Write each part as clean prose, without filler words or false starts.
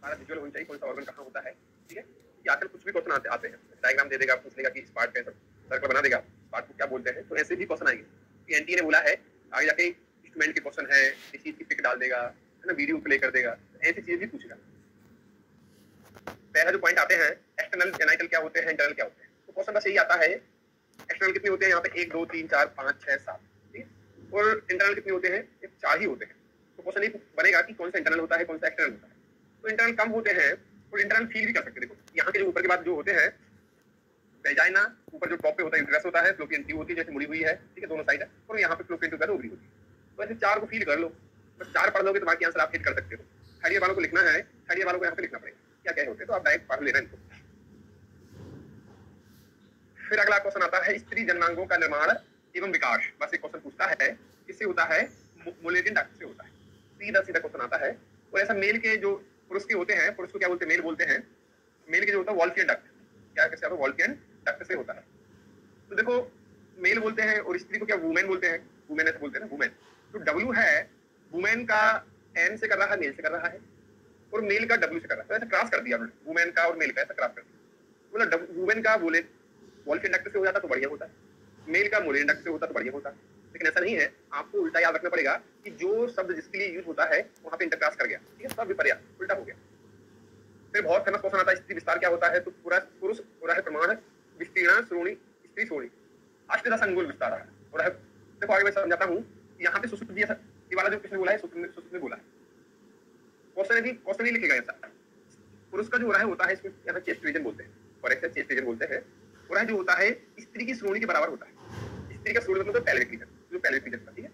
सारा विजुअल होना चाहिए, कौन सा ऑर्गन कहाँ होता है, ठीक है। कि आजकल कुछ भी क्वेश्चन आते हैं, डायग्राम दे देगा, पूछ लेगा कि इस पार्ट का सर्कल बना देगा, पार्ट को क्या बोलते हैं, तो ऐसे भी क्वेश्चन आएंगे कि एनटीए ने बोला है, आगे जाके इंस्ट्रूमेंट के क्वेश्चन है, इस चीज की पिक डाल देगा, है ना, वीडियो प्ले कर देगा, ऐसी चीज भी पूछेगा। पहला जो पॉइंट आते हैं, एक्सटर्नल जेनाइटल क्या होते हैं, इंटरनल क्या होते हैं, तो क्वेश्चन बस यही आता है, एक्सटर्नल कितने होते हैं यहाँ पे 1 2 3 4 5 6 7, ठीक है, और इंटरनल कितने होते हैं, 4 ही होते हैं। तो क्वेश्चन ये बनेगा कि कौन सा इंटरनल होता है, कौन सा एक्सटर्नल होता है। तो इंटरनल कम होते हैं और इंटरनल फील भी कर सकते हैं। देखो यहाँ के जो ऊपर के बाद जो होते हैं, वेजाइना ऊपर जो टॉप पे होता है यूट्रस होता है, फ्लोपियन ट्यूब होती है जैसे मुड़ी हुई है, ठीक है, दोनों साइड है, और यहाँ पे फ्लोपियन ट्यूब ओवरी होती है। तो ऐसे 4 को फील कर लो, बस 4 पढ़ लोगे तो बाकी आंसर आप हिट कर सकते हो। थर्ड ईयर वालों को लिखना है, थर्ड ईयर वालों को यहाँ पे लिखना पड़ेगा क्या क्या होते हैं, तो आप डायरेक्ट पढ़ लेना इनको। फिर अगला क्वेश्चन आता है, स्त्री जननांगों का निर्माण एवं विकास। बस एक क्वेश्चन पूछता है, किससे होता है, मुलेरियन डक्ट से होता है, सीधा सीधा क्वेश्चन आता है। और ऐसा मेल के जो पुरुष के होते हैं, पुरुष को क्या बोलते हैं, मेल बोलते हैं, मेल के जो होता है वॉल्फियन डक्ट, क्या कैसे आता है, वॉल्फियन डक्ट से होता है। तो देखो मेल बोलते हैं और स्त्री को क्या वुमेन बोलते हैं, वुमेन ऐसे बोलते हैं ना, वुमेन। तो डब्ल्यू है वुमेन का एन से कर रहा है, मेल से कर रहा है, और मेल का डब्ल्यू से कर रहा है, तो ऐसा क्रॉस कर दिया उन्होंने, वुमेन का और मेल का ऐसा क्रॉस कर दिया। मतलब वुमेन का बोले वॉल्फियन डक्ट से हो जाता तो बढ़िया होता है, मेल का मुलेरियन डक्ट से होता तो बढ़िया होता, लेकिन ऐसा नहीं है। आपको उल्टा याद रखना पड़ेगा कि जो शब्द जिसके लिए यूज होता है वहां पे इंटरक्रॉस कर गया, ठीक है, सब विपर्या उल्टा हो गया। फिर बहुत फेमस क्वेश्चन आता है, स्त्री विस्तार क्या होता है, तो पूरा पुरुष हो रहा है प्रमाण विस्तीर्ण श्रोणी, स्त्री श्रोणी अष्टदश अंगुल विस्तार है। और देखो आगे मैं समझाता हूँ, यहाँ पे सुश्रुत ये वाला जो किसने बोला है, सुश्रुत ने बोला है। क्वेश्चन ही लिखेगा ऐसा, पुरुष का जो हो रहा है होता है, इसको यहाँ चेस्ट रीजन बोलते हैं, और ऐसे चेस्ट रीजन बोलते हैं। और जो होता है स्त्री की श्रोणी के बराबर होता है, स्त्री का श्रोणी मतलब पेल्विक रीजन, जो पेल्विक रीजन का, ठीक है।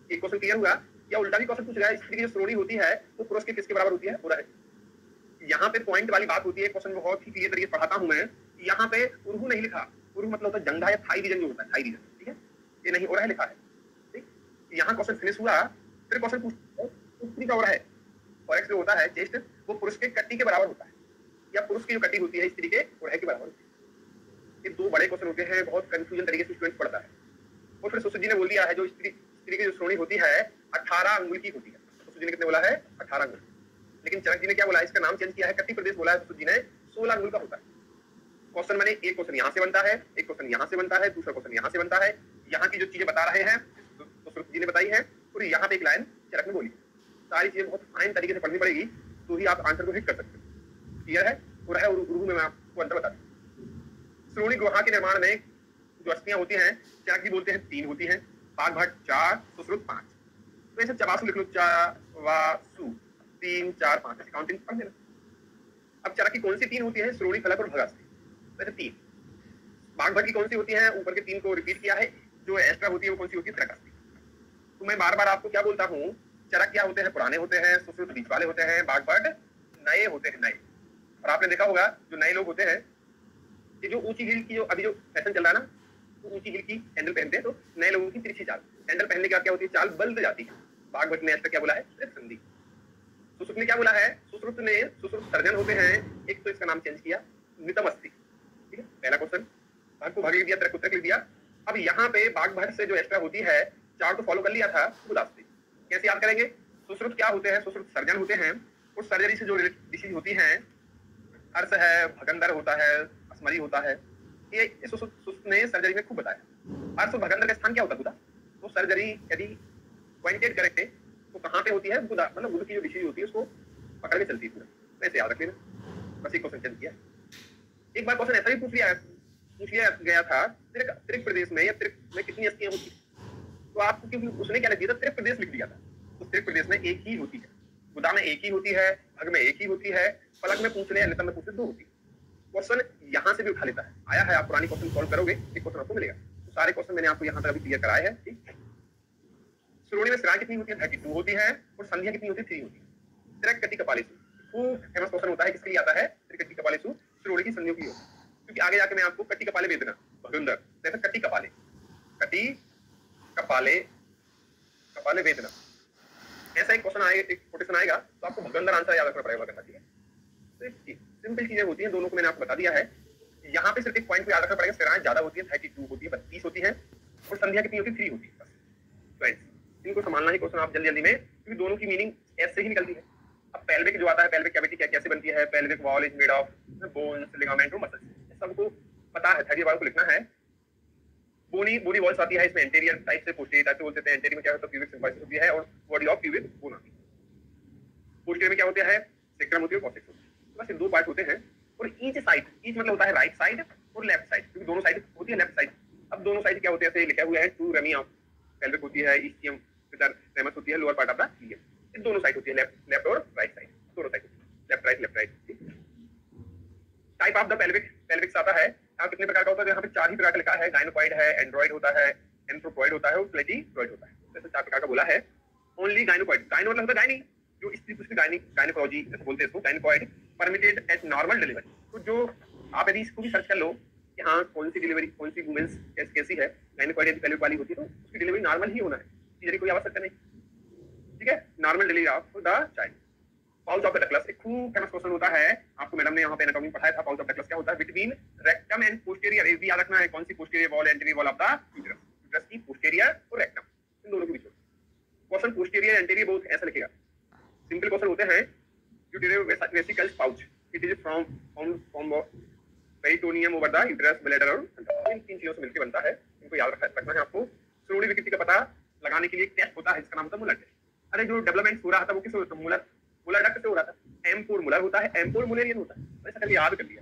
एक क्वेश्चन क्लियर हुआ। या उल्टा भी क्वेश्चन पूछेगा, स्त्री की जो श्रोणी होती है वो पुरुष के किसके बराबर होती है, हो रहा है। यहाँ पे पॉइंट वाली बात होती है, क्वेश्चन बहुत ही क्लियर तरीके से पढ़ाता हूँ मैं। यहाँ पे उर्हू नहीं लिखा, उर्हू मतलब होता है जंघा या थाई रीजन जो होता है, थाई रीजन, ठीक है, ये नहीं हो रहा है लिखा है, ठीक। यहाँ क्वेश्चन फिनिश हुआ, फिर क्वेश्चन पूछता है स्त्री का हो रहा है, और एक्स जो होता है चेस्ट, वो पुरुष के कट्टी के बराबर होता है, या पुरुष की जो कट्टी होती है स्त्री के ओढ़े के बराबर होती है। ये 2 बड़े क्वेश्चन होते हैं, बहुत कंफ्यूजन तरीके से स्टूडेंट पढ़ता है। और फिर सुश्रुत जी ने बोल दिया है, जो स्त्री की जो श्रोणी होती है 18 अंगुल की होती है। सुश्रुत जी ने कितने बोला है, 18 अंगुल। लेकिन चरक जी ने क्या बोला, इसका नाम चेंज किया है, कट्टी प्रदेश बोला है सुश्रुत जी ने 16 अंगुल का होता है। क्वेश्चन मैंने एक क्वेश्चन यहाँ से बनता है, एक क्वेश्चन यहाँ से बनता है, दूसरा क्वेश्चन यहाँ से बनता है। यहाँ की जो चीजें बता रहे हैं सुश्रुत जी ने बताई है, और यहाँ पे एक लाइन चरक ने बोली। सारी चीजें बहुत फाइन तरीके से पढ़नी पड़ेगी, तो ही आप आंसर को हिट कर सकते हो। क्लियर है। और है उर्दू में मैं आपको अंतर बता दूं, श्रोणी गुहा के निर्माण में जो अस्थियां होती हैं, चरक जी बोलते हैं 3 होती हैं, बाघभट्ट 4, सुश्रुत 5। तो ऐसे चबासु लिख लो, चवासु 3 4 5, ऐसे काउंटिंग पढ़ लेना। अब चरक की कौन सी 3 होती है, श्रोणी, फलक और भगास्थी, वैसे 3। बाघभट्ट की कौन सी होती है, ऊपर के 3 को रिपीट किया है, जो एक्स्ट्रा होती है वो कौन सी होती है, त्रकास्थी। तो मैं बार बार आपको क्या बोलता हूँ, चरक क्या होते हैं, पुराने होते हैं, सुश्रुत बीच वाले होते हैं, बाघभट्ट नए होते हैं, नए। और आपने देखा होगा जो नए लोग होते हैं, ये जो ऊंची हील की जो अभी जो फैशन चल रहा है ना, तो ऊंची हील की सैंडल पहनते हैं, तो नए लोगों की तिरछी चाल, सैंडल पहनने के बाद क्या होती है, चाल बल्द जाती है। बाघभट्ट ने ऐसा क्या बोला है, संधि। सुश्रुत ने क्या बोला है, सुश्रुत सर्जन होते हैं, एक तो इसका नाम चेंज किया, नितमस्ती, ठीक है, पहला क्वेश्चन। भाग को भाग लिख दिया, त्रक को त्रक लिख दिया। अब यहाँ पे बाघभट्ट से जो एक्स्ट्रा होती है, 4 तो फॉलो कर लिया था, उदासी। कैसे याद करेंगे, सुश्रुत क्या होते हैं, सुश्रुत सर्जन होते हैं, उस सर्जरी से जो डिसीज होती है, अर्श है, भगंदर होता है, असमरी होता है, ये सुश्रुत ने सर्जरी में खूब बताया। अर्श और भगंदर का स्थान क्या होता है, तो सर्जरी यदि पॉइंटेड करेक्ट तो कहाँ पे होती है, गुदा, मतलब गुदा की जो डिसीज होती है उसको पकड़ के चलती है पूरा, ऐसे याद रख लेना। बस एक क्वेश्चन चेंज किया। एक बार क्वेश्चन ऐसा भी पूछ लिया गया था, त्रिक प्रदेश में या त्रिक में कितनी अस्थियां होती है, तो आपको क्योंकि उसने क्या लिख दिया था, त्रिक प्रदेश लिख दिया था, तो त्रिक प्रदेश में एक ही होती है, गुदा में एक ही होती है, भग में एक ही होती है, फलक में पूछ ले, नितम में पूछ ले 2 होती है। क्वेश्चन यहाँ से भी उठा लेता है, आया है, आप पुरानी क्वेश्चन सॉल्व करोगे, एक क्वेश्चन आपको मिलेगा। तो सारे क्वेश्चन मैंने आपको यहाँ तक अभी क्लियर कराए हैं, ठीक। श्रोणी में सिराएं कितनी होती है, 32 होती है, और संधियां कितनी होती है, 3 होती है। त्रिक कटी कपालेषु खूब फेमस क्वेश्चन होता है, किसके लिए आता है, त्रिक कटी कपालेषु, श्रोणी की संधियों की होती है, क्योंकि आगे जाके मैं आपको कटी कपाले वेदना भगुंदर, जैसे कटी कपाले कपाले वेदना, ऐसा एक क्वेश्चन आएगा, एक कोटेशन आएगा, तो आपको भगंदर आंसर याद रखना पड़ेगा, भगंदर, ठीक है। तो सिंपल चीजें होती हैं, दोनों को मैंने आपको बता दिया है। यहाँ पे सिर्फ एक पॉइंट को याद रखना पड़ेगा, सिराएं ज्यादा होती है, 32 होती है, 32 होती है, और संध्या कितनी होती है, 3 होती है, बस। इनको संभालना ही क्वेश्चन आप जल्दी में, क्योंकि दोनों की मीनिंग ऐसे ही निकलती है। अब पेल्विक जो आता है, पेल्विक कैविटी क्या कैसे है, pelvic wall is made of bones, ligament और मसल्स। सबको पता है, 30 बार को लिखना है। बोनी वॉल्स आती है, इसमें एंटीरियर टाइप से पोस्टीरियर टाइप से बोलते हैं। एंटीरियर में क्या होता है, प्यूबिक सिम्फाइसिस होती है और बॉडी ऑफ प्यूबिक बोन आती है। पोस्टीरियर में क्या होता है, सेक्रम होती है और कॉर्टेक्स होती है। बस ये दो पार्ट होते हैं और ईच साइड, ईच मतलब होता है राइट साइड और लेफ्ट साइड, क्योंकि दोनों साइड होती है लेफ्ट साइड। अब दोनों साइड क्या होते हैं, ऐसे लिखा हुआ है, टू रमी ऑफ पेल्विक होती है, इस्चियम इधर रेमस होती है, lower part of the ilium. ये दोनों साइड होती है, लेफ्ट और राइट साइड, दोनों side left right. Type of the पेल्विक्स आता है, यहाँ कितने प्रकार का होता है, यहाँ पे 4 ही प्रकार का लिखा है। गायनोकॉइड है, एंड्रॉइड होता है, एंथ्रोपॉइड होता है और प्लेटिक्रॉइड होता है। जैसे 4 प्रकार का बोला है। ओनली गायनोकॉइड, गायनो मतलब होता है गायनी, जो स्त्री पुरुष की गायनोकोलॉजी जैसे बोलते हैं इसको, गायनोकॉइड परमिटेड एट नॉर्मल डिलीवरी। तो जो आप यदि इसको भी सर्च कर लो कि हाँ कौन सी डिलीवरी, कौन सी वुमेन्स कैसी है, गायनोकॉइड यदि पेल्विक वाली होती है तो उसकी डिलीवरी नॉर्मल ही होना है, यदि कोई आवश्यकता नहीं, ठीक है, normal delivery of the child. Pouch of the Douglas, एक खूब फेमस क्वेश्चन होता है, आपको मैडम ने यहाँ पे एनाटॉमी पढ़ाया था। पाउच ऑफ डकलस क्या होता है, बिटवीन रेक्टम एंड पोस्टीरियर। ये भी याद रखना है, कौन सी posterior wall, anterior wall of the uterus, uterus की पोस्टीरियर और रेक्टम, इन दोनों के बीच में। क्वेश्चन पोस्टीरियर एंटीरियर बहुत ऐसा लिखेगा, सिंपल क्वेश्चन होते हैं। Uterior vesicles pouch, it is from peritoneum over the uterus, bladder और इन 3 चीजों से मिलकर बनता है। इनको याद रखना है आपको। श्रोणि विकृति का पता लगाने के लिए एक टेस्ट होता है, इसका नाम होता है मुलर टेस्ट। अरे जो डेवलपमेंट हो रहा था वो किस होता है, मुलर डक्ट से हो रहा था। एम4 मुलर होता है, एम4 मुलेरियन होता है। ऐसा करके याद कर लिया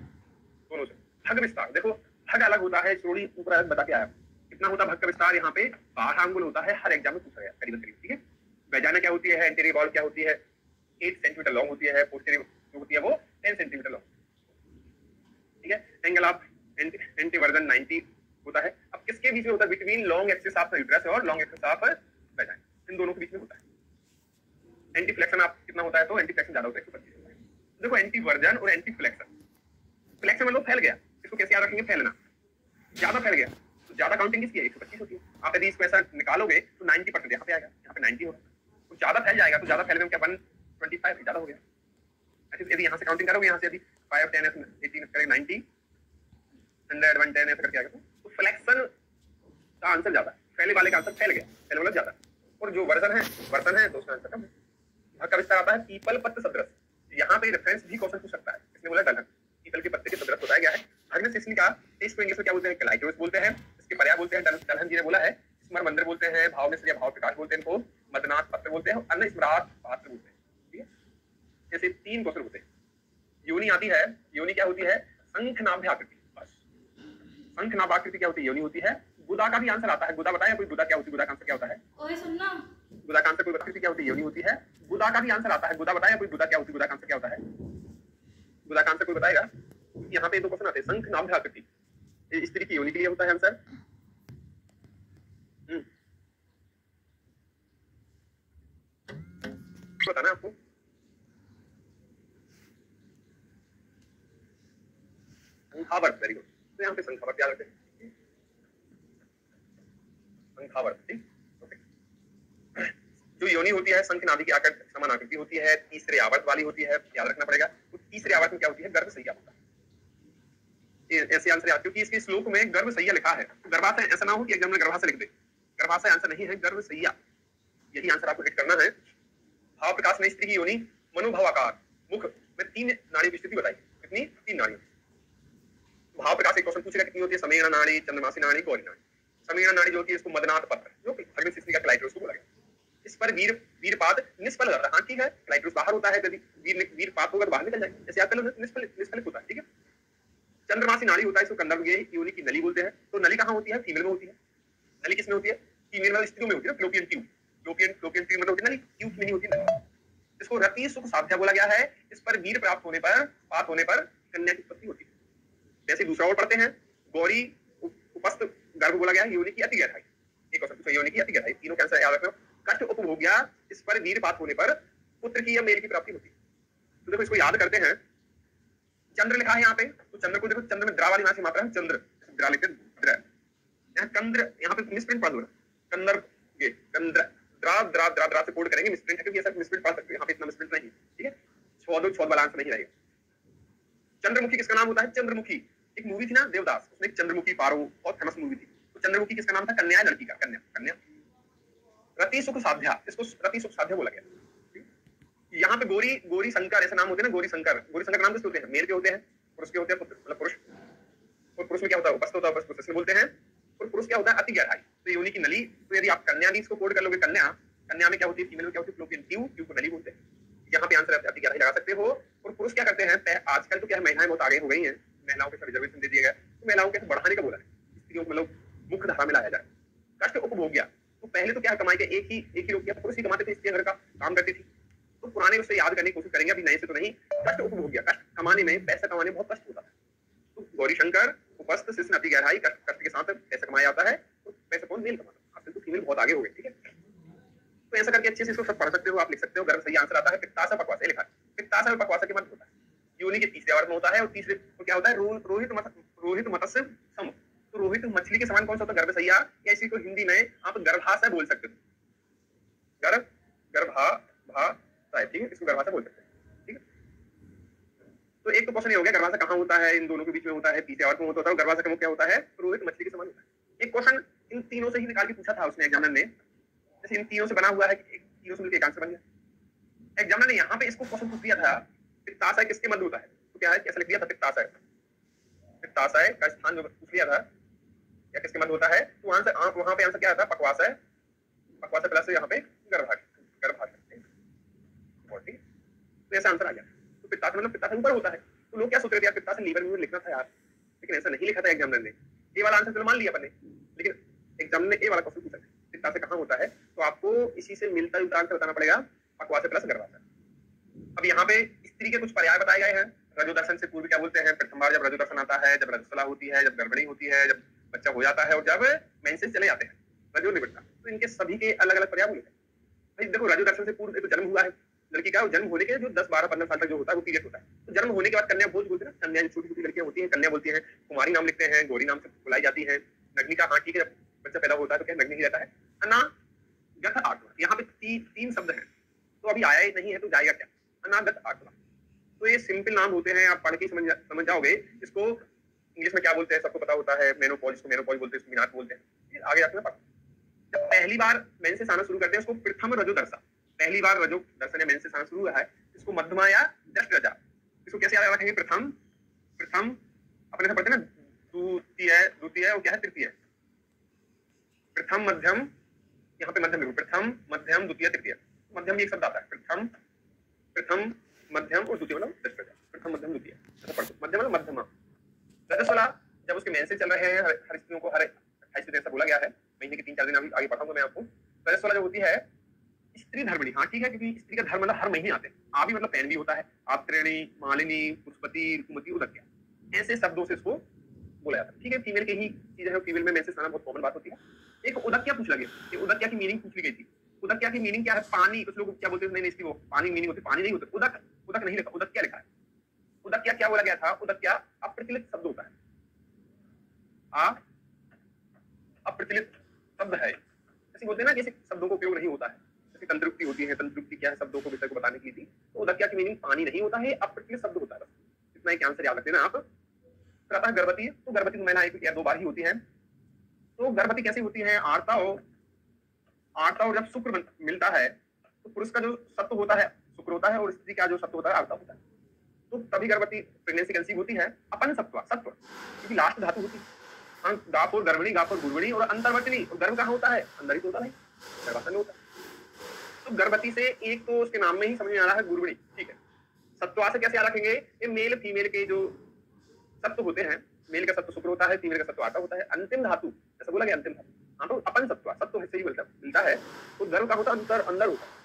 दोनों से। भग विस्तार, देखो भग अलग होता है, श्रोणि ऊपर बता के आया कितना होता है भग का विस्तार। यहाँ पे 12 अंगुल होता है, हर एग्जाम में पूछा गया करीब करीब, ठीक है। वेजाना क्या होती है, एंटीरियर वॉल क्या होती है, 8 सेंटीमीटर लॉन्ग होती है, पोस्टीरियर जो होती है वो 10 सेंटीमीटर लॉन्ग, ठीक है। एंगल ऑफ एंटीवर्जन 90 होता है। अब किसके बीच में होता है, between long axis of uterus और लॉन्ग एक्सिस ऑफ वेजाना, इन दोनों के बीच में होता है। एंटी फ्लेक्शन आप कितना होता है, तो एंटी फ्लेक्शन ज्यादा होता है, 125 होता है। देखो एंटी वर्जन और एंटी फ्लेक्शन, फ्लेक्शन मतलब फैल गया, इसको कैसे याद रखेंगे, फैलना, ज्यादा फैल गया तो ज्यादा काउंटिंग किसकी है, 125 होती है। आप यदि इसको ऐसा निकालोगे तो 90% यहाँ पे आएगा, यहाँ पे 90 होगा। तो ज्यादा फैल जाएगा तो ज्यादा फैलने में क्या 125 ज्यादा हो गया। ऐसे यदि यहाँ से काउंटिंग करोगे, यहाँ से यदि 5 10 18 करेंगे 90 100 110 ऐसा करके आएगा, तो फ्लेक्शन का आंसर ज्यादा, फैले वाले का आंसर फैल गया, फैले वाला ज्यादा। और जो वर्जन है तो उसका आंसर कम है। भग का विस्तार आता है पीपल पत्र सदृश, यहाँ पे रेफरेंस भी क्वेश्चन पूछ सकता है। इसने बोला दलहन, पीपल के पत्ते के सदृश बताया गया है। भग्न शिश्नी का इसको इंग्लिश में क्या बोलते हैं, क्लाइटोरिस बोलते हैं। इसके पर्याय बोलते हैं, दलहन जी ने बोला है, स्मर मंदिर बोलते हैं, भाव मिश्र भाव प्रकाश बोलते हैं, इनको मदनाथ पत्र बोलते हैं, अन्य स्मराट पात्र बोलते हैं, ठीक है। जैसे 3 क्वेश्चन होते हैं। योनि आती है, योनि क्या होती है, शंखनाभ आकृति। बस शंखनाभ आकृति क्या होती है, योनि होती है। गुदा का भी आंसर आता है, गुदा बताया कोई, गुदा क्या होती है, गुदा का आंसर क्या होता है, ओए सुनना, गुदा का आंसर कोई आकृति क्या होती है, योनि होती है। गुदा का भी आंसर आता है, गुदा बताया कोई, गुदा क्या होती है, गुदा का आंसर क्या होता है, गुदा का आंसर कोई बताएगा। यहाँ पे 2 क्वेश्चन आते हैं, शंखनाभ आकृति, ये स्त्री की योनि के लिए होता है आंसर। बताना आपको, शंखावर्त, वेरी गुड। तो यहाँ पे शंखावर्त याद रखते हैं, शंखावर्त, ठीक, ओके। जो योनि होती है शंखनाभि की आकृति समान आकृति होती है, तीसरे आवर्त वाली होती है, याद रखना पड़ेगा। तो तीसरे आवर्त में क्या होती है, गर्भशैया होता है। ऐसे आंसर याद, क्योंकि इसके श्लोक में गर्भशैया लिखा है। गर्भाशय ऐसा ना हो कि एग्जाम में गर्भाशय लिख दे, गर्भाशय आंसर नहीं है, गर्भशैया, यही आंसर आपको हिट करना है। भाव प्रकाश में स्त्री की योनि मनोभावाकार, मुख में 3 नाड़ी की स्थिति बताई, कितनी, 3 नाड़ी। भाव प्रकाश एक क्वेश्चन पूछेगा कितनी होती है, समीरण नाड़ी, चंद्रमासी नाड़ी, गौरी नाड़ी। समीरण नाड़ी जो होती है इसको मदनाथ पत्र, जो कि भग्न शिश्नी का क्लाइटोरिस को बोला गया। इस पर वीरपाद निष्फल रहता है, हाँ ठीक है, क्लाइटोरिस बाहर होता है, यदि वीरपाद होगा तो बाहर निकल जाएगा, जैसे आप निष्फलित होता है, ठीक है। चंद्रमासी नाड़ी होता है, इसको कंदर्प योनि की नली बोलते हैं। तो नली कहाँ होती है, फीमेल में होती है। नली किसमें होती है, फीमेल वाली स्त्रियों में होती है, फ्लोपियन ट्यूब, फ्लोपियन ट्यूब में होती है नली, ट्यूब में नहीं होती नली। इसको रति सुख साध्या बोला गया है। इस पर वीर प्राप्त होने पर, पात होने पर कन्या की उत्पत्ति होती है। जैसे दूसरा और पढ़ते हैं, गौरी उपस्थ गर्भ बोला गया है, योनि की अति गहराई, एक क्वेश्चन पूछा, योनि की अति गहराई, तीनों का आंसर याद रखना। कष्ट उपभोग्या, इस पर वीरपात होने पर पुत्र की या मेल की प्राप्ति होती है। तो देखो इसको याद करते हैं। चंद्र लिखा है यहाँ पे, तो चंद्र को देखो, चंद्र में द्रा वाली मात्रा है, चंद्र, द्रा लिखते हैं, द्र। यहाँ कंद्र, यहाँ पे मिसप्रिंट पढ़ दो, कंदर, कंद्र, द्रा द्रा द्रा द्रा से कोड करेंगे, मिसप्रिंट है क्योंकि ऐसा मिसप्रिंट पढ़ सकते हैं, यहाँ पे इतना मिसप्रिंट नहीं, ठीक है। छोड़ वाला आंसर नहीं रहेगा। चंद्रमुखी किसका नाम होता है, चंद्रमुखी एक मूवी थी ना देवदास, उसमें चंद्रमुखी पारो बहुत फेमस मूवी थी। तो चंद्रमुखी किसका नाम था, कन्या, लड़की का, कन्या, कन्या। रति सुख साध्या, इसको रति सुख साध्या बोला गया। यहाँ पे गौरी गौरी शंकर ऐसे नाम होते हैं ना, गौरी शंकर नाम किसके होते हैं? मेल के होते हैं, पुरुष के होते हैं, मतलब पुरुष। और पुरुष में क्या होता है? उपस्थ होता है, उपस्थ इसलिए बोलते हैं। और पुरुष क्या होता है? अति गहराई। तो योनि की नली, तो यदि आप कन्या भी इसको कोड कर लोगे, कन्या में क्या होती है? फीमेल में क्या होती है? फ्लोपियन ट्यूब को नली बोलते हैं। यहाँ पे आंसर अति गहराई लगा सकते हो। और पुरुष क्या करते हैं? आजकल तो क्या है, महिलाएं बहुत आगे हो गई हैं, महिलाओं के रिजर्वेशन दे दिया गया, तो महिलाओं के बढ़ाने का बोला है, स्त्रियों को मतलब मुख्य धारा में लाया जाए। कष्ट उपभोग्य, तो पहले तो क्या कमाई के एक ही लोग क्या पुरुष ही कमाते थे, स्त्रियां घर का काम करती थी। तो पुराने उससे याद करने की कोशिश करेंगे, अभी नए से तो नहीं। कष्ट उपभोग्य, कष्ट कमाने में, पैसा कमाने में बहुत कष्ट होता है। तो गौरी शंकर, उपस्थ, शिष्ण, अति गहराई, कष्ट के साथ पैसा कमाया जाता है। तो पैसा कौन? मेल कमाता है। आजकल तो फीमेल बहुत आगे हो गई, ठीक है। तो ऐसा करके अच्छे से इसको सब पढ़ सकते हो, आप लिख सकते हो। गर्भ सही आंसर आता है। पित्ताशय पक्वाशय लिखा है। पित्ताशय पक्वाशय के मध्य होता है, योनि के तीसरे आवर्त में होता है। और तीसरे तो क्या होता है? रोहित मत्स्य सम। तो रोहित मछली के समान कौन सा होता है? गर्भसैया, या इसी को हिंदी में आप गर्भाशय बोल सकते हो। गर्भाशय, ठीक है, इसको गर्भाशय बोल सकते हैं, ठीक है। तो एक तो क्वेश्चन ये हो गया, गर्भाशय कहाँ होता है? इन दोनों के बीच में होता है, तीसरे आवर्त में होता है। गर्भाशय का मुख्य क्या होता है? रोहित मछली के समान होता है। एक क्वेश्चन इन तीनों से ही निकाल के पूछा था उसने एग्जामिनर ने, जैसे इन तीनों से बना हुआ है, तीनों से मिलकर एक आंसर बन गया। एग्जामिनर ने यहाँ पे इसको क्वेश्चन पूछ दिया था, पित्ताशय किसके मध्य होता है? तो क्या है, कैसे लिख दिया था? पित्ताशय का स्थान जो पूछ लिया था, या किसके मध्य होता है? तो आंसर वहां पे आंसर क्या आता है? पक्वाशय प्लस यहाँ पे गर्भाशय, तो ऐसा आंसर आ गया। तो पित्ताशय मतलब पित्ताशय ऊपर होता है। तो लोग क्या सोच रहे थे यार, पित्ताशय लीवर में लिखना था यार, लेकिन ऐसा नहीं लिखा था एग्जामिनर ने। ये वाला आंसर चलो मान लिया अपने, लेकिन एग्जामिनर ने ये वाला क्वेश्चन पूछा पित्ताशय कहाँ होता है, तो आपको इसी से मिलता जुलता आंसर बताना पड़ेगा, पक्वाशय प्लस गर्भाशय। अब यहाँ पे स्त्री के कुछ पर्याय बताए गए हैं। रजोदर्शन से पूर्व क्या बोलते हैं? प्रथम बार जब रजोदर्शन आता है, जब रजस्वला होती है, जब गर्भणी होती है, जब बच्चा हो जाता है, और जब मेंसेस चले जाते हैं, रजो निवृत्ता। तो इनके सभी के अलग अलग पर्याय बोले भाई। देखो, रजोदर्शन से पूर्व तो जन्म हुआ है लड़की का, जन्म होने के जो 10, 12, 15 साल तक जो होता है वो पीरियड होता है। तो जन्म होने के बाद कन्या भोज बोलते हैं ना, कन्या छोटी छोटी लड़कियां होती हैं, कन्या बोलती हैं। कुमारी नाम लिखते हैं, गौरी नाम से बुलाई जाती है। नग्निका, हाँ ठीक है, जब बच्चा पैदा होता है तो क्या नग्नि ही रहता है। अनागत आत्मा, यहाँ पे तीन शब्द है, तो अभी आया ही नहीं है तो जाएगा क्या? अनागत आत्मा। तो ये सिंपल नाम होते हैं, आप पढ़ के समझ जाओगे। इसको इंग्लिश में क्या बोलते हैं सबको पता होता है, मेनोपॉज, इसको मेनोपॉज बोलते हैं, मिनाट बोलते हैं। आगे जाके पता, जब पहली बार मेंसेस आना शुरू करते हैं उसको प्रथम रजोदर्शा, पहली बार रजोदर्शन या मेंसेस आना शुरू हुआ है, इसको मध्यमा या दृष्ट रजा। इसको कैसे याद रखेंगे? प्रथम अपने से पढ़ते हैं ना, द्वितीय और क्या है? तृतीय। प्रथम, मध्यम, यहाँ पे मध्यम, प्रथम, मध्यम, द्वितीय, तृतीय। मध्यम भी एक शब्द आता है, प्रथम, मध्यम और द्वितीय मतलब दृष्ट रजा। प्रथम, मध्यम, द्वितीय, मध्यम मतलब मध्यमा। रजस्वला, जब उसके मेंसेस चल रहे हैं, हर स्त्रियों को हर 28 दिन ऐसा बोला गया है, महीने के 3-4 दिन अभी आगे पढ़ाऊंगा मैं आपको। रजस्वला जो होती है स्त्री धर्मिणी, हाँ ठीक है, क्योंकि स्त्री का धर्म मतलब हर महीने आते हैं। आप भी मतलब पैन भी होता है, आत्रेणी, मालिनी, पुष्पति, ऋतुमती, उदक्या, ऐसे शब्दों से इसको बोला जाता है, ठीक है। फीमेल के ही चीजें हैं, फीमेल में मेंसेस आना बहुत कॉमन बात होती है। एक उदक्या पूछ लगे, उदक्या की मीनिंग पूछ ली गई थी। उदक्या की मीनिंग क्या है? पानी। कुछ लोग क्या बोलते हैं, नहीं इसकी वो पानी मीनिंग होती है, पानी नहीं होता। उदक नहीं लिखा, उदक्या लिखा है। उदक्या क्या बोला गया था? उदक्या अप्रचलित शब्द होता है, अप्रचलित शब्द है। ऐसे बोलते हैं ना, जैसे शब्दों को उपयोग नहीं होता है, जैसे तंत्रुक्ति होती है। तंत्रुक्ति क्या है? शब्दों को विषय को बताने के लिए थी। तो उदक्या की मीनिंग पानी नहीं होता है, अप्रचलित शब्द होता है। बस इतना ही आंसर याद रख देना आप। फिर आता है गर्भवती। तो गर्भवती तो महिला 1 या 2 बार ही होती है। तो गर्भवती कैसे होती है? आर्ता और जब शुक्र मिलता है तो पुरुष का जो सत्व होता है शुक्र होता है, और स्त्री का जो सत्व होता है आर्ता होता है। तो तभी गर्भवती प्रेगनेंसी कंसीव होती है। अपन सत्व, क्योंकि लास्ट धातु होती है। गाप और गर्भणी, गाप और गुरबणी और अंतर्वर्तनी। और गर्भ कहाँ होता है? अंदर ही तो होता है, गर्भाशय में होता है। तो गर्भवती से एक तो उसके नाम में ही समझ में आ रहा है गुरबणी, ठीक है। सत्वा से कैसे याद रखेंगे? ये मेल फीमेल के जो सत्व होते हैं, मेल का सत्व शुक्र होता है, फीमेल का सत्व आर्ता होता है। अंतिम धातु जैसा बोला गया, अंतिम धातु, हाँ, तो अपन सत्व से ही मिलता है। तो गर्भ का होता है अंदर होता है।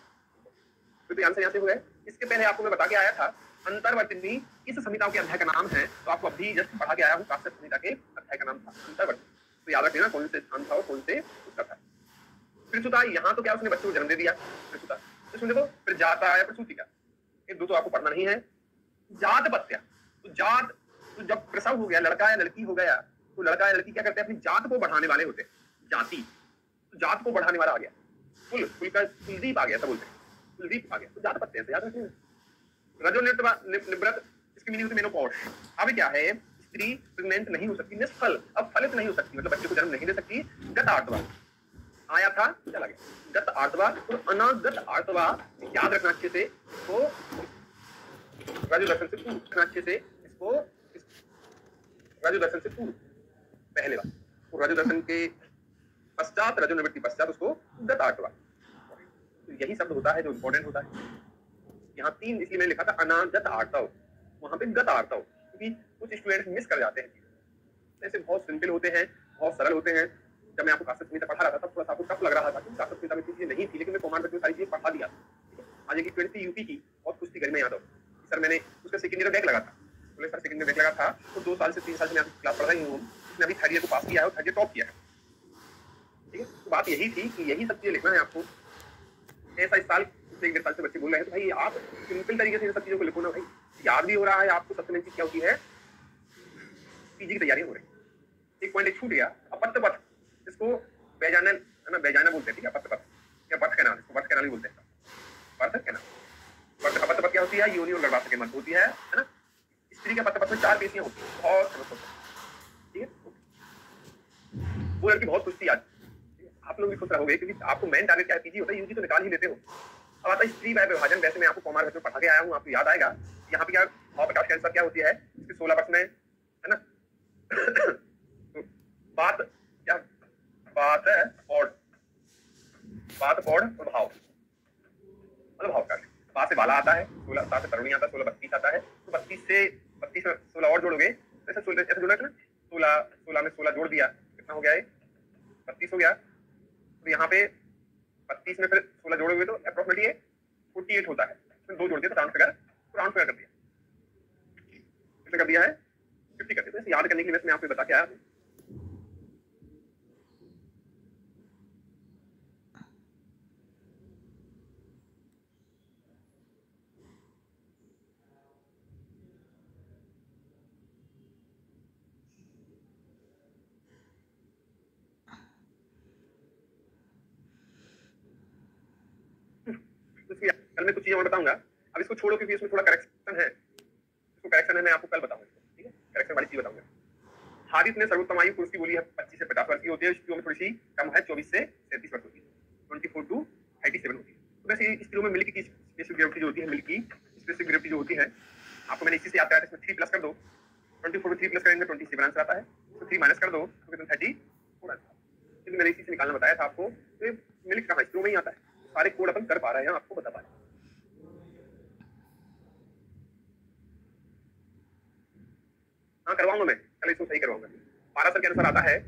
तो आंसर यहाँ से हो गए। इसके पहले आपको मैं बता के आया था, अंतर्वर्तिनी इस संहिता के अध्याय का नाम है। तो आपको अभी जस्ट पढ़ा के आया हूँ, काश्यप संहिता के अध्याय का नाम था अंतर्वर्तिनी। तो याद रखना कौन से स्थान था और कौन से उसका था। प्रसूता, यहाँ तो क्या उसने बच्चे को जन्म दे दिया, प्रसूता। इसमें देखो प्रजाता है, प्रसूतिका, ये दो तो आपको पढ़ना नहीं है। जातपत्या, तो जात, तो जब प्रसव हो गया, लड़का या लड़की हो गया, तो लड़का या लड़की क्या करते हैं? अपनी जात को बढ़ाने वाले होते हैं, जाति। तो जात को बढ़ाने वाला आ गया, कुल का कुलदीप आ गया, सब बोलते हैं कुलदीप आ गया। तो जातपत्य से याद रखिए। रजो निवृत्त, इसकी मीनिंग होती है मेनोपॉज। अब क्या है? स्त्री प्रेग्नेंट नहीं हो सकती, निष्फल, अब फलित नहीं हो सकती, मतलब बच्चे को जन्म नहीं दे सकती। गत आर्तवा, आया था चला गया। गत आर्तवा और अनागत आर्तवा याद रखना अच्छे से, इसको राजू दर्शन से पूर्व रखना अच्छे से, इसको राजू दर्शन से पूर्व पहले बार, तो राजू दर्शन के पश्चात, रजो निवृत्ति पश्चात उसको गत आर्तवा। तो यही शब्द होता है जो इंपॉर्टेंट होता है। यहाँ 3 इसलिए मैंने लिखा था अनागत आर्तव, वहां पे गत आर्तव, क्योंकि कुछ स्टूडेंट्स मिस कर जाते हैं। ऐसे बहुत सिंपल होते हैं, बहुत सरल होते हैं। जब मैं आपको काशिफ स्मिता पढ़ा रहा था तब थोड़ा सा आपको टफ लग रहा था, क्योंकि काशिफ स्मिता में चीजें नहीं थी, लेकिन मैं कमांड में सारी चीजें पढ़ा दिया। आज एक 20 यूपी की बहुत कुछ थी घर में याद हो सर, मैंने उसका सेकंड ईयर बैक लगा था, बोले सर सेकंड ईयर बैक लगा था, तो 2 साल से 3 साल से मैं आपकी क्लास पढ़ रही हूँ, उसने अभी थर्ड ईयर को पास किया है और थर्ड ईयर टॉप किया है। ठीक है, तो बात यही थी कि यही सब चीजें लिखना है आपको। ऐसा इस साल 1-1.5 साल से बच्चे बोल रहे हैं, तो भाई आप सिंपल तरीके से इन सब चीजों को लिखो ना भाई, याद भी हो रहा है आपको। सबसे मेन चीज क्या होती है, पीजी की तैयारी हो रही है। एक पॉइंट छूट गया, अपत्य पथ, इसको बेजाना है ना, बेजाना बोलते हैं, ठीक है, अपत्य पथ या पथ कैनाल, इसको पथ कैनाल भी बोलते हैं, पथ कैनाल। अपत्य पथ क्या होती है, योनि और गर्भाशय के मध्य होती है ना। स्त्री के अपत्य पथ में 4 पेशियां होती है, बहुत समझ होता है, ठीक है। वो लड़की बहुत खुश थी आज, आप लोग भी खुश रहोगे, क्योंकि आपको मेन टारगेट क्या है, पीजी होता है, यूजी तो निकाल ही लेते हो। अब आता है स्त्री वह विभाजन, वैसे मैं आपको कौमार में पढ़ा के आया हूँ, आपको याद आएगा। यहाँ पे क्या प्रकाश कैंसर क्या होती है, इसके 16 वर्ष में है ना। बात क्या बात है, और बात पौड़ और भाव, मतलब भाव का बात से बाला आता है, 16 सात से तरुणी आता है, 16 32 आता है, तो 32 में 16 और जोड़ोगे, ऐसा जोड़ा ना, 16 में 16 जोड़ दिया, कितना हो गया है, 32 हो गया। तो यहाँ पे 32 में फिर 16 जोड़ोगे तो अप्रोक्सीमेटली 48 होता है, इसमें 2 जोड़ दिया तो राउंड फिगर कर दिया, कितना कर दिया है, 50 कर दिया। तो इसे याद करने के लिए मैं आपको बता के आया। कल मैं कुछ चीजें और बताऊंगा, अब इसको छोड़ो क्योंकि इसमें थोड़ा करेक्शन है, इसको करेक्शन है, मैं आपको कल बताऊंगा, ठीक है, करेक्शन वाली चीज बताऊंगा। हादिस ने सर्वोत्तम आयु पुरुष की बोली है 25 से 50 वर्ष की होती है, स्त्रियों में थोड़ी सी कम है, 24 से 37 वर्ष होती है, 24 to 37 होती है। तो वैसे स्त्रियों में मिल्क की स्पेसिफिक ग्रेविटी जो होती है, मिल्क की स्पेसिफिक ग्रेविटी जो होती है, आपको मैंने इसी से याद कराया था, इसमें 3 प्लस कर दो, 24 में 3 प्लस करेंगे 27 आंसर आता है, तो 3 माइनस कर दो तो कितना 34 आंसर। लेकिन मैंने इसी से निकालना बताया था आपको, तो मिल्क कहाँ स्त्रियों में ही आता है, सारे कोड अपन कर पा रहे हैं, आपको बता पा रहे हैं। हाँ करवाऊंगा मैं, कल इसको सही करवाऊंगा। पाराशर के अनुसार आता है,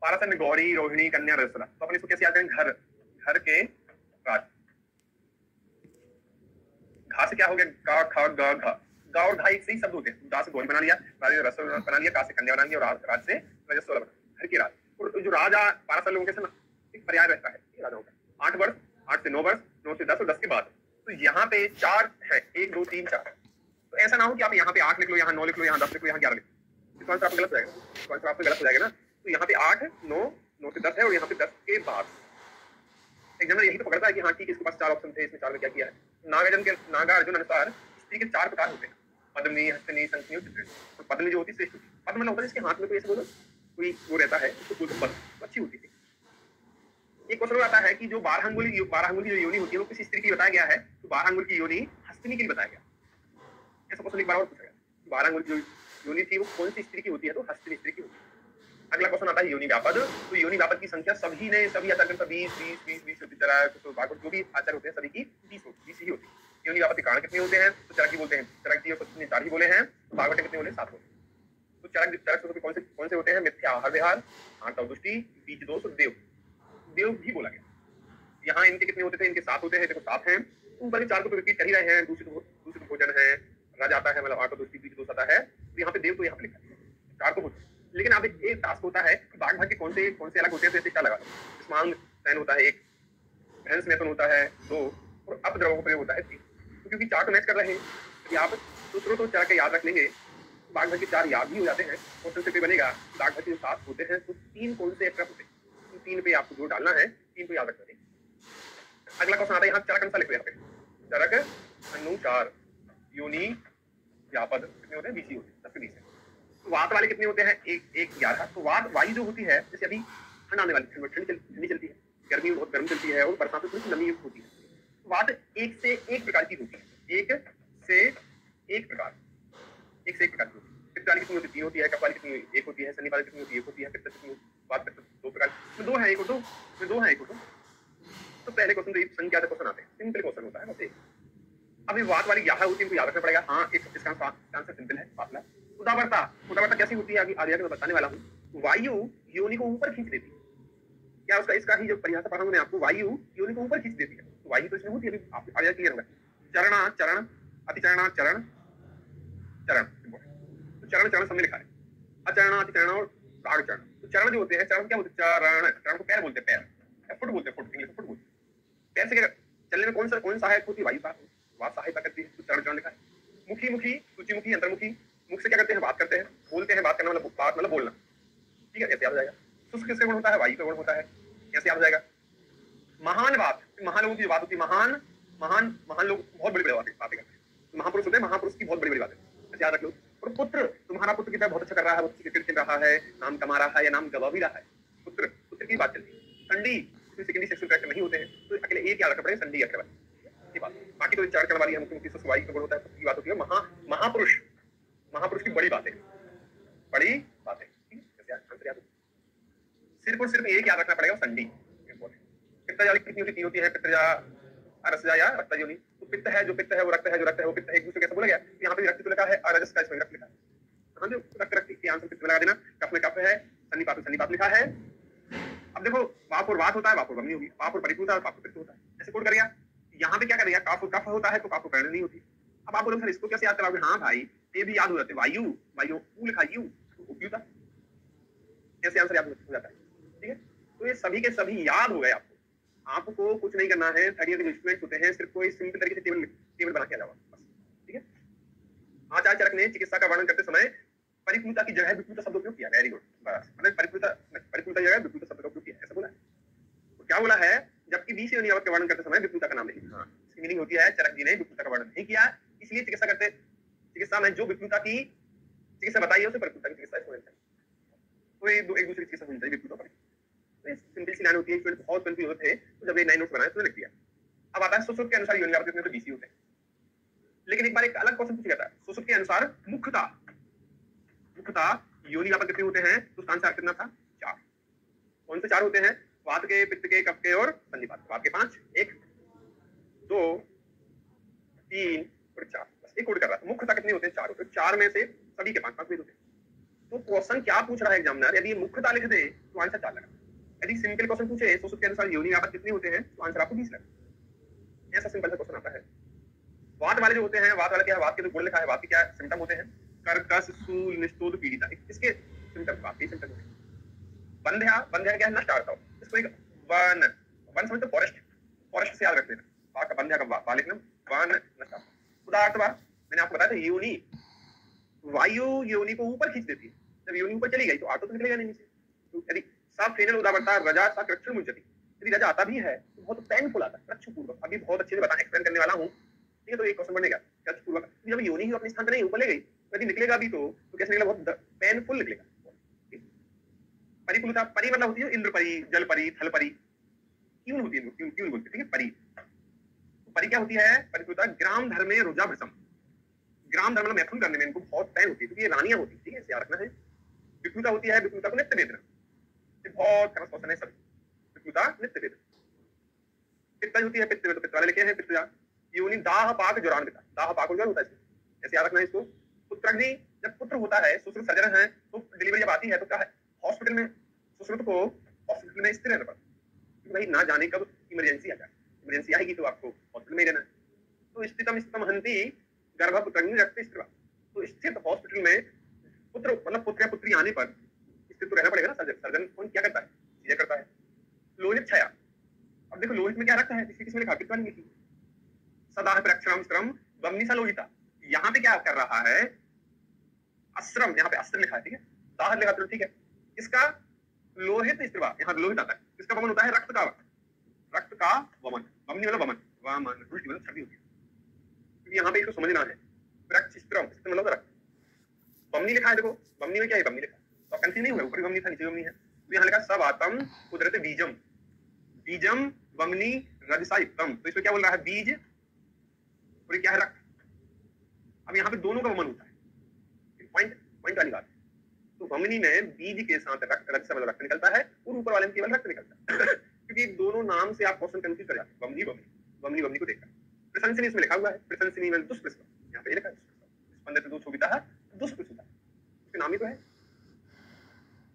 पाराशर में गौरी, रोहिणी, कन्या, रजस्वला, तो अपन इसको कैसे याद करेंगे, घर के राज। घा से क्या हो गया, गा खा गा घा, गा और घा एक से ही शब्द होते हैं। गा से गौरी बना लिया, राज से रजस्वला बना लिया, का से कन्या बना लिया, और राज से रजस्वला बना, घर के राज। और जो राजा पाराशर लोगों के एक पर्याय रहता है राजाओं का, 8 वर्ष, 8 से 9 वर्ष, 9 से 10 और 10 के बाद। तो यहाँ पे 4 है, 1 2 3 4। तो ऐसा ना हो कि आप यहाँ पे 8 लिख लो, यहाँ 9 लिख लो, यहाँ 10 लिख लो, यहाँ 11 लिख लो, इसका आंसर आपका गलत हो जाएगा, इसका आंसर आपका गलत हो जाएगा ना। तो यहाँ पे 8 9 9 से 10 है, और यहाँ पे 10 के बाद। एग्जामिनर यही तो पकड़ता है कि हाँ ठीक है, इसके पास 4 ऑप्शन थे, इसमें 4 में क्या किया है। नागा अर्जुन अनुसार स्त्री के 4 प्रकार होते हैं, पद्मिनी, हस्तिनी, शंखनी और चित्रिणी। तो पद्मिनी जो होती है श्रेष्ठ होती है, पद्म मतलब होता है जिसके हाथ में कोई ऐसे बोलो कोई वो रहता है, उसको बोलते हैं पद्म, अच्छी होती है। एक क्वेश्चन आता है कि जो 12 अंगुल की जो योनि होती है वो किस स्त्री की बताया गया है, तो 12 अंगुल की योनि हस्तिनी के लिए बताया गया। ऐसा क्वेश्चन एक बार और पूछा गया, 12 अंगुल की जो योनि थी वो कौन सी स्त्री की होती है, तो हस्तिनी स्त्री की होती है। अगला क्वेश्चन आता है योनि व्यापद, तो योनि व्यापद की संख्या सभी आचार्य 20 होती है, जो भी आचार्य होते हैं सभी की 20 ही होती है। योनि व्यापद के कारण कितने होते हैं, तो चरक बोलते हैं, चरक और पत्नी 4 ही बोले हैं, तो भागवत कितने बोले 7 बोले। तो चरक कौन से होते हैं, मिथ्या आहार विहार, आंतव दृष्टि, बीज दोष और देव भी बोला गया। यहाँ इनके कितने होते थे, इनके 7 होते हैं, देखो 7 हैं, ऊपर 4 को तो रिपीट कर ही रहे हैं, दूसरे भोजन है, राज आता है, मतलब आंतव दृष्टि, बीज दोष आता है, तो यहाँ पे देव तो यहाँ पे लिखा है 4 को होते हैं। लेकिन अब एक टास्क होता है कि बाघ भाग के कौन से अलग होते हैं, तो ऐसे क्या लगा, स्मांग सैन होता है 1, भैंस मैथुन होता है 2, और अपद्रव का प्रयोग होता है 3। तो क्योंकि 4 तो मैच कर रहे हैं, यदि आप दूसरों तो 4 के याद रख लेंगे, बाघ भाग के 4 याद भी हो जाते हैं, क्वेश्चन से बनेगा बाघ भाग के 7 होते हैं, तो 3 कौन से एक्स्ट्रा होते हैं, 3 पे आपको जोर डालना है, 3 को याद रखना है। अगला क्वेश्चन आता है, यहाँ चरक अनुसार लिखो, यहाँ पे चरक अनुसार योनि व्यापद कितने होते हैं, 20 होते हैं, 10 के 20 है। तो वात वाले कितने होते हैं, 1 11। तो वात वायु जो होती है, जैसे अभी ठंड आने वाली, ठंडी चलती है, गर्मी बहुत गर्म चलती है और बरसात में थोड़ी सी नमी होती है। वात एक से एक प्रकार की होती है, एक से एक प्रकार की होती है। पित्त वाली कितनी होती है? 3 होती है। कफ वाली कितनी? 1 होती है। शनि वाली कितनी होती है? 1 होती है। पित्त कितनी? वात पित्त 2 प्रकार में 2 है, 1 और 2 में 2 है, 1 और 2। तो पहले क्वेश्चन तो संख्या क्वेश्चन आते हैं, सिंपल क्वेश्चन होता है बस एक। अभी वात वाली क्या होती है इनको याद रखना पड़ेगा। हाँ, एक इसका आंसर सिंपल है, फासला। उदावरता कैसी होती है अभी आगे मैं बताने वाला हूँ। वायु योनि को ऊपर खींच देती है। क्या उसका इसका ही जो परिभाषा पढ़ा हूँ मैं आपको, वायु योनि को ऊपर खींच देती है। तो वायु तो इसमें होती है, अभी आपको आगे क्लियर होगा। चरणा चरण, अतिचरणा चरण, चरण। तो चरण सबने लिखा है, अचरणा अतिचरण और प्राग चरण। तो चरण जो होते हैं, चरण क्या होते हैं? चरण को पैर बोलते हैं, पैर, फुट बोलते हैं, फुट इंग्लिश में फुट बोलते हैं। पैर से चलने में कौन सहायक होती है? वायु सहायता करती है। तो चरण लिखा है। मुखी, सूचीमुखी, अंतर्मुखी। मुख से क्या करते हैं? बात करते हैं, बोलते हैं। बात करना मतलब बात मतलब बोलना, ठीक है, ऐसे याद हो जाएगा। शुष्क किसका गुण होता है? वायु का गुण होता है, ऐसे याद हो जाएगा। महान बात, महान लोगों की बात होती है, महान लोग बहुत बड़ी बातें करते हैं। महापुरुष होते हैं, महापुरुष की बहुत बड़ी बातें, ऐसे याद रख लो। और पुत्र, तुम्हारा पुत्र कितना बहुत अच्छा कर रहा है, बहुत क्रिकेट खेल रहा है, नाम कमा रहा है या नाम गवा भी रहा है, पुत्र की बात चलती है। संडी, सेकेंडरी सेक्सुअल कनेक्शन नहीं होते हैं, तो अकेले एक याद रखना पड़ेगा, संडी अकेले ये बात। बाकी तो 4 चरण वाली है, मुख्य वायु का गुण होता है, पुत्र की बात होती है। महापुरुष की बड़ी बातें, सिर्फ एक याद रखना पड़ेगा, संडी। पित्तजा कितनी होती? 3 होती है। पित्तजा, अरसजा या रक्त योनि। तो पित्त है जो पित्त है, वो रक्त है जो रक्त है, वो पित्त है, एक दूसरे कैसे बोला गया। तो यहाँ पे रक्त तो लिखा है, अरजस का इसमें रक्त लिखा है। हाँ, जो रक्त के आंसर पित्त लगा देना। कफ में कफ है, सन्निपात लिखा है। अब देखो, वाप और वात होता है, वाप और वमनी होगी, वाप और परिपूत होता है, वाप और पित्त होता है, ऐसे कोड कर गया। यहाँ पे क्या करेगा? काफ और कफ होता है, तो काफ और कर्ण नहीं होती। अब आप बोलोगे सर इसको कैसे याद कराओगे? हाँ भाई, ये भी याद हो जाते। वायु ऊ लिखा, यू उपयुता, कैसे आंसर याद हो जाता है, ठीक है। तो ये सभी के सभी याद हो गए आपको कुछ नहीं करना है। थर्ड ईयर के जो स्टूडेंट होते हैं, सिर्फ कोई सिंपल तरीके से टेबल बना के आ जाओ बस, ठीक है। आचार्य चरक ने चिकित्सा का वर्णन करते समय परिपूता की जगह विपूता शब्द उपयोग किया। वेरी गुड, मतलब परिपूता जगह विपूता शब्द का उपयोग किया, ऐसा बोला है। तो क्या बोला है? जबकि 20 योनि अवयव का वर्णन करते समय विपूता का नाम नहीं। हाँ, इसकी मीनिंग होती है चरक जी ने विपूता का वर्णन नहीं किया, इसलिए चिकित्सा में जो विपूता की चिकित्सा बताई है उसे परिपूता की चिकित्सा होनी चाहिए। तो एक दूसरे की चिकित्सा होनी चाहिए, विपूता। सिंपल सी लाइन होती है, स्टूडेंट बहुत कंफ्यूज होते हैं, तो जब ये 9 नोट्स बनाए तो लिख दिया। अब आता है सुश्रुत के अनुसार योनि आवृत्ति में तो 20 होते हैं, लेकिन एक बार एक अलग क्वेश्चन पूछा जाता है। सुश्रुत के अनुसार मुख्यता योनि व्यापक कितने होते हैं? तो उसका आंसर कितना था? 4। कौन से 4 होते हैं? वात के, पित्त के, कफ के और सन्निपात। वात के 5, 1 2 3 और 4, बस एक कोड कर रहा है। मुख्यता कितने होते हैं? 4 होते हैं। 4 में से सभी के 5 होते हैं। तो क्वेश्चन क्या पूछ रहा है एग्जामिनर? यदि मुख्यता लिख दे तो आंसर 4 लगा। यदि सिंपल क्वेश्चन पूछे सुश्रुत के अनुसार योनि व्यापक कितने होते हैं, तो आंसर आपको 20 लगा। ऐसा सिंपल सा क्वेश्चन आता है। वात वाले जो होते हैं, वात वाला क्या है? वात के जो गुण लिखा है, वात के क्या सिम्टम होते हैं? कर्कश, शूल, निस्तोध, पीड़िता, इसके सिम्टम, वात के सिम्टम होते हैं। बंध्या क्या है? नष्ट आता हो। इसको एक वन समझते, फॉरेस्ट से याद रख लेना। वात का बंध्या का वा लिखना, वन नष्ट। उदाहरण मैंने आपको बताया था, योनि, वायु योनि को ऊपर खींच देती है। जब योनि ऊपर चली गई तो आटो तो निकलेगा नहीं नीचे। तो यदि साफ फेनल उदावरता रजा सा रक्षण मुंजती, यदि रजा आता भी है तो बहुत पेनफुल आता है, रक्षपूर्वक। अभी बहुत अच्छे से बता एक्सप्लेन करने वाला हूँ, ठीक है। तो एक क्वेश्चन बनेगा रक्षपूर्वक। जब योनि ही अपने स्थान पर नहीं ऊपर ले गई, यदि निकलेगा भी तो कैसे निकलेगा? बहुत पेनफुल निकलेगा। परिपूता, परि मतलब होती है इंद्र परी, जल परी, थल परी, क्यों होती है? क्यों बोलते, ठीक है। परी क्या होती है? परिपूता ग्राम धर्मे रुजा भृसम, ग्राम धर्म मैथुन करने में इनको बहुत पैन होती है, क्योंकि ये रानियां होती है, ठीक है, याद रखना है। विपूता होती है, विपूता को नित्य वेदना, बहुत फेमस क्वेश्चन है सर। विपूता नित्य वेदना। पित्त होती है, पित्त में तो पित्त वाले लिखे हैं, पित्तजा योनि दाह पाक जुरान पिता, दाह पाक जुरान होता है इसमें, ऐसे याद रखना है इसको। पुत्रग्नि, जब पुत्र होता है, सुश्रुत सर्जन है, तो डिलीवरी जब आती है तो क्या है? हॉस्पिटल में सुश्रुत को हॉस्पिटल में स्थिर रहना पड़ता है, भाई ना जाने कब इमरजेंसी आ जाए। इमरजेंसी आएगी तो आपको हॉस्पिटल में ही रहना है। तो स्थितम हंति गर्भपुत्रग्नि रक्त स्थिर, तो स्थित हॉस्पिटल में पुत्र मतलब पुत्र या पुत्री आने पर स्थित तो रहना पड़ेगा ना। सर्जन कौन क्या करता है? सीजर करता है। लोहित छाया, अब देखो लोहित में क्या रखता है? किसमें लिखा? कितना लिखी? सदा प्रक्षरम श्रम बमनीसा लोहिता। यहाँ पे क्या कर रहा है? अश्रम, यहाँ पे अस्त्र लिखा है, ठीक है। दाह लिखा, ठीक है। इसका लोहित स्त्रीवा, यहाँ लोहित आता है। इसका वमन होता है रक्त का वमन, बमनी मतलब वमन, उल्टी मतलब छवि होती है। यहाँ पे इसको समझना है। मतलब रक्त, बमनी लिखा है, देखो बमनी में क्या है? बमनी लिखा है तो कंफ्यूज नहीं हुआ, ऊपर बमनी था नीचे बमनी है। तो यहाँ लिखा सब आतम कुदरत बीजम बीजम वमनी रजसायुक्तम। तो इसमें क्या बोल रहा है, बीज और ये क्या है, रक्त। अब यहाँ पे दोनों का वमन होता है, पॉइंट पॉइंट वाली बात। तो वमनी में बीज के साथ रक्त, रक्त से मतलब रक्त निकलता है, और ऊपर वाले में केवल रक्त निकलता है क्योंकि दोनों नाम से आप क्वेश्चन कंफ्यूज कर जाते हैं, वमनी वमनी वमनी वमनी को देखकर। प्रशंसनी इसमें लिखा हुआ है, प्रशंसनी में दुष्प्रसव, यहाँ पे लिखा है स्पंदित दुष्प्रसुता है, दुष्प्रसुता उसके नाम ही तो है।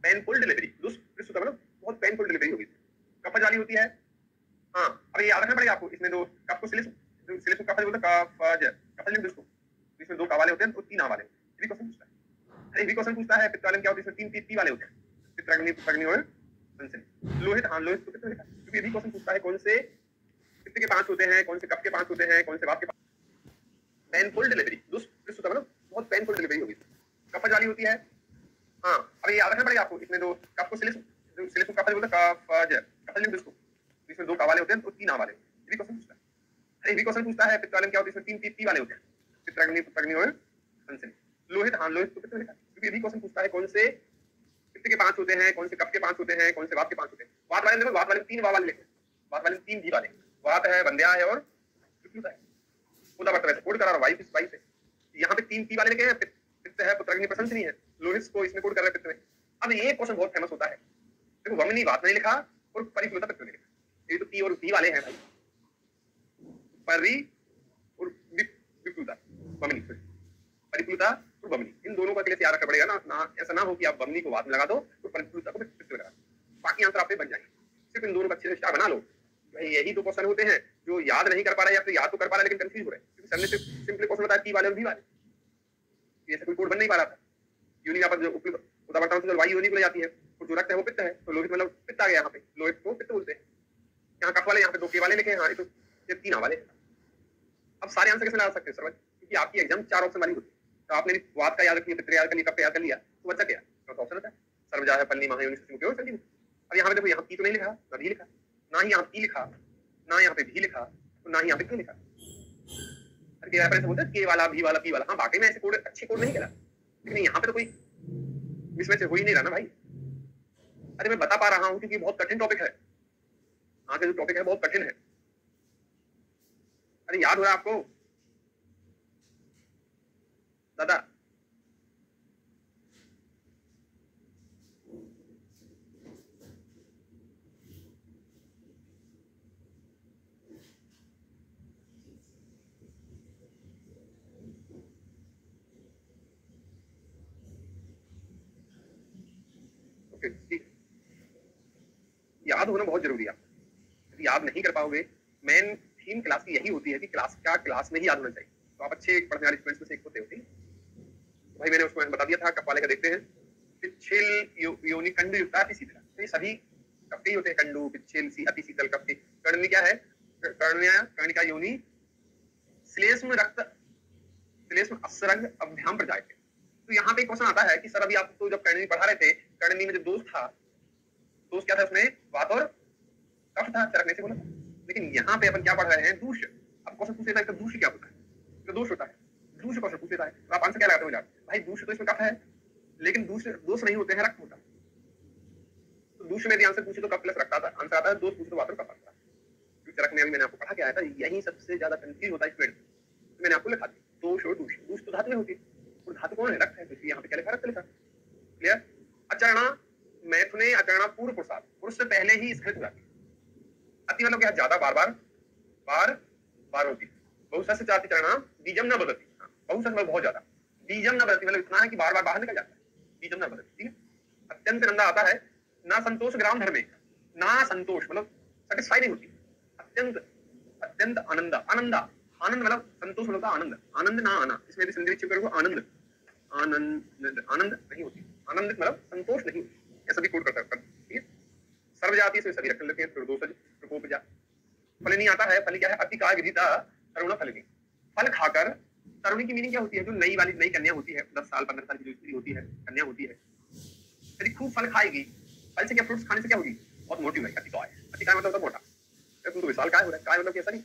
पेनफुल डिलीवरी, दुष्प्रसुता मतलब बहुत पेनफुल डिलीवरी होगी, कफज वाली होती है। हाँ, अब ये याद रखना पड़ेगा आपको, इसमें दो कफ को सिलिस कफज बोलते हैं, कफज कफज लिख दो इसको, इसमें दो का वाले होते हैं और तीन आ वाले। ये भी क्वेश्चन पूछता है, अरे भी क्वेश्चन पूछता है पित्त वाले में क्या होता है, इसमें तीन पी वाले होते हैं, पित्राग्नि पुत्राग्नि और संसनी। लोहित, हाँ लोहित को पित्त लिखा, क्योंकि ये भी क्वेश्चन पूछता है कौन से पित्त के 5 होते हैं, कौन से कफ के 5 होते हैं, कौन से वात के 5। पेनफुल डिलीवरी, दुष्प्रसुता मतलब बहुत पेनफुल डिलीवरी होगी, कफज वाली होती है। हाँ, अब ये याद रखना पड़ेगा आपको, इसमें दो कफ को सिलिस कफज बोलते हैं, कफज कफज लिख दो इसको, इसमें दो का वाले होते हैं और तीन आ वाले। ये भी क्वेश्चन पूछता है, अरे भी क्वेश्चन पूछता है पित्त वाले में क्या होता है, इसमें तीन पी वाले होते हैं, पित्राग्नि पुत्राग्नि और संसनी। लोहित, हाँ लोहित को पित्त लिखा, क्योंकि ये भी क्वेश्चन पूछता है कौन से पित्त के 5 होते हैं, कौन से कफ के 5 होते हैं, कौन से वात के 5 होते हैं। वात वाले देखो, वात वाले 3 वाले लिखे, वात वाले 3 भी वाले, वात है, वंध्या है और विकृत है। उदावर्त वैसे कोड करा रहा वाई से, यहाँ पे 3 पी वाले लिखे हैं, पित्त है, पुत्राग्नि प्रशंसनी है, लोहित को इसमें कोड कर रहे हैं पित्त में। अब ये क्वेश्चन बहुत फेमस होता है, देखो वमनी वात नहीं लिखा और परिप्लुता पित्त नहीं लिखा, ये तो पी और पी वाले हैं भाई, परि और विप्लुता, वमनी परिप्लुता और वमनी, इन दोनों का के लिए याद रखना पड़ेगा ना, ऐसा ना हो कि आप वमनी को वात में लगा दो और परिप्लुता को पित्त में लगा दो, बाकी आंसर आप पे बन जाएंगे। सिर्फ इन दोनों का अच्छे से स्टार बना लो, यही दो क्वेश्चन होते हैं जो याद नहीं कर पा रहा है या फिर याद तो कर पा रहा है लेकिन कंफ्यूज हो रहा है, क्योंकि सर ने सिर्फ सिंपल क्वेश्चन बताया पी वाले और वी वाले, ऐसा कोई कोड बन नहीं पा रहा था। यूनि यहाँ पर जो उदावरता से वायु यूनि को ले जाती है, और जो रक्त है वो पित्त है, तो लोहित मतलब पित्त आ गया, यहाँ पे लोहित को पित्त बोलते हैं। यहाँ कफ वाले, यहाँ पे 2 के वाले लिखे हैं, हाँ ये तो ये 3 वाले। अब सारे आंसर कैसे लगा सकते हैं सर, क्योंकि आपकी एग्जाम 4 ऑप्शन वाली होती है, तो आपने वात का याद रखिए, पित्त याद कर लिया, कफ याद कर लिया, तो बच्चा क्या चौथा ऑप्शन होता है सर्वजा है, पल्ली महायोनि सुमुख्यो संजीव। अब यहाँ पे देखो, यहाँ पी तो नहीं लिखा, ना भी लिखा, ना ही यहाँ पी लिखा, ना यहाँ पे भी लिखा, तो ना ही यहाँ पे क्यों लिखा। बोलते हैं के वाला, भी वाला, पी वाला, हाँ वाकई में ऐसे कोड अच्छे कोड नहीं करा, लेकिन यहाँ पे तो कोई मिसमैच हो ही नहीं रहा ना भाई। अरे मैं बता पा रहा हूँ क्योंकि बहुत कठिन टॉपिक है, आगे जो टॉपिक है बहुत कठिन है। अरे याद हो रहा है आपको दादा, याद होना बहुत जरूरी है। यदि याद नहीं कर पाओगे, मेन थीम क्लास की यही होती है कि क्लास का क्लास में ही याद होना चाहिए, तो आप अच्छे पढ़ने वाले स्टूडेंट्स में से एक होते हो। तो भाई मैंने उसको बता दिया था, कप वाले का देखते हैं, पिच्छेल योनि कंडु युक्त अति शीतल, तो ये सभी कप के ही होते हैं, कंडु पिच्छेल सी अति शीतल कप के। कर्णी क्या है, कर्णिका योनि श्लेष्म रक्त श्लेष्म असरंग अभ्याम पर जाए। तो यहाँ पे क्वेश्चन आता है कि सर अभी आप तो जब कर्णी पढ़ा रहे थे, कर्णी में जो दोष था, दोष क्या था उसमें, वात और कफ था, चरकने से बोला था, लेकिन यहाँ पे अपन क्या पढ़ रहे हैं, दूष। अब क्वेश्चन पूछ लेता है दूष क्या होता है, तो दोष होता है, दूष क्वेश्चन पूछ लेता है, तो आप आंसर क्या लगाते हो भाई, दूष तो इसमें कफ है, लेकिन दूष दोष नहीं होते हैं, रक्त होता है। तो दूष में भी आंसर पूछे तो कफ प्लस रक्त आता है, आंसर आता है, दोष पूछे तो वात और कफ आता है। चरक में अभी मैंने आपको पढ़ा के आया था, यही सबसे ज्यादा कंफ्यूज होता है स्टूडेंट, तो मैंने आपको लिखा दिया दोष और दूष। दूष तो धातु में होती है और धातु कौन है, रक्त है, तो यहाँ पे क्या लिखा, रक्त लिखा। क्लियर। अचरणा मैथुने अचरणा पूर्व पुरुषार्थ, पुरुष से पहले ही स्खलित हो जाती है। अति मतलब क्या, ज्यादा, बार बार होती है। बहुसस चाति चरणा बीजम न बदलती, बहुसस मतलब बहुत ज्यादा, बीजम न बदलती मतलब इतना है कि बार बाहर निकल जाता है, बीजम न बदलती। ठीक है। अत्यंत नंदा आता है, ना संतोष ग्राम धर्मे, ना संतोष मतलब सेटिस्फाई नहीं होती, अत्यंत आनंद, आनंद मतलब संतोष मतलब आनंद, आनंद ना आना, इसमें भी संधि विच्छेद करोगे, आनंद नहीं होती, आनंद मतलब संतोष नहीं होती, ऐसा भी कोड कर सकते हैं। ठीक है। सर्वजाति से सभी रख लेते हैं, प्रदोषज प्रकोपजा। फलिनी आता है, फली क्या है, अति काय विदिता तरुण फलिनी, फल खाकर। तरुणी की मीनिंग क्या होती है, जो नई कन्या होती है, 10 साल 15 साल की जो स्त्री होती है, कन्या होती है, यदि खूब फल खाएगी, फल से क्या, फ्रूट्स खाने से क्या होगी, बहुत मोटी होगी। अति काय मतलब मोटा, तुम तो विशाल काय हो रहा है, काय मतलब कैसा नहीं,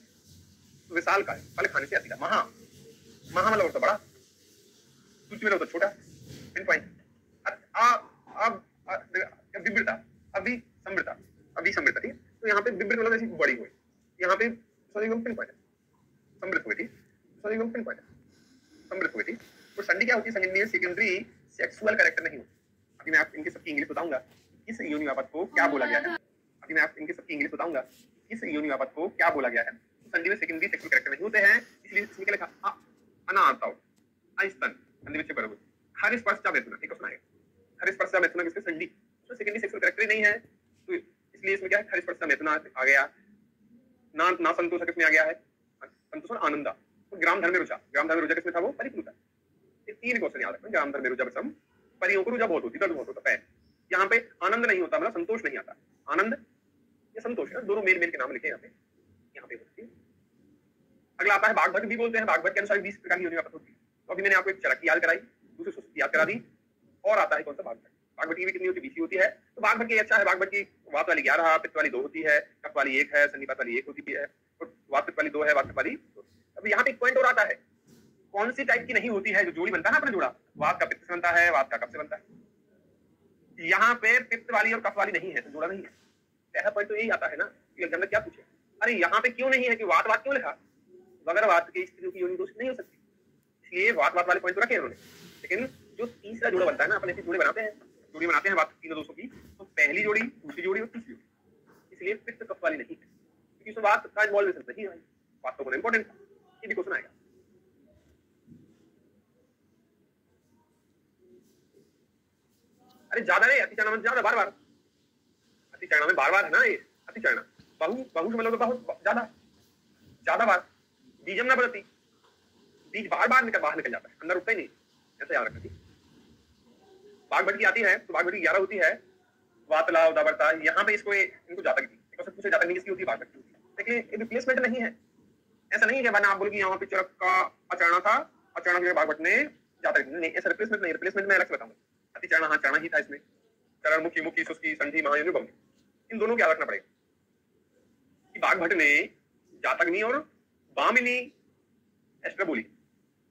तो विशाल काय, फल खाने से अति काय। महा मतलब होता बड़ा, सूची में होता छोटा, पिन पॉइंट। विवृता, अभिसमृता, ठीक है। तो यहाँ पे विवृत मतलब ऐसी बड़ी हुई, यहाँ पे स्वनिगम पिन पॉइंट है, समृद्ध हुई थी, स्वनिगम पिन पॉइंट है, समृद्ध हुई थी। तो संधि क्या होती है? संधि सेकेंडरी सेक्सुअल कैरेक्टर नहीं होती। अभी मैं आप इनके सबकी इंग्लिश बताऊंगा, इस योनिवापत को क्या बोला गया है। अभी मैं आप इनके सबकी इंग्लिश बताऊंगा, इस योनिवापत को क्या बोला गया है। संधि में सेकेंडरी सेक्सुअल कैरेक्टर नहीं होते हैं, इसलिए इसमें क्या लिखा? अनार्थाउ आइस्तन संधि में बराबर हर स्पर्शा मैथुना, एक क्वेश्चन आएगा, हर स्पर्शा मैथुना किसके? संधि, तो सेकेंडरी सेक्सुअल कैरेक्टर नहीं है, तो इसलिए इसमें क्या है? हर स्पर्शा मैथुना आ गया। ना ना संतोष किसमें आ गया है? संतोष और आनंदा। तो ग्राम धर्म रुचा, ग्राम धर्म रुचा किसमें था? वो परिप्लुता। ये तीन क्वेश्चन याद रखना। ग्राम धर्म रुचा बसम, परियों को रुचा बहुत होती, दर्द बहुत होता है। यहाँ पे आनंद नहीं होता, मतलब संतोष नहीं आता। आनंद या संतोष है, दोनों मेल मेल के नाम लिखे यहाँ पे होती है। अगला आता है बागभट भी बोलते हैं। बागभट के अनुसार 20 प्रकार की योनिवापत होती है। तो अभी मैंने आपको एक चरक याद कराई, दूसरी सुसुप्ति याद करा दी, और आता है कौन सा? बागभट। बागभट की भी कितनी होती है? 20 होती है। तो बागभट की अच्छा है, बागभट की वात वाली 11, पित्त वाली 2 होती है, कफ वाली 1 है, सन्निपात वाली 1 होती है, और वात पित्त वाली 2 है, वात पित्त वाली 2। अब यहाँ पे एक पॉइंट और आता है, कौन सी टाइप की नहीं होती है? जो जोड़ी बनता है ना अपना जोड़ा, वात का पित्त से बनता है, वात का कफ से बनता है। यहाँ पे पित्त वाली और कफ वाली नहीं है, तो जोड़ा नहीं है। पहला पॉइंट तो यही आता है ना कि एग्जाम में क्या पूछे, अरे यहाँ पे क्यों नहीं है कि वात वात क्यों लिखा? वगैरह वात के स्त्रियों की योनि दोष नहीं हो सकती, इसलिए वात वात वाले पॉइंट तो रखे उन्होंने। लेकिन जो तीसरा जोड़ा बनता है ना, अपने जोड़े बनाते हैं वात तीनों दोषों की, तो पहली जोड़ी, दूसरी जोड़ी और तीसरी जोड़ी, इसलिए पित्त कफ वाली नहीं है, क्योंकि उसमें वात का इन्वॉल्व नहीं है। वात तो बहुत इंपॉर्टेंट था, ये भी क्वेश्चन आएगा। अरे ज्यादा नहीं, अतिचारणा में ज्यादा, बार बार अतिचारणा में बार बार है ना ये अतिचारणा। बहु समझ लो, बहुत ज्यादा बार। बीजम ना बदलती, बीज बार बार बाहर निकल जाता है, अंदर उठता ही नहीं, ऐसा याद रखना। बागभट की आती है तो बागभट की 11 होती है, वातला उदावरता। यहाँ पे इसको इनको जातक दी, पूछे जातक नहीं किसकी होती है? बागभट की होती है। लेकिन ये रिप्लेसमेंट नहीं है, ऐसा नहीं है आप बोलोगे यहाँ पे चरक का अचारणा था, अचारणा के बागभट ने जातक दी, नहीं, ऐसा रिप्लेसमेंट नहीं। रिप्लेसमेंट में अलग से बताऊंगा। अतिचारणा हाँ चारणा ही था इसमें, चरण मुखी मुखी सुस्की संधि महायोनि बमनी, इन दोनों को याद रखना पड़ेगा कि बागभट ने जातकनी और बामिनी एस्ट्रोबोली,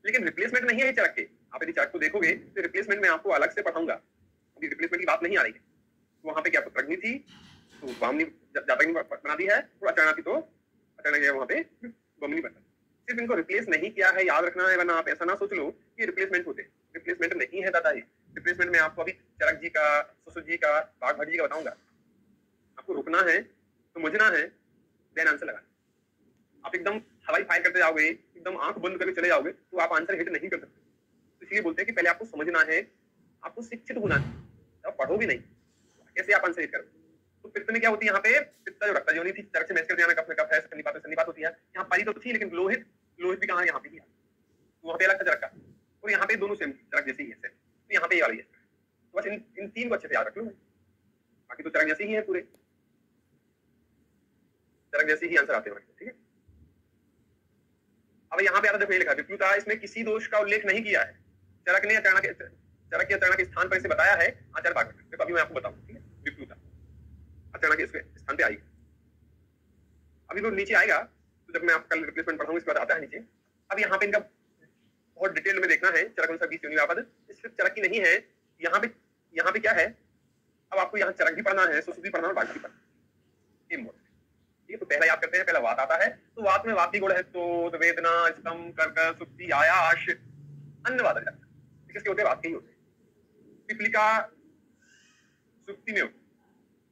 लेकिन रिप्लेसमेंट नहीं है चरक के। आप यदि चरक को देखोगे तो रिप्लेसमेंट में आपको अलग से पढ़ाऊंगा, अभी रिप्लेसमेंट की बात नहीं आ रही है। तो वहां पे क्या पुत्रग्नि थी, तो बामनी जातकनी बना दी है, और अचारणा थी तो अचारणा वहां पे बमनी बना। सिर्फ इनको रिप्लेस नहीं किया है, याद रखना है, वरना आप ऐसा ना सोच लो कि रिप्लेसमेंट होते। रिप्लेसमेंट नहीं है दादा, ये रिप्लेसमेंट में आपको अभी चरक जी का, सुसुत जी का, बागभट जी का बताऊंगा। आपको रुकना है, समझना है, देन आंसर लगाना। आप एकदम हवाई फायर करते जाओगे, एकदम आंख बंद करके चले जाओगे, तो आप आंसर हिट नहीं कर सकते। तो इसलिए बोलते हैं कि पहले आपको समझना है, आपको शिक्षित होना है, आप पढ़ो भी नहीं, कैसे आप आंसर हिट करोगे? तो पित्त में क्या होती है? यहाँ पे पित्त जो रक्त योनि थी, चरक से मैच कर देना, कफ में कफ है, सन्निपात होती है। यहाँ परी तो थी, लेकिन लोहित भी कहाँ? यहाँ पे, वहां पे अलग था चरक का, और यहाँ पे दोनों सेम चरक जैसे ही है, तो यहाँ पे ये वाली है। तो बस इन तीन को अच्छे से याद रख लो, बाकी तो चरक जैसे ही है, पूरे चरक जैसे ही आंसर आते हैं, ठीक है। अब यहाँ पे आता देखो, ये लिखा विप्लुता, इसमें किसी दोष का उल्लेख नहीं किया है। चरक ने चरक के अचारणा के स्थान पर इसे बताया है आचार्य बागभट। देखो अभी मैं आपको बताऊं, ठीक है। विप्लुता अचारणा के इसके स्थान पे आई, अभी वो नीचे आएगा, तो जब मैं आपको कल रिप्लेसमेंट पढ़ाऊंगा इसके बाद आता है नीचे। अब यहाँ पे इनका बहुत डिटेल में देखना है, चरक अनुसार 20 योनिवापद, सिर्फ चरक की नहीं है। यहाँ पे क्या है? अब आपको यहाँ चरक भी पढ़ना है, सुसुप्ति पढ़ना है, बागभट भी पढ़ना है। ठीक है, तो पहला याद करते हैं। पहला वात आता है, तो वात में वाती गुण है, तो वेदना, स्तंभ, कर्क, सुप्ति, आयाश, अन्य वात आ जाता है। किसके होते हैं? वात के ही होते हैं। पिपलिका सुप्ति में होती,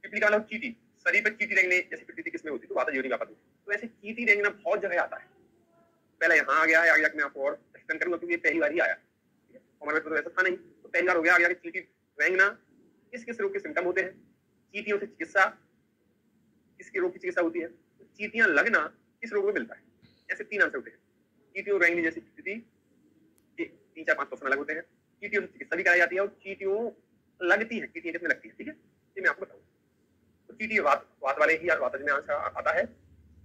पिपलिका मतलब चीटी, शरीर पर चीटी रेंगने जैसी प्रकृति किसमें होती? तो वात योनिवापद होती। तो ऐसे चीटी रेंगना बहुत जगह आता है। पहला यहाँ आ गया है, आगे जाकर मैं आपको और एक्सप्लेन करूंगा, क्योंकि ये पहली बार ही आया, ठीक है। हमारे तो ऐसा था नहीं, तो पहली बार हो गया। आगे जाकर चीटी रेंगना किस किस रोग के सिम्टम होते हैं? चीटियों से चिकित्सा, किसके रोग की चिकित्सा होती है? तो चीटियां लगना किस रोग में मिलता है? ऐसे तीन आंसर होते हैं। चीटियों रेंगनी जैसी स्थिति, 3-4-5 क्वेश्चन अलग होते हैं। चीटियों से चिकित्सा भी कराई जाती है, और चीटियों लगती है, चीटियां किसमें लगती है, ठीक है, ये मैं आपको बताऊंगा। तो चीटी वात वाले ही वातज में आंसर आता है।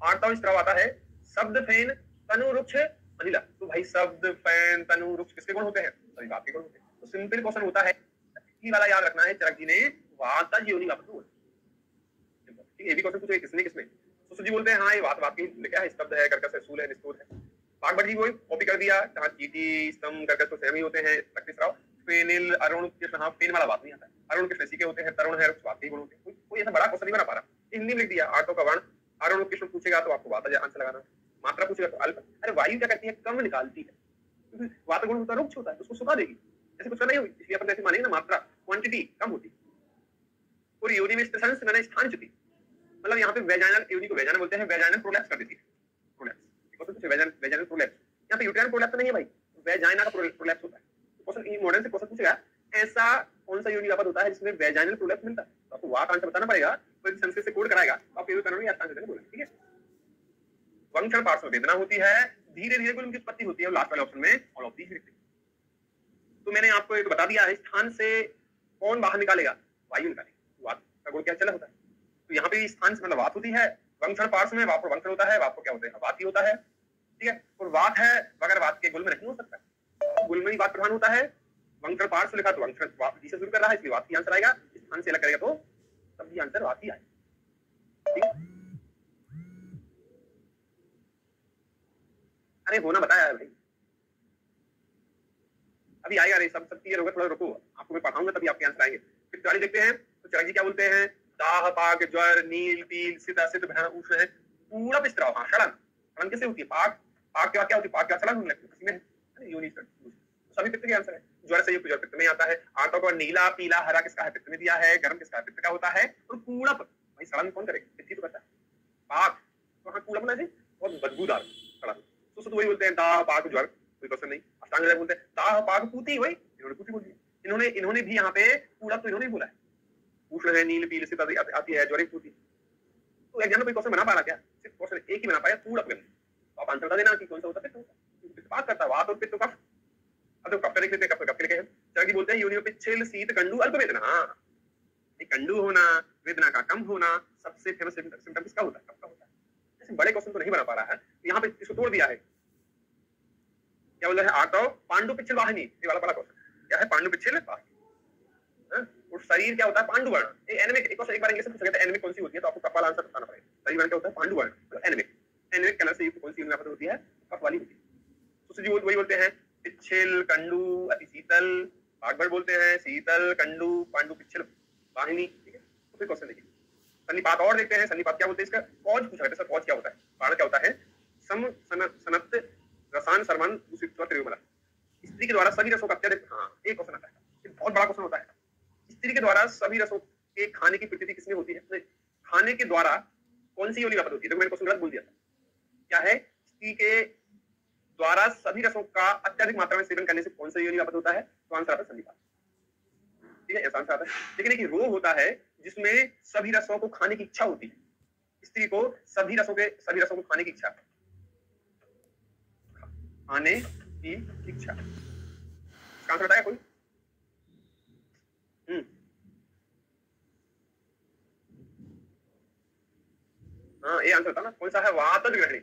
आर्तव स्त्राव आता है, शब्द फेन तनु रुक्ष अनिला। तो भाई शब्द फेन तनु रुक्ष किसके गुण होते हैं? सभी वात के गुण होते हैं। तो सिंपल क्वेश्चन होता है, वाला याद रखना है, चरक जी ने वातज योनिवापद बोला। ये भी क्वेश्चन पूछे किसने किसमें? सुसुत जी बोलते हैं हाँ ये वात वात की क्या है? स्तब्ध है, कर्कश है, शूल है, निष्ठुर है। बागभट जी वो कॉपी कर दिया, जहाँ चीटी, स्तंभ, कर्कश तो सेम ही होते हैं। रक्तस्राव, फेनिल, अरुण कृष्ण, हाँ फेन वाला बात नहीं आता है। अरुण कृष्ण इसी के होते हैं, तरुण है, वात के गुण होते हैं। कोई ऐसा बड़ा क्वेश्चन नहीं बना पा रहा, हिंदी में लिख दिया, आर्टों का वर्ण, आरोह किस्म पूछेगा तो आपको वाता आंसर लगाना, मात्रा पूछेगा तो अल्प। अरे वायु क्या करती है, कम निकालती है, क्योंकि वात गुण होता है रुक्ष होता है, उसको सुखा देगी, ऐसे कुछ नहीं होगी, इसलिए अपन ऐसे मानेंगे ना, मात्रा क्वांटिटी कम होती। और योनि में स्थित मैंने स्थान च्युति, मतलब यहाँ पे वेजाइनल योनि को वेजाइनल बोलते हैं, वेजाइनल प्रोलैप्स कर देती है, प्रोलैप्स, वेजाइनल प्रोलैप्स, यहाँ पे यूटेराइन प्रोलैप्स नहीं है भाई, वेजाइना का प्रोलैप्स होता है। क्वेश्चन मॉडर्न से क्वेश्चन पूछेगा ऐसा कौन सा योनि व्यापद होता है जिसमें वेजाइनल प्रोलैप्स मिलता है, तो आपको वाक आंसर बताना पड़ेगा, तो संस्कृत से कोड कराएगा तो आप ये करोगे, अच्छा आंसर बोलेंगे, ठीक है। वंक्षण पार्श्व वेदना होती है, धीरे धीरे गुण की उत्पत्ति होती है, लास्ट वाले ऑप्शन में ऑल ऑफ दीज। तो मैंने आपको एक बता दिया है, स्थान से कौन बाहर निकालेगा, वायु निकालेगी, वात का गुण क्या चला होता है, तो यहाँ पे स्थान से मतलब वात होती है, वंक्षण पार्श्व में वात वंक्षण होता है, वात को क्या होता है, वात ही होता है, ठीक है। और वात है अगर वात के गुल में नहीं हो सकता, गुल में ही वात प्रधान होता है, वंक्षण पार्श्व लिखा तो वंक्षण वात से शुरू कर रहा है, इसलिए वात ही आंसर आएगा, स्थान से अलग करेगा तो तब भी आंसर वात ही आएगा, ठीक है। अरे होना बताया है भाई, अभी आएगा, रे सब क्लियर होगा, थोड़ा रुको, आपको मैं पढ़ाऊंगा तभी आपके आंसर आएंगे। फिर 40 देखते हैं, तो चरक जी क्या बोलते हैं, दाह पाक ज्वर नील पील सिता सिद्ध भयान उष्ण है पूरा बिस्तराव, हाँ सड़न, सड़न कैसे होती है, पाक, पाक क्या होती है, पाक क्या सड़न होने लगती है, किसी में योनि सभी पित्त के आंसर है, ज्वर से युक्त ज्वर पित्त में आता है, आंतों का नीला पीला हरा किसका है, पित्त में दिया है, गर्म किसका है, पित्त का होता है, और कूड़प भाई सड़न कौन करे, पित्त ही तो करता है, पाक तो हाँ कूड़प ना बहुत बदबूदार सड़न, तो वही बोलते हैं दाह पाक ज्वर, कोई क्वेश्चन नहीं। अष्टांग बोलते हैं दाह पाक पूती, वही इन्होंने पूती बोल दिया, इन्होंने भी यहाँ पे कूड़ा तो इन्होंने बोला है, उष्ण है नील पील से आती है ज्वर पूती, तो एग्जाम में कोई क्वेश्चन बना पा रहा क्या, सिर्फ क्वेश्चन एक ही बना पाया कूड़ा, तो आप आंसर बता देना कि कौन सा होता है, पित्त बात करता है, वात और पित्त कफ, अब तो कफ देख लेते हैं, कफ लिखे हैं, चरक बोलते हैं योनि में पिच्छिल शीत कंडू अल्प वेदना, कंडू होना वेदना का कम होना सबसे फेमस सिम्टम किसका होता है, कफ का होता है। ऐसे बड़े क्वेश्चन तो नहीं बना पा रहा है, यहाँ पे इसको तोड़ दिया है, क्या बोल रहा है, आर्ट ऑफ पांडु पिच्छिल वाहिनी, ये वाला बड़ा क्वेश्चन क्या है, पांडु पिच्छिल वाहिनी, और शरीर क्या होता है, पांडु वर्ण, एनिमिक, एक बार इंग्लिश में पूछा गया था एनिमिक कौन सी होती है, तो आपको कफ वाला आंसर बताना पड़ेगा, शरीर वर्ण क्या होता है, पांडु वर्ण, तो एनिमिक, एनिमिक कलर से युक्त कौन सी यूनिवर्सल होती है, कफ वाली होती है। तो जी वही बोलते हैं पिच्छिल कंडू अति शीतल, बागभर बोलते हैं शीतल कंडू पांडु पिच्छिल वाहिनी, ठीक है। तो फिर क्वेश्चन देखिए, सन्निपात और देखते हैं, सन्निपात क्या बोलते हैं, इसका कॉज पूछा गया, कॉज क्या होता है, कारण क्या होता है, सम सनत रसान सरमन त्रिवमला, स्त्री के द्वारा सभी रसों का अत्यधिक, हाँ एक क्वेश्चन आता है, बहुत बड़ा क्वेश्चन होता है, स्त्री के द्वारा सभी रसों के खाने की प्रकृति किसमें होती है, खाने के द्वारा कौन सी योनि व्यापक होती है, तो मैंने क्वेश्चन गलत बोल दिया था, क्या है, स्त्री के द्वारा सभी रसों का अत्यधिक मात्रा में सेवन करने से कौन सा योनि व्यापक होता है, तो आंसर आता है सन्निपात, ठीक है, ऐसा आंसर आता है। लेकिन एक रोग होता है जिसमें सभी रसों को खाने की इच्छा होती है, स्त्री को सभी रसों को खाने की इच्छा, खाने की इच्छा, इसका आंसर बताया कोई, हाँ ये आंसर था ना, कौन सा है, वातज ग्रहणी।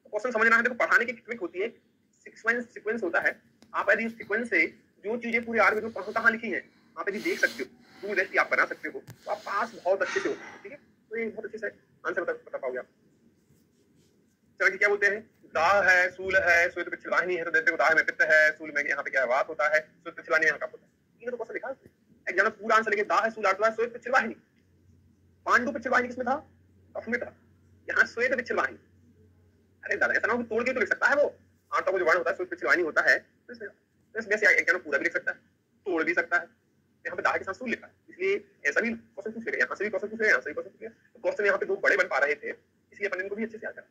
क्वेश्चन समझना है, देखो पढ़ाने की ट्रिक होती है, सीक्वेंस होता है, आप यदि सीक्वेंस से जो चीजें पूरे आयुर्वेद में कहाँ लिखी है आप यदि देख सकते हो, पूरी रेसिपी आप बना सकते हो, तो आप पास बहुत अच्छे से हो, ठीक है, तो ये बहुत अच्छे से आंसर बता पाओगे आप। चलो क्या बोलते हैं, दाह है, सूल है, श्वेत पिच्छिल वाहिनी है, तो देखो दाह में पित्त है, सूल में यहाँ पे क्या वात होता है, श्वेत पिच्छिल वाहिनी यहाँ का होता है, ये तो क्वेश्चन लिखा है एग्जाम में पूरा आंसर लेके, दाह है, सूल आठ है, श्वेत पिच्छिल वाहिनी, पांडु पिच्छिल वाहिनी किसमें था, कफ में था, यहाँ श्वेत पिच्छिल वाहिनी, अरे दादा ऐसा ना हो तोड़ के तो लिख सकता है, वो आंतों को जो वर्ण होता है श्वेत पिच्छिल वाहिनी होता है, तो इसमें से एग्जाम में पूरा भी लिख सकता है, तोड़ भी सकता है, यहाँ पे दाह के साथ सूल लिखा है, इसलिए ऐसा भी क्वेश्चन पूछ लेगा, यहाँ से भी क्वेश्चन पूछ लेगा, यहाँ से भी क्वेश्चन पूछ लेगा, तो क्वेश्चन यहाँ पे दो बड़े बन पा रहे थे, इसलिए अपन इनको भी अच्छे से याद करें।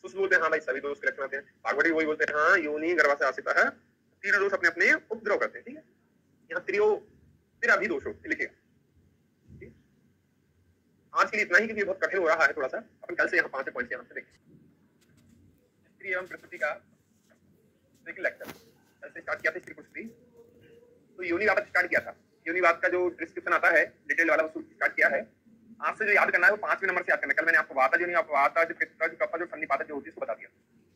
सुस बोलते हैं हाँ भाई सभी दोष कलेक्शन आते हैं, भागवती वही बोलते हैं हाँ योनि गर्भ से आसिता है, तीनों दोष अपने अपने उपद्रव करते हैं, ठीक है, यहाँ त्रियो दोष लिखेगा। आज के लिए इतना ही, क्योंकि बहुत कठिन हो रहा है थोड़ा सा, अपन कल से यहाँ 5 पॉइंट यहाँ से देखें। स्त्री एवं प्रकृति का लेक्चर कल से स्टार्ट किया था, स्त्री पुष्टि, तो योनि वात स्टार्ट किया था, योनि वात का जो डिस्क्रिप्शन आता है डिटेल वाला वो स्टार्ट किया है, आपसे जो याद करना है वो 5वें नंबर से याद करना है। कल मैंने आपको वाता जो पित्त जो कफ जो सन्निपात जो होती है उसको बता दिया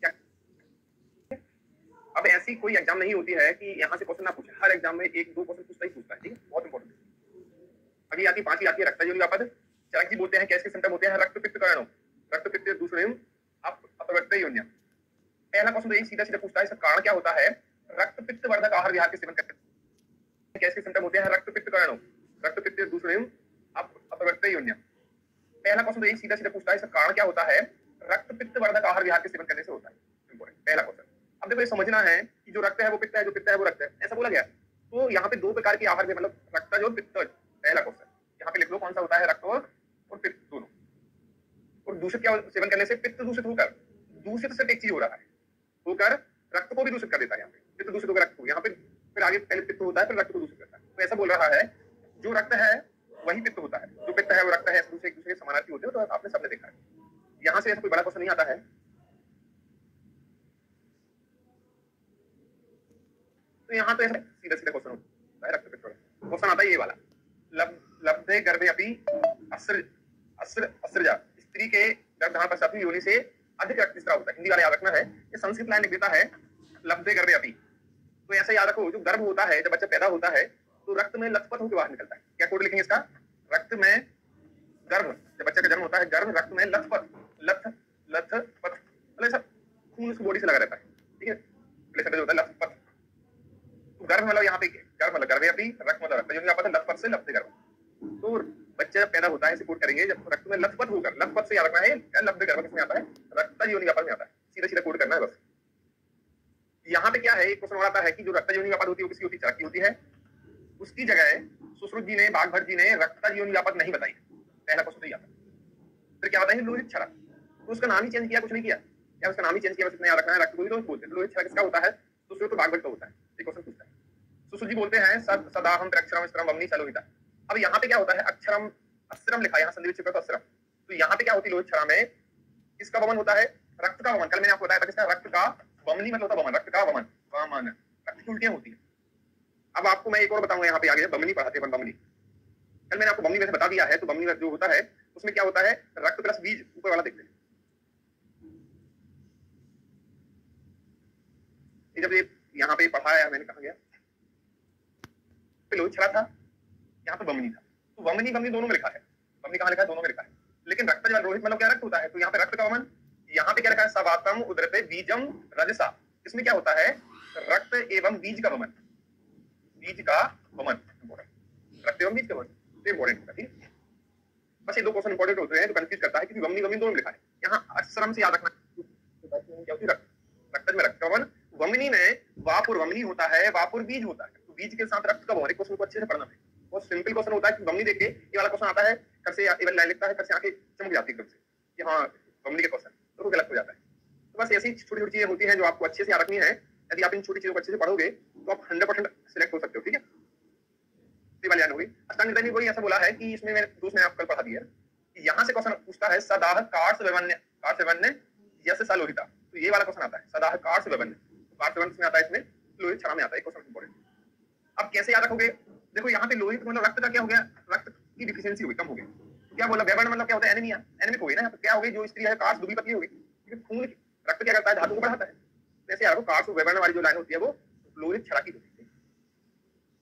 क्या। अब ऐसी कोई एग्जाम नहीं होती है कि यहाँ से क्वेश्चन ना पूछे, हर एग्जाम में 1-2 क्वेश्चन पूछता ही पूछता है, ठीक है, बहुत इंपॉर्टेंट। अभी आती 5वीं आती है रक्त योनि व्यापद, चरक जी बोलते हैं कैसे सिम्टम होते हैं, रक्त पित्त करणों, रक्त पित्त दूसरे अपवर्त योनिया। पहला क्वेश्चन तो यही सीधा सीधा पूछता है, इसका कारण क्या होता है, रक्त पित्त वर्धक आहार विहार के सेवन करते हैं, कैसे सिम्टम होते हैं, रक्त पित्त करणों, रक्त पित्त दूसरे रक्त योनिया। पहला क्वेश्चन तो यही सीधा सीधा पूछता है, इसका कारण क्या होता है? रक्त पित्त वर्धक आहार विहार के सेवन करने से होता है। इंपॉर्टेंट पहला क्वेश्चन। अब देखो ये समझना है कि जो रक्त है वो पित्त है, जो पित्त है वो रक्त है, ऐसा बोला गया। तो यहाँ पे दो प्रकार के आहार के मतलब रक्तज और पित्तज। पहला क्वेश्चन यहाँ पे लिख लो कौन सा होता है, रक्त और पित्त दोनों। और दूषित क्या सेवन करने से? पित्त दूषित होकर, दूषित सिर्फ एक चीज हो रहा है, होकर रक्त को भी दूषित कर देता है। यहाँ पे पित्त दूषित होकर रक्त को, यहाँ पे फिर आगे पहले पित्त होता है फिर रक्त को दूषित करता है। तो ऐसा बोल रहा है जो रक्त है वही पित्त होता है, जो पित्त है वो रक्त है, एक दूसरे के समानार्थी होते हैं। तो आपने सबने देखा है। यहाँ से ऐसा कोई बड़ा क्वेश्चन नहीं आता है। तो यहाँ तो ऐसा सीधा सीधा क्वेश्चन होता है, रक्त पित्त। क्वेश्चन आता है ये वाला, लब्धे गर्भे अपि अस्रजा, स्त्री के गर्भधारण पश्चात योनि से अधिक रक्तस्राव होता है। हिंदी वाला याद रखना है, ये संस्कृत लाइन लिख देता है लब्धे गर्भे अपि। तो ऐसा याद रखो, जो गर्भ होता है, जब बच्चा पैदा होता है तो रक्त में लथपथ होकर बाहर निकलता है। क्या कोड लिखेंगे इसका? रक्त में गर्भ, जब बच्चे का जन्म होता है, गर्भ रक्त में लथपथ, लथपथ मतलब ऐसा खून उसकी बॉडी से लगा रहता है। ठीक है, शब्द होता है लथपथ। तो गर्भ मतलब यहाँ पे गर्भ मतलब गर्भे अपि, रक्त मतलब रक्त, जो यहाँ पर लथपथ से लब्धे गर्भ। तो बच्चा जब पैदा होता है इसे कोड करेंगे, जब रक्त में लथपथ होकर, लथपथ से याद रखना है, लब्धे गर्भ किसमें आता है? रक्त योनि व्यापक में आता है। सीधा सीधा कोड करना है बस। यहाँ पे क्या है, एक क्वेश्चन और आता है कि जो रक्त योनि व्यापक होती है वो किसकी होती है? चरक की होती है। उसकी जगह सुश्रुत जी ने, बागभट्ट जी ने रक्त योनि व्यापक नहीं बताई। पहला क्वेश्चन तो ये आता है। फिर क्या बताएंगे? लोहित क्षरा। तो उसका नाम ही चेंज किया, कुछ नहीं किया। क्या उसका नाम ही चेंज किया, बस इतना याद रखना है, रक्त को ही लोहित बोलते हैं। लोहित क्षरा किसका होता है? सुश्रुत तो बागभट्ट का होता है। ये क्वेश्चन पूछता है। सुश्रुत जी बोलते हैं सदाहम त्र्यक्षरम स्त्रम वमनी चलोहिता। अब यहाँ पे क्या होता है? अक्षरम अस्त्रम लिखा है, यहाँ संधि विच्छेद तो अस्त्रम। तो यहाँ पे क्या होती है? लोहित क्षरा में किसका वमन होता है? रक्त का वमन। कल मैंने आपको बताया था किसका? रक्त का। वमनी मतलब होता है वमन, रक्त का वमन, वमन। रक्त की उल्टियां होती है। अब आपको मैं एक और बताऊंगा, यहाँ पे आगे बमनी पढ़ाते हैं। बमनी कल मैंने आपको बमनी वैसे बता दिया है। तो बमनी जो होता है उसमें क्या होता है? रक्त प्लस बीज, ऊपर वाला देखते हैं। जब ये यहाँ पे पढ़ा है, मैंने कहा गया लोहित क्षरा था, यहाँ पे बमनी था। तो वमनी बमनी दोनों में लिखा है। बमनी कहाँ लिखा है? दोनों में लिखा है। लेकिन रक्त जो रोहित मतलब क्या? रक्त होता है। तो यहाँ पे रक्त का वमन, यहाँ पे क्या लिखा है? सवातम उदरते बीजम रजसा। इसमें क्या होता है? रक्त एवं बीज का वमन, बीज का वमन। रक्त एवं बीज का वमन इंपॉर्टेंट होता है। ठीक है, बस ये दो क्वेश्चन इंपॉर्टेंट होते हैं, तो कंफ्यूज करता है, क्योंकि वमनी वमनी दोनों में लिखा है। यहाँ अक्षरम से याद रखना क्या होती है? रक्त में रक्त का वमन। वमनी में वापुर वमनी होता है, वापुर बीज होता है। तो बीज के साथ रक्त का वमन। एक क्वेश्चन को अच्छे से पढ़ना है, बहुत सिंपल क्वेश्चन होता है। कि वमनी देख के ये वाला क्वेश्चन आता है, कर से लाइन लिखता है, कर से आके चमक जाती है एकदम से कि हाँ वमनी का क्वेश्चन, तो वो गलत हो जाता है। तो बस ऐसी छोटी छोटी चीजें होती हैं जो आपको अच्छे से याद रखनी है। यदि आप इन छोटी चीजों को अच्छे से पढ़ोगे तो आप 100% सिलेक्ट हो सकते हो। ठीक है, वाली होगी। अष्टांग हृदय में वही ऐसा बोला है कि इसमें मैंने आपको कल पढ़ा दिया कि यहाँ से क्वेश्चन पूछता है सदाह कार्स विवन्य यस सलोहिता। तो ये वाला क्वेश्चन आता है, सदाह कार्स विवन्य। कार्स विवन्य में आता है, इसमें लोहित क्षरा में आता है। Question important. अब कैसे याद रखोगे? देखो यहाँ पे लोहित मतलब रक्त का क्या हो गया? रक्त की डिफिशियंसी हुई, कम हो गया। क्या बोला? वैवर्ण मतलब क्या होता है? एनीमिया, एनीमिक हो गई ना। क्या हो गई? जो स्त्री है कार्स दुबली पतली हो गई, क्योंकि खून रक्त क्या करता है? धातु को बढ़ाता है। वैसे यार कार्स वैवर्ण वाली जो लाइन होती है वो लोहित क्षरा की होती है।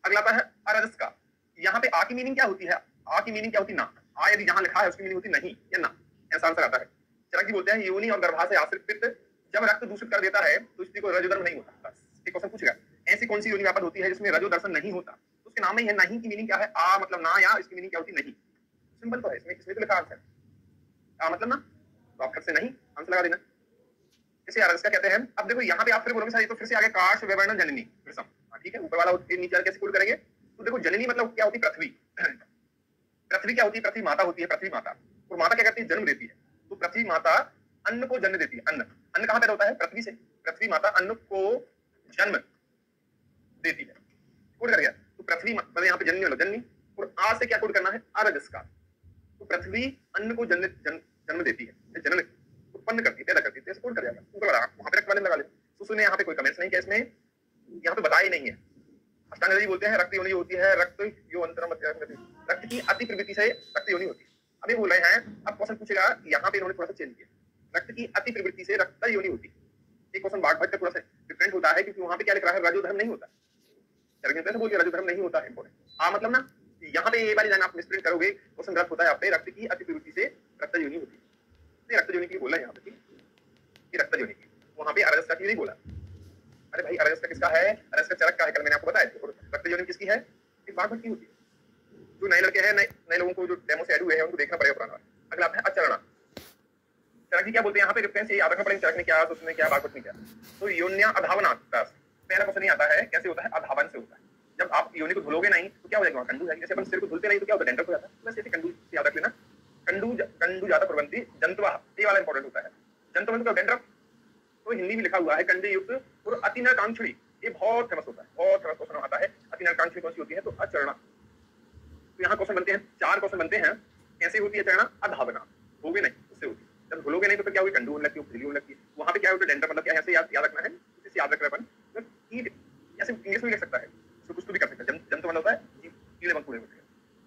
अगला आता है अरजस का। यहाँ पे आ की मीनिंग क्या होती है? आ की मीनिंग क्या होती है? ना। आ यदि जहां लिखा है उसकी मीनिंग होती नहीं या ना, ऐसा आंसर आता है। चरक जी बोलते हैं योनि और गर्भाशय आश्रित पित्त जब रक्त दूषित कर देता है तो स्त्री को रजोधर्म नहीं होता। एक क्वेश्चन पूछेगा, ऐसी कौन सी योनि व्यापक होती है जिसमें रजो दर्शन नहीं होता? तो उसके नाम में है नहीं की मीनिंग क्या है? आ मतलब ना, या इसकी मीनिंग क्या होती? नहीं। सिंपल तो है, इसमें तो लिखा आंसर आ मतलब ना, तो आप से नहीं आंसर लगा देना। इसे अरजस का कहते हैं। अब देखो यहाँ पे आप फिर बोलोगे सर ये तो फिर से आगे काश वैवर्ण जननी वृषम। ठीक है, ऊपर वाला नीचे कैसे कोड करेंगे? तो देखो जननी मतलब क्या होती? पृथ्वी। पृथ्वी क्या होती है? पृथ्वी माता होती है। पृथ्वी माता, और माता क्या करती है? जन्म देती है। तो पृथ्वी माता अन्न को जन्म देती है। अन्न कहाँ पैदा होता है? पृथ्वी से। पृथ्वी माता अन्न को जन्म देती है। कोड कर गया। तो पृथ्वी मतलब यहाँ पे जननी वाला जननी, और आ से क्या कोड करना है? अरजस का। तो पृथ्वी अन्न को जन्म देती है, जन्म उत्पन्न करती है, पैदा करती है। कोड कर जाएगा, वहां पे रक्त वाले लगा ले। सुसु ने यहाँ पे कोई कमेंट्स नहीं किया, इसमें यहाँ पे बताया ही नहीं है। अष्टांग हृदय बोलते हैं रक्त योनि होती है, रक्त यो अंतरम रक्त की अति प्रवृत्ति से रक्त योनि होती है। अभी बोल रहे हैं, अब क्वेश्चन पूछेगा, यहाँ पे इन्होंने थोड़ा सा चेंज किया, रक्त की अति प्रवृत्ति से रक्त योनि होती है। एक क्वेश्चन बागभट्ट का थोड़ा सा डिफरेंट होता है, क्योंकि वहां पे क्या लिख रहा है? रजोधर्म नहीं होता। बोलिए रजोधर्म नहीं होता है, इंपॉर्टेंट। आ मतलब ना, यहाँ पे ये वाली लाइन आप मिसप्रिंट करोगे, क्वेश्चन गलत होता है। आप पे रक्त की अति प्रवृत्ति से रक्त योनि होती है, रक्त योनि के लिए बोला है यहाँ पे, रक्त योनि की। वहां पे अरजस का नहीं बोला। अरे भाई अरजस का किसका है? अरजस का चरक का है, कल मैंने आपको बताया। रक्त योनि किसकी है? बागभट्ट की होती है। जो नए लड़के हैं, नए लोगों को जो डेमो से ऐड हुए हैं उनको देखना पड़ेगा पुराना। अगला आता है अचरणा। चरक जी क्या बोलते हैं यहाँ पे, रेफरेंस याद रखना पड़ेगा, चरक ने क्या, उसने क्या, बागवत ने क्या। तो योन्या अधावना, पहला क्वेश्चन नहीं आता है कैसे होता है, अधावन से होता है। जब आप योनि को धुलोगे नहीं तो क्या हो जाएगा, कंडू जाएगी। जैसे अपन सिर को धुलते नहीं तो क्या होता है, डेंड्रफ हो जाता है। बस ऐसे कंडू याद रख लेना, कंडू ज्यादा प्रबंधी जंतुवा, ये वाला इंपॉर्टेंट होता है। जंतु मतलब डेंड्रफ, तो हिंदी में लिखा हुआ है कंडे युक्त और अति नरकांक्षी, ये बहुत फेमस होता है, बहुत फेमस क्वेश्चन आता है। अति नरकांक्षी कौन सी होती है, तो अचरणा। तो यहाँ क्वेश्चन बनते हैं, 4 क्वेश्चन बनते हैं। कैसे होती है अचरणा, अधावना, होगे नहीं उससे होती है। जब धुलोगे नहीं तो फिर क्या होगी, कंडू होने लगती है, खुजली होने लगती है। वहां पे क्या होता है, डेंड्रफ मतलब क्या है, ऐसे याद रखना है, इसे याद रख रहे अपन। कीट ऐसे इंग्लिश में लिख सकता है, इसको कुछ तो भी कर सकता है। जंतु मतलब होता है कीड़े मकोड़े होते हैं।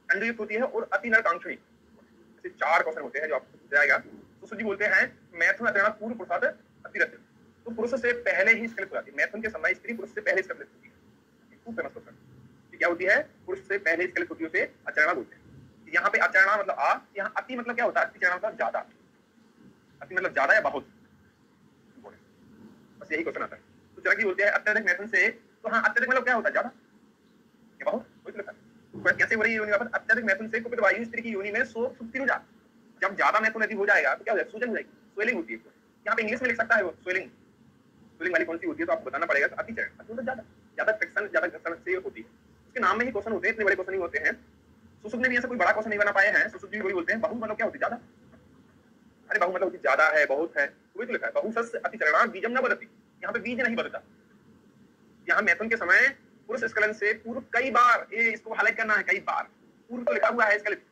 कंडू युक्त होती है और अति नरकांक्षी, ऐसे 4 क्वेश्चन होते हैं जो आपको जाएगा। तो सुजी बोलते हैं मैथुन अचरणा पूर्व पुरुषार्थ अतिरथ, तो पुरुष से पहले ही स्खलित हो जाती है। मैथुन के समय स्त्री पुरुष से पहले स्खलित होती है। खूब फेमस क्वेश्चन, क्या होती है, पुरुष से पहले स्खलित होती है, उसे अचरणा बोलते हैं। यहाँ पे अचरणा मतलब आ, यहाँ अति मतलब क्या होता है, अतिचरणा मतलब ज्यादा, अति मतलब ज्यादा या बहुत, बस यही क्वेश्चन आता है। तो चरक जी बोलते हैं अत्यधिक मैथुन से, तो हाँ अत्यधिक मतलब क्या होता है, ज्यादा या बहुत, वही लिखा है। कैसे हो रही है योनि वापस, अत्यधिक मैथुन से कुपित वायु स्त्री की योनि में शोक सुप्ति रुझा। जब ज्यादा मैथुन यदि हो जाएगा तो क्या हो जाएगा, सूजन हो जाएगी, स्वेलिंग होती है। यहाँ पे इंग्लिश में लिख सकता है वो स्वेलिंग, स्वेलिंग वाली कौन सी होती है तो आपको बताना पड़ेगा। अतिचरण मतलब ज्यादा फ्रिक्शन, ज्यादा घर्षण से होती है। उसके नाम में ही क्वेश्चन होते हैं, इतने बड़े क्वेश्चन नहीं होते हैं। सुसुप ने भी ऐसा कोई बड़ा क्वेश्चन नहीं बना पाए हैं। सुसुप जी वही बोलते हैं बहु मतलब क्या होती है, ज्यादा। अरे बहु मतलब होती ज्यादा है, बहुत है, वही तो लिखा है। बहुसस्य अतिचरणा बीजम न बदति, यहाँ पे बीज नहीं बदलता। यहाँ मैथुन के समय पुरुष स्खलन से पूर्व कई बार, ये इसको हाईलाइट करना है, कई बार पूर्व तो लिखा हुआ है स्खलित,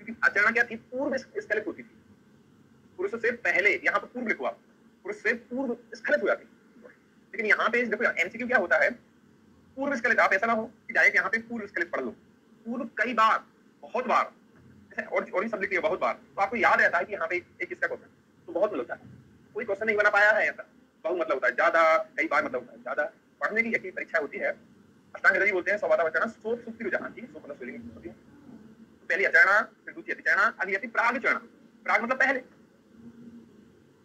क्योंकि आचरणा क्या थी, पूर्व स्खलित होती थी। पुरुष से पहले, यहाँ पे पूर्व लिखवा, पुरुष से पूर्व स्खलित हो जाती। लेकिन यहाँ पे देखो एमसीक्यू क्या होता है, पूर्व स्खलित। आप ऐसा ना हो कि डायरेक्ट यहाँ पे पूर्व स्खलित पढ़ लो, पूर्व कई बार, बहुत बार, और ही सब लिख लिया बहुत बार, तो आपको याद रहता है कि यहाँ पे एक इसका क्वेश्चन, तो बहुत मिलता है। कोई क्वेश्चन नहीं बना पाया है ऐसा। बहु मतलब होता है ज्यादा, कई बार मतलब होता है ज्यादा। पढ़ने की यही परीक्षा होती है। अष्टांग हृदय बोलते हैं सवादा वचना सोप सुप्ति रुझान, ठीक है, सोप मतलब स्वेलिंग होती है। तो पहली अचरणा, फिर दूसरी अतिचरणा, अगली अति प्राग चरणा। प्राग मतलब पहले,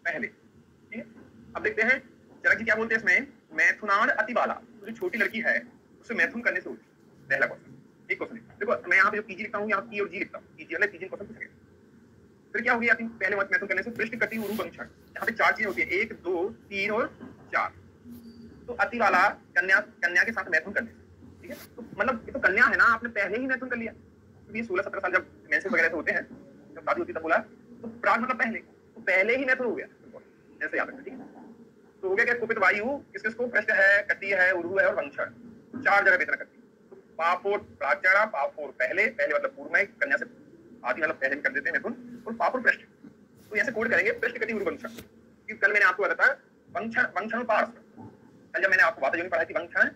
पहले, ठीक है। अब देखते हैं चरक जी क्या बोलते हैं इसमें, मैथुनान अति बाला, तो जो छोटी लड़की है उसे मैथुन करने से होती है। पहला क्वेश्चन, एक क्वेश्चन देखो, मैं यहाँ पे जो पीजी लिखता हूँ, यहाँ पी और जी लिखता हूँ, पीजी वाले पीजी क्वेश्चन पूछेंगे। फिर क्या हो गया, पहले मैथुन करने से पृष्ठ कटी उरु वंक्षण, यहाँ पे 4 चीजें होती है, 1 2 3 और 4। तो अति वाला कन्या के साथ मैथुन करने से, ठीक है। तो मतलब ये तो कन्या है ना, आपने पहले ही मैथुन कर लिया। तो ये 16-17 साल जब मेंसेस वगैरह से होते हैं, जब शादी होती है तब बोला, तो प्राग मतलब पहले, तो पहले ही मैथुन हो गया, ऐसे याद रखना, ठीक है। तो हो गया क्या, कुपित वायु किसको, पृष्ठ है, कटी है, उरु है और वंक्षण, 4 जगह वेदना करती है। तो पापोर प्राचरणा, पापोर पहले, पहले मतलब पूर्व में, कन्या से आदि मतलब पहले में कर देते हैं मैथुन, और पापोर पृष्ठ, तो ऐसे कोड करेंगे, पृष्ठ कटी उरु वंक्षण। कल मैंने आपको बताया वंक्षण पार्श्व, कल जब मैंने आपको बात पढ़ाई थी, वंक्षण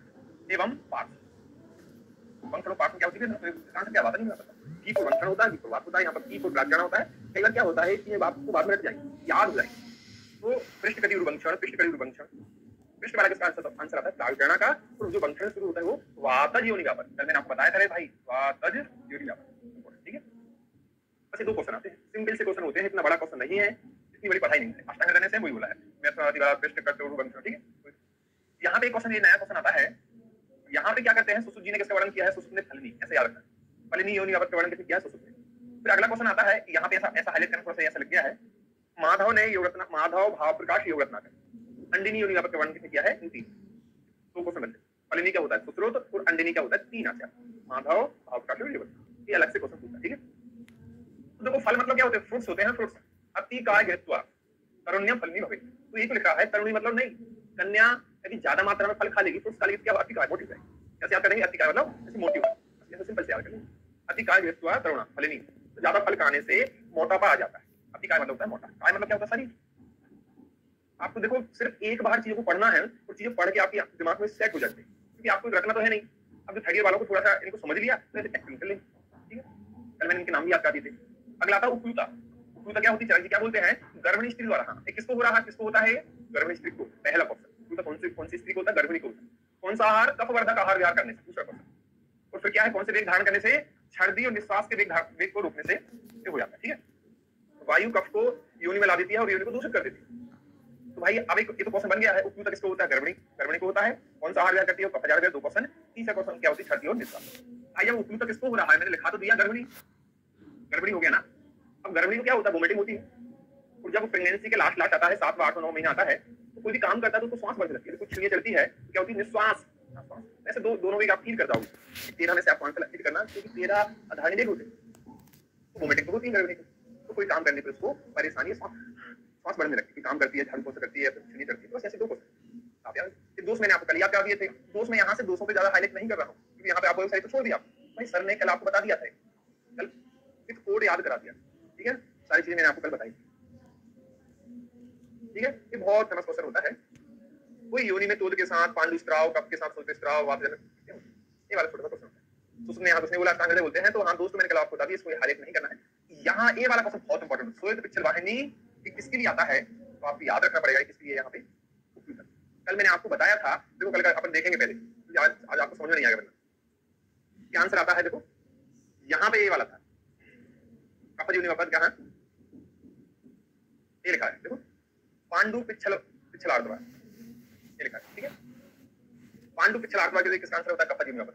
एवं पार्श्व। वंक्षण पार्श्व क्या होती है, कहां से क्या बात नहीं पता। की को वंक्षण होता है, की को वात होता है, यहाँ पर की को प्राचरण होता है। कई बार क्या होता है कि आपको बाद में रट जाएगी, याद हो जाएगी। तो पृष्ठ कटी उरु वंक्षण, पृष्ठ कटी उरु वंक्षण, पृष्ठ वाला किसका आंसर आता है, प्राचरणा का। और जो वंक्षण शुरू होता है वो वातज योनि व्यापर, कल मैंने आपको बताया था रे भाई, वातज योनि व्यापर, ठीक है। बस ये 2 क्वेश्चन आते हैं, सिंपल से क्वेश्चन होते हैं, इतना बड़ा क्वेश्चन नहीं है, इतनी बड़ी पढ़ाई नहीं है। अष्टांग हृदय से वही बोला है, मैथुनादि पृष्ठ कटी उरु वंक्षण, ठीक है। यहाँ पे क्वेश्चन, ये नया क्वेश्चन आता है। यहाँ पे क्या करते हैं, सुसुप जी ने किसका वर्णन किया है, सुसुप ने फलनी, ऐसे याद रखना, फलनी योनि व्यापर का वर्णन किसने किया है, सुसुप ने। फिर अगला क्वेश्चन आता है, यहाँ पे ऐसा हाईलाइट करना, थोड़ा सा ऐसा लिख गया है, माधव ने योगरत्न, माधव भाव प्रकाश योगरत्नाकर, अंडिनी योनि व्यापर का वर्णन किसने किया है, इन 3। 2 क्वेश्चन बनते हैं। फलनी क्या होता है, सुश्रोत, और अंडिनी क्या होता है, 3 आचार, माधव भाव प्रकाश योगरत्नाकर, ये अलग से क्वेश्चन पूछा, ठीक है। तो देखो फल मतलब क्या होते हैं, फ्रूट्स होते हैं, फ्रूट्स। अति काय गृहीत्वा तरुण्य फलनी भवेत्, तो ये तो लिखा है, तरुणी मतलब नहीं, कन्या यदि ज्यादा मात्रा में फल खा लेगी, फ्रूट्स खा लेगी, क्या अति काय, मोटी जाएगी। कैसे याद करेंगे, अति काय मतलब ऐसे मोटी हो, ऐसे सिंपल से याद करेंगे। अति काय गृहीत्वा तरुणा फलनी, तो ज्यादा फल खाने से मोटापा आ जाता है। अति काय मतलब होता है मोटा, काय मतलब क्या होता है, शरीर। आपको देखो सिर्फ एक बार चीजों को पढ़ना है और चीजें पढ़ के आपके दिमाग में सेट हो जाती है, क्योंकि आपको रखना तो है नहीं। अब जो थर्ड ईयर वालों को थोड़ा सा इनको समझ लिया तो ऐसे एक्टिंग कर लेंगे, ठीक है। कल मैंने इनके नाम भी याद कर दिए थे। अगला आता है उपयुक्ता। उपयुक्ता क्या होती है, क्या बोलते हैं, गर्भिणी स्त्री द्वारा, हाँ, किसको हो रहा है, किसको होता है, गर्भिणी स्त्री को। पहला क्वेश्चन, कौन सी स्त्री को होता है, गर्भिणी को होता है। कौन सा आहार, कफवर्धक आहार विहार करने से, दूसरा क्वेश्चन। और फिर क्या है, कौन से वेग धारण करने से, छर्दी और निश्वास के वेग को रोकने से हो जाता है, ठीक है। वायु कफ को योनि में ला देती है और योनि को दूषित कर देती है। तो भाई अब एक ये तो क्वेश्चन बन गया है, उपयुक्त किसको होता है, गर्भिणी, गर्भिणी को होता है। कौन सा आहार विहार करती है, कफ आहार विहार, 2 क्वेश्चन। तीसरा क्वेश्चन क्या होती है, छर्दी और निश्वास। भाई जब उपलू तक किसको हो रहा है, मैंने लिखा तो दिया गर्भिणी, गर्भिणी हो गया ना। अब गर्भिणी को क्या होता है, वोमिटिंग होती है। और जब प्रेगनेंसी के लास्ट आता है, 7 8 9 महीना आता है, तो कोई भी काम करता है तो उसको श्वास बढ़ने लगती है, कुछ छुइयां चलती है, क्या होती है निश्वास। ऐसे दोनों में आप फील कर जाओगे, 13 में से आप कौन सा फील करना, क्योंकि 13 अधारणी नहीं होते, तो वोमिटिंग तो होती है गर्भिणी को, तो कोई काम करने पर उसको परेशानी, श्वास बढ़ने लगती है, काम करती है, झाड़ू पोछा करती है, छुइयां चलती है, बस ऐसे 2 क्वेश्चन। दोस्त मैंने आपको कल याद करा दिए थे, दोस्त मैं यहाँ से 200 पे ज्यादा हाईलाइट नहीं कर रहा हूँ, क्योंकि यहाँ पे आपको वेबसाइट तो छोड़ दिया भाई, सर ने कल आपको बता दिया था, कल विद कोड याद करा दिया, ठीक है, सारी चीजें मैंने आपको कल बताई, ठीक है। ये बहुत फेमस क्वेश्चन होता है, कोई योनि में तोद के साथ पांडु स्त्राव, कप के साथ सोते स्त्राव, ये वाला छोटा सा क्वेश्चन होता है। तो उसने यहाँ उसने बोला अष्टांग बोलते हैं, तो हाँ दोस्तों मैंने कल आपको बता दिया, इसको हाईलाइट नहीं करना है। यहाँ ये वाला क्वेश्चन बहुत इंपॉर्टेंट है, श्वेत पिच्छल वाहिनी किसके लिए आता है, तो आपको याद रखना पड़ेगा किसके लिए यहाँ पे। कल मैंने आपको बताया था, देखो कल का अपन देखेंगे पहले, आज आपको समझ में नहीं आएगा वरना क्या आंसर आता है। देखो यहाँ पे ये वाला था, कपज यूनिवर्पद कहाँ ये लिखा है, देखो पांडु पिच्छलार्धवा ये लिखा है, ठीक है। पांडु पिच्छलार्धवा के लिए किसका आंसर होता है, कपज यूनिवर्पद।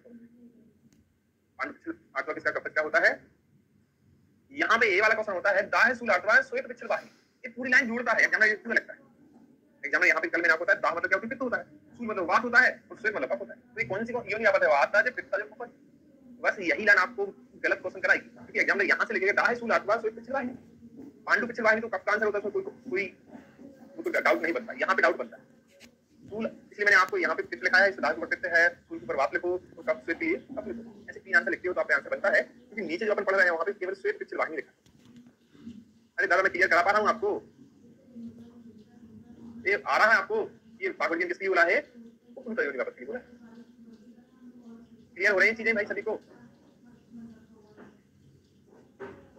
पांडु पिच्छलार्धवा किसका कपज का होता है, यहाँ पे ये वाला क्वेश्चन होता है दाह शूलार्धवा श्वेत पिच्छल वाहिनी, ये पूरी लाइन जोड़ता है, एग्जाम में लगता है। एग्जाम में यहाँ पे कल मैंने आपको बताया, दाह मतलब क्या होता है, पित्त होता है, शूल मतलब वात होता है, और श्वेत मतलब कफ होता है। तो ये कौन सी योनि आपत है, वात है, पित्त है, कफ है। बस यही लाइन आपको गलत क्वेश्चन कराएगी, क्योंकि एग्जाम में यहाँ से लिखेगा दाह शूलार्धवा श्वेत पिच्छल वाहिनी, पांडु पिच्छल वाहिनी तो कफ का आंसर होता है, कोई डाउट नहीं बनता, यहाँ पे डाउट बनता है। शूल इसलिए मैंने आपको यहाँ पे पित्त लिखा है, इस दाह के ऊपर पित्त है, शूल के ऊपर वात लिखो, तो कफ श्वेत लिए कफ लिखो, ऐसे 3 आंसर लिखते हो तो आपका आंसर बनता है, क्योंकि नीचे जो अपन पढ़ रहे हैं वहाँ पे केवल श्वेत पिच्छल वाहिनी लिखा है। अरे दादा मैं क्लियर करा पा रहा हूँ आपको, ये आ रहा है आपको, ये बागवती किसकी बोला है, उपलू योनि वापस बोला, क्लियर हो रही है चीजें भाई सभी को,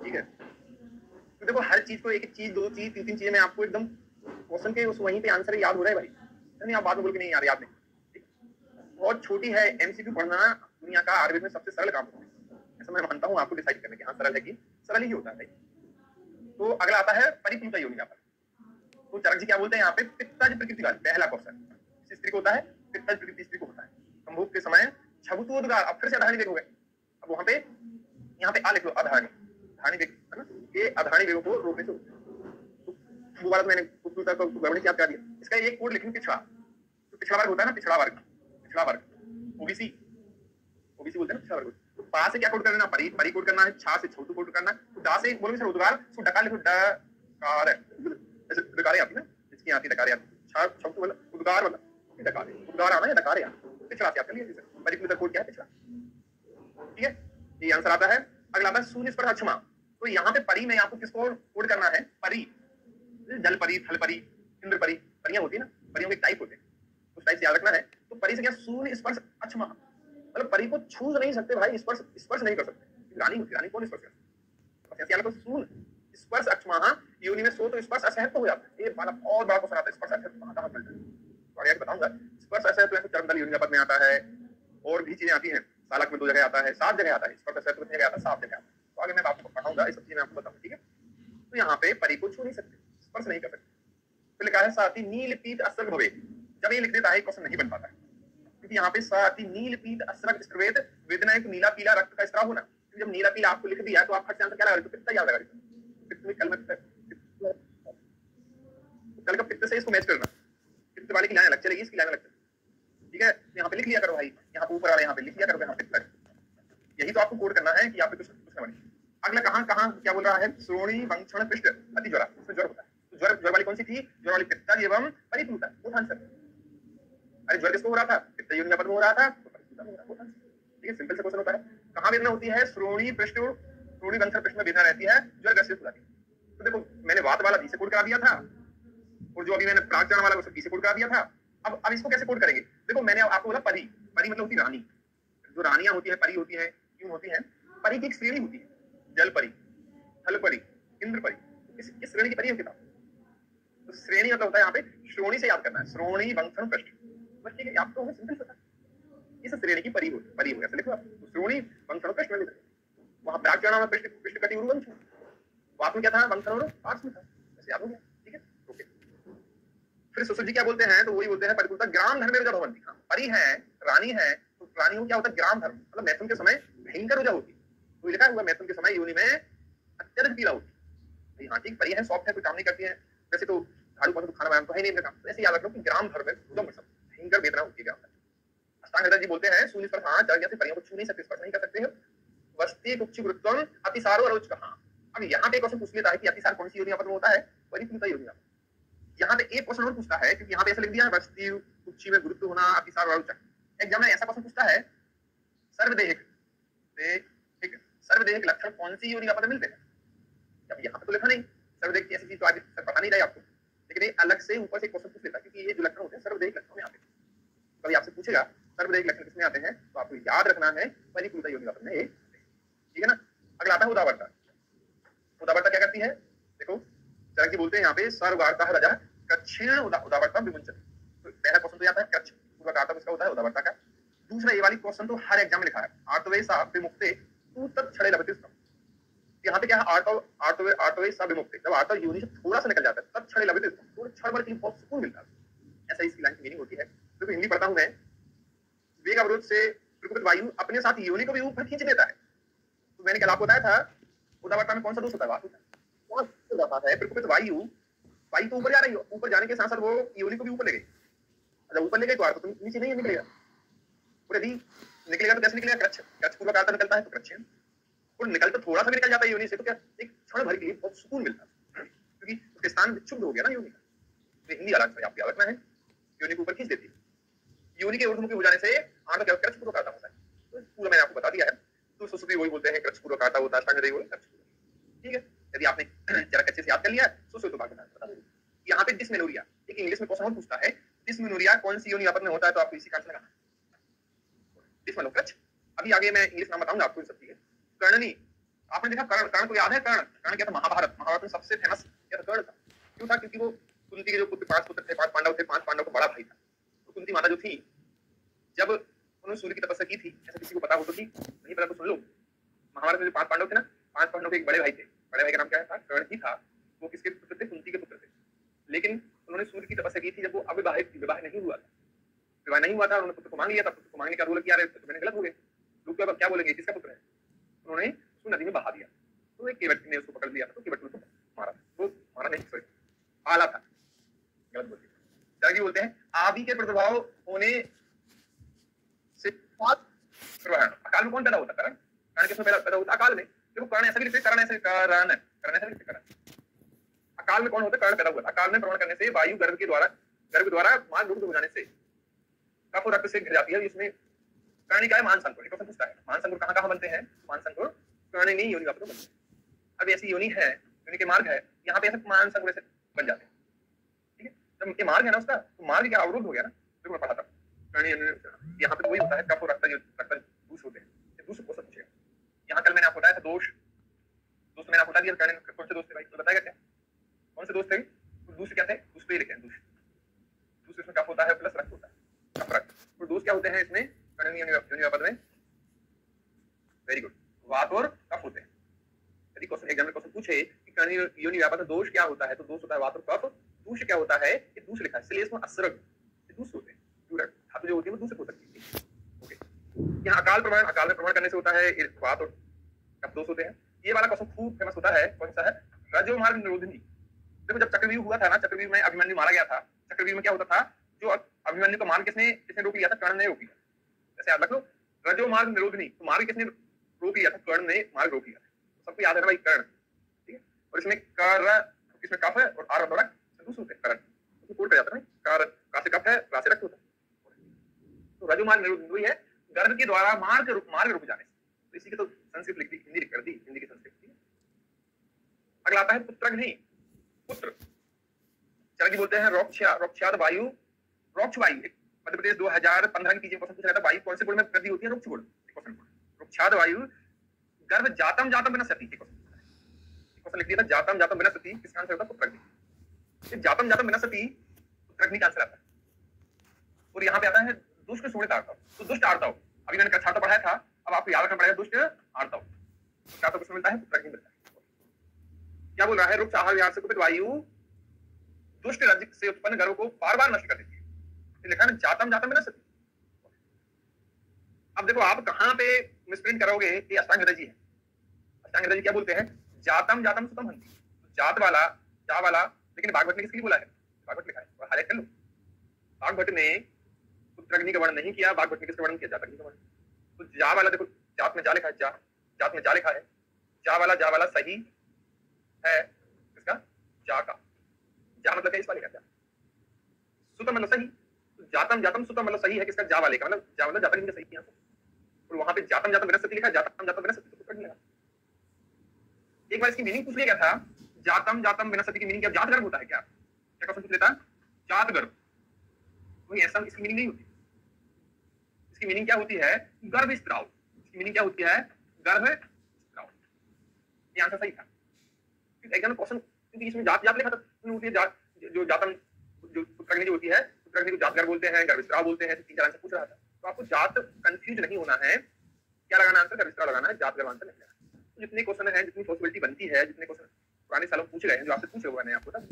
ठीक है। तो देखो हर चीज को एक चीज, 2 चीज, 3 चीजें मैं आपको एकदम क्वेश्चन के उस वहीं पे आंसर याद हो रहा है भाई, नहीं आप बाद में बोल के नहीं यार याद नहीं, बहुत छोटी है। एमसीक्यू पढ़ना दुनिया का आयुर्वेद में सबसे सरल काम है, ऐसा मैं मानता हूँ, आपको डिसाइड करने की हाँ सरल है कि सरल ही होता है। तो अगला आता है परिपूर्ण योनि व्यापार, तो चरक जी क्या बोलते हैं यहाँ पे, पित्तज प्रकृति वाली, पहला क्वेश्चन स्त्री को होता है, पित्तज प्रकृति स्त्री को होता है, संभोग के समय छबुतोद्गार, अब फिर से अधारणी देखोगे, अब वहां पे यहाँ पे आ लिख लो अधारणी, धारणी देख है ना, ये अधारणी वेगों को रोकने से दोबारा मैंने गड़बड़ी क्या कर दिया, इसका एक कोड लिखेंगे पिछड़ा, तो पिछड़ा वर्ग होता है ना, पिछड़ा वर्ग ओबीसी बोलते हैं ना पिछड़ा वर्ग, तो पा से क्या कोड करना, परी कोड करना है, छा से छोटू कोड करना है, तो दा से बोलोगे सर उद्गार, तो डकार लिखो डकार, ऐसे डकारे आती है ना, इसकी आती है डकारे आती, छा छोटू वाला उद्गार वाला डकारे, उद्गार आना है डकारे आना, पिछड़ा से आप कर लीजिए, परिपूर्ण कोड क्या है पिछड़ा, ठीक है। ये आंसर आता है। अगला आता है शून्य स्पर्श अक्षमा, तो यहाँ पे परी में आपको किसको कोड करना है, परी, जल परी, थल परी, इंद्र परी, परियां होती है ना, परियों के टाइप होते हैं, उस टाइप से याद रखना है। तो परी से क्या, शून्य स्पर्श अक्षमा, मतलब परी को छू नहीं सकते भाई, स्पर्श नहीं कर सकते, रानी होती है, रानी कौन स्पर्श कर, शून्य स्पर्श अक्षमा योनि में सो तो स्पर्श असहज हो जाता है, ये वाला बहुत बड़ा क्वेश्चन आता है, स्पर्श असहज कहाँ मिलता है, तो आगे बताऊंगा। स्पर्श असहज तो चरमदल योनि पद में आता है, और भी चीजें आती हैं, सालक में 2 जगह आता है, 7 जगह आता है, स्पर्श असहज कितनी जगह आता है, 7 जगह आता है, तो आगे मैं आपको पढ़ाऊंगा, इस सब चीजें मैं आपको बताऊंगा, ठीक है। तो यहाँ पे परी को छू नहीं सकते, स्पर्श नहीं कर सकते, फिर लिखा है साथी नील पीत असर्ग भवे, जब ये लिख देता है क्वेश्चन नहीं बन पाता है, क्योंकि यहाँ पे साथी नील पीत असर्ग स्त्रवेद वेदना एक नीला पीला रक्त का स्त्राव होना, जब नीला पीला आपको लिख दिया तो आप फट से आंसर क्या लगा, पित्त याद लगा, कल में कल का पित्त से इसको मैच करना, पित्त वाले की लाइन अलग चलेगी, इसकी लाइन अलग चलेगी, ठीक है। यहाँ पे लिख लिया करो भाई, यहाँ पे ऊपर वाले यहाँ पे लिख लिया करो, यहाँ पित्त, यही तो आपको कोड करना है कि यहाँ पे कुछ पूछना बने। अगला कहाँ क्या बोल रहा है, श्रोणी वंक्षण पृष्ठ अति ज्वरा, इसमें ज्वर होता है, तो ज्वर वाली कौन सी थी, ज्वर वाली पित्त एवं परिपूर्ण, वो आंसर। अरे ज्वर किसको हो रहा था, पित्त योनि पद में हो रहा था, ठीक है, सिंपल से क्वेश्चन होता है। कहाँ वेदना होती है, श्रोणी पृष्ठ, श्रोणी वंक्षण पृष्ठ में वेदना रहती है, ज्वर ग्रसित हो जाती है। तो देखो मैंने वात वाला बी से कोड करा दिया था, और जो अभी मैंने प्राचरण वाला उसको बी से कोड करा दिया था। अब इसको कैसे कोड करेंगे, देखो मैंने आपको बोला परी, परी मतलब होती रानी, जो रानियां होती है, परी होती है, क्यों होती है, परी की एक श्रेणी होती है, जल परी, थल परी, इंद्र परी, किस श्रेणी की परी है किताब, तो श्रेणी मतलब होता है यहाँ पे श्रोणी से याद करना है, श्रोणी वंक्षण पृष्ठ, बस ठीक है, आपको सिंपल पता इस श्रेणी की परी हो गया, लिखो आप श्रोणी वंक्षण पृष्ठ में, वहां प्राचरण में पृष्ठ कटी उर्वंश, वात में क्या था, वंक्षण और पार्श्व में था, ऐसे याद हो गया, ठीक है, ओके। फिर सुश्रुत जी क्या बोलते हैं, तो वही बोलते हैं परिपूर्णता ग्राम धर्म में जब भवंती, हाँ परी है, रानी है, तो रानी को क्या होता है, ग्राम धर्म मतलब मैथुन के समय भयंकर ऊर्जा होती है। तो लिखा हुआ मैथुन के समय योनि में अत्यधिक पीड़ा होती है। हाँ ठीक, परी है, सॉफ्ट है, कोई काम नहीं करती है। वैसे तो झाड़ू पोछा तो खाना बनाना तो है नहीं इनका काम। तो ऐसे याद रखो कि ग्राम भर में एकदम भयंकर वेदना होती है ग्राम भर। अष्टांग हृदय जी बोलते हैं शून्य पर हाँ चढ़ गया, परियों को छू नहीं सकते, स्पर्श नहीं कर सकते हो। वस्ती कुक्षि गुरुत्वम अतिसारो अरोचक। हाँ, अब यहाँ पे क्वेश्चन पूछ लेता है कि अतिसार कौन सी योनि में होता है? परिपूर्णता योनि में। यहाँ पे एक क्वेश्शन और पूछता है, क्योंकि यहाँ पे ऐसा लिख दिया है वस्ती कुक्षि में गुरुत्व होना, अतिसार और अरोचक। एग्जाम में ऐसा क्वेश्चन पूछता है सर्वदेहिक सर्वदेहिक लक्षण कौन सी योनि में मिलते हैं? अब यहाँ पे तो लिखा नहीं सर्वदेहिक की ऐसी चीज, तो आज पता नहीं रहा आपको, लेकिन ये अलग से ऊपर से क्वेश्चन पूछ लेता है, क्योंकि ये जो लक्षण होते हैं सर्वदेहिक लक्षण में आते हैं। कभी आपसे पूछेगा सर्वदेहिक लक्षण किसमें आते हैं, तो आपको याद रखना है परिपूर्णता योनि में। ठीक है ना। अगला आता है उदावरता। उदावरता क्या करती है? देखो चरक जी बोलते हैं यहाँ पे सर्वगार्ता है राजा कक्षीण उदावरता विमुंचन। तो पहला क्वेश्चन तो आता है कक्ष पूर्वगार्ता किसका होता है? उदावरता का। दूसरा ये वाली क्वेश्चन तो हर एग्जाम में लिखा है, आर्तवे सा विमुक्ते तू तत् छड़े लभते। यहाँ पे क्या है? आर्तवे सा विमुक्ते, जब आर्तव योनि से थोड़ा सा निकल जाता है तब छड़े लभते, थोड़ा क्षण भर के लिए बहुत सुकून मिलता है। ऐसा इसकी लाइन की मीनिंग होती है। तो हिंदी पढ़ता हूं मैं। वेग अवरोध से प्रकुपित वायु अपने साथ योनि को भी ऊपर खींच देता है। तो मैंने कल आपको बताया था उदावरता में कौन सा दोष होता है? वात होता है। प्रकुपित वायु तो ऊपर जा रही है, ऊपर जाने के साथ साथ वो योनि को भी ऊपर ले गई। जब ऊपर ले गई तो आर्त तो नीचे नहीं निकलेगा, और यदि निकलेगा तो कैसे निकलेगा? कक्ष पूर्वगार्ता निकलता है तो कक्ष, और निकल तो थोड़ा सा भी निकल जाता है योनि से, तो क्या एक क्षण भर के लिए बहुत सुकून मिलता है, क्योंकि उसके स्थान विक्षुब्ध हो गया ना योनि का। तो हिंदी अलग से आपको याद रखना है, योनि को ऊपर खींच देती है। योनि के ऊर्ध्वमुखी हो जाने से आर्त क्या कक्ष पूर्वगार्ता होता है। तो पूरा मैंने आपको बता दिया है। तो सुश्रुति वही बोलते हैं कक्ष पूर्वगार्ता होता है, अष्टांग हृदय वही कक्ष। ठीक है, यदि आपने जरा अच्छे से याद कर लिया तो सोचो तो बाकी बता दो। यहाँ पे डिस्मेनोरिया एक इंग्लिश में क्वेश्चन और पूछता है, डिस्मेनोरिया कौन सी योनि आपस में होता है? तो आपको इसी का आंसर लगाना है, डिस्मेनोक्रच। अभी आगे मैं इंग्लिश नाम बताऊंगा आपको इन सब चीजें। कर्णनी, आपने देखा कर्ण को याद है? कर्ण क्या था? महाभारत में सबसे फेमस क्या था? कर्ण था। क्यों था? क्योंकि वो कुंती के जो पांच पुत्र थे, 5 पांडव थे, 5 पांडव का बड़ा भाई था। तो कुंती माता जो थी, जब उन्होंने सूर्य की तपस्या की थी, ऐसा किसी को पता हो तो थी, नहीं पता तो सुन लो। महाभारत में जो 5 पांडव थे ना, 5 पांडव के एक बड़े भाई थे, बड़े भाई का नाम क्या था? कर्ण ही था। वो किसके पुत्र थे? कुंती के पुत्र थे। लेकिन उन्होंने सूर्य की तपस्या की थी जब वो अविवाहित, विवाह नहीं हुआ था, उन्होंने पुत्र को मांग लिया था। पुत्र को मांगने का रोल किया, तो मैंने गलत हो गए, लोग क्या बोलेंगे किसका पुत्र है? उन्होंने उसको नदी में बहा दिया। तो एक केवट ने उसको पकड़ लिया था, तो केवट ने उसको मारा था। वो मारा नहीं, सॉरी आला था, गलत बोल दिया। बोलते हैं आदि के प्रभाव होने से अकाल में कौन पैदा होता? करण। करण किसमें पैदा होता? अकाल में। देखो करण ऐसा भी लिखते, करण ऐसा, करण ऐसा भी लिखते, करण। अकाल में कौन होता है? कर्ण पैदा हुआ। अकाल में प्रवण करने से वायु गर्भ द्वारा मान रूप हो जाने से कफ और रक्त से घिर जाती है। इसमें कर्णी क्या है? मान संकुल। क्वेश्चन पूछता है मान संकुल कहाँ बनते हैं? मान संकुल कर्णिनी योनि का बनते हैं। अब ऐसी योनि है, योनि के मार्ग है, यहाँ पे ऐसे मान संकुल से बन जाते हैं। ठीक है, जब ये मार्ग है ना उसका, तो मार्ग क्या अवरुद्ध हो गया ना, जो मैं पढ़ा था कर्णी। यहाँ पे तो वही होता है, कफ और रक्त दूष होते हैं। दूसरे क्वेश्चन पूछेगा। यहाँ कल मैंने आपको बताया था दोष मैंने आपको बता दिया कर्ण कौन से दोस्त थे भाई, तो बताएगा क्या कौन से दोस्त थे? तो दूसरे क्या थे? दूसरे लिखे हैं दूसरे इसमें कफ होता है प्लस रक्त होता है, कफ रक्त। तो दोस्त क्या होते हैं इसमें? कर्णी योनि पद में। वेरी गुड, वात और कफ होते हैं। यदि क्वेश्चन एग्जाम में क्वेश्चन पूछे कि कर्णी योनि व्यापक में दोष क्या होता है, तो दोष होता है वात और कफ। दूष क्या होता है? ये दूष लिखा है, इसलिए इसमें असरग दूष होते हैं। धातु जो होती है वो दूषित हो सकती है। ओके, यहाँ अकाल में प्रमाण करने से होता है वात और कफ दोष होते हैं। ये वाला क्वेश्चन खूब फेमस होता है, कौन सा है? रजो मार्ग निरोधिनी। देखो जब चक्रव्यूह हुआ था ना, चक्रव्यूह में अभिमन्यु मारा गया था। चक्रव्यूह में क्या होता था? जो अभिमन्यु को मार्ग किसने रोक लिया था? कर्ण ने रोक लिया। ऐसे याद रख लो, रजो मार्ग निरोधिनी, तो मार्ग किसने रोक लिया था? कर्ण ने मार्ग रोक लिया। सबको याद है ना भाई, कर्ण। ठीक है, और इसमें इसमें कफ है और आर और दूष होते हैं। कर्ण तो कोड पे जाता है ना, का से कफ है, रा से रक्त होता है। तो रजो मार्ग निरोधिनी है गर्भ के द्वारा मार्ग रुक जाने से। तो इसी की तो संस्कृत लिख दी, हिंदी लिख कर दी, हिंदी की संस्कृत। अगला आता है पुत्रग्नि। पुत्र चरक बोलते हैं रोक्षाद वायु, रोक्ष वायु। मध्य प्रदेश 2015 की पीछे क्वेश्चन पूछा था, वायु कौन से गुण में वृद्धि होती है? रोक्ष गुण। रोक्षाद वायु गर्भ जातम विनश्यति। क्वेश्चन लिख दिया था जातम विनश्यति, किसका आंसर होता है? पुत्रग्नि। जातम विनश्यति पुत्रग्नि का आंसर आता है। और यहाँ पे आता है दुष्ट शोणित आर्तव। तो दुष्ट आर्तव अभी मैंने कक्षा तो पढ़ाया था, अब आपको याद रखना पड़ेगा दुष्ट आर्तव। क्या तो किसमें मिलता है? पुत्रग्नि मिलता है। क्या बोल रहा है? रुक्ष आहार विहार से कुपित वायु दुष्ट रज से उत्पन्न गर्भ को बार बार नष्ट कर देती है। लिखा है जातम विनश्यति। अब देखो आप कहाँ पे मिसप्रिंट करोगे कि अष्टांग हृदय जी है। अष्टांग हृदय जी क्या बोलते हैं, जातम जातम सुतम हंति, जात वाला जा वाला, लेकिन बागभट्ट ने किसके लिए बोला है, बागभट्ट लिखा है और हाईलाइट कर लो, बागभट्ट ने पुत्रग्नि का वर्णन नहीं किया, बागभट्ट ने किसका वर्णन किया, जातग्नि का वर्णन। तो जा वाला देखो, जात में जा लिखा है, जा, जात में जा लिखा है, जा वाला सही है किसका, जा का, जा मतलब इस वाले का, सुतम मतलब सही, तो जातम जातम सुतम मतलब सही है किसका, जा वाले का, मतलब जा मतलब जातग्नि का सही है। और वहां पे जातम जातम वनस्पति लिखा है, जातम जातम वनस्पति, तो पुत्रग्नि लगा। एक बार इसकी मीनिंग पूछ लिया गया था, जातम जातम वनस्पति की मीनिंग क्या, जात गर्भ होता है क्या, क्या क्वेश्चन पूछ लेता, जात गर्भ, वही ऐसा इसकी मीनिंग नहीं होती। इसकी मीनिंग क्या होती है, गर्भ स्त्राव, इसकी मीनिंग क्या होती है, गर्भ स्त्राव। ये आंसर सही था। एग्जाम क्वेश्चन, क्योंकि इसमें जात जात लिखा था, होती है जात, जो जातम जो पुत्रग्नि जो होती है, पुत्रग्नि को जात गर्भ बोलते हैं, गर्भ स्त्राव बोलते हैं, तीन चार आंसर पूछ रहा था। तो आपको जात कंफ्यूज नहीं होना है, क्या लगाना आंसर, गर्भ स्त्राव लगाना है, जात गर्भ आंसर नहीं लगाना। तो जितने क्वेश्चन है, जितनी पॉसिबिलिटी बनती है, जितने क्वेश्चन पुराने सालों पूछ गए हैं, जो आपसे पूछ रहे हैं आपको तब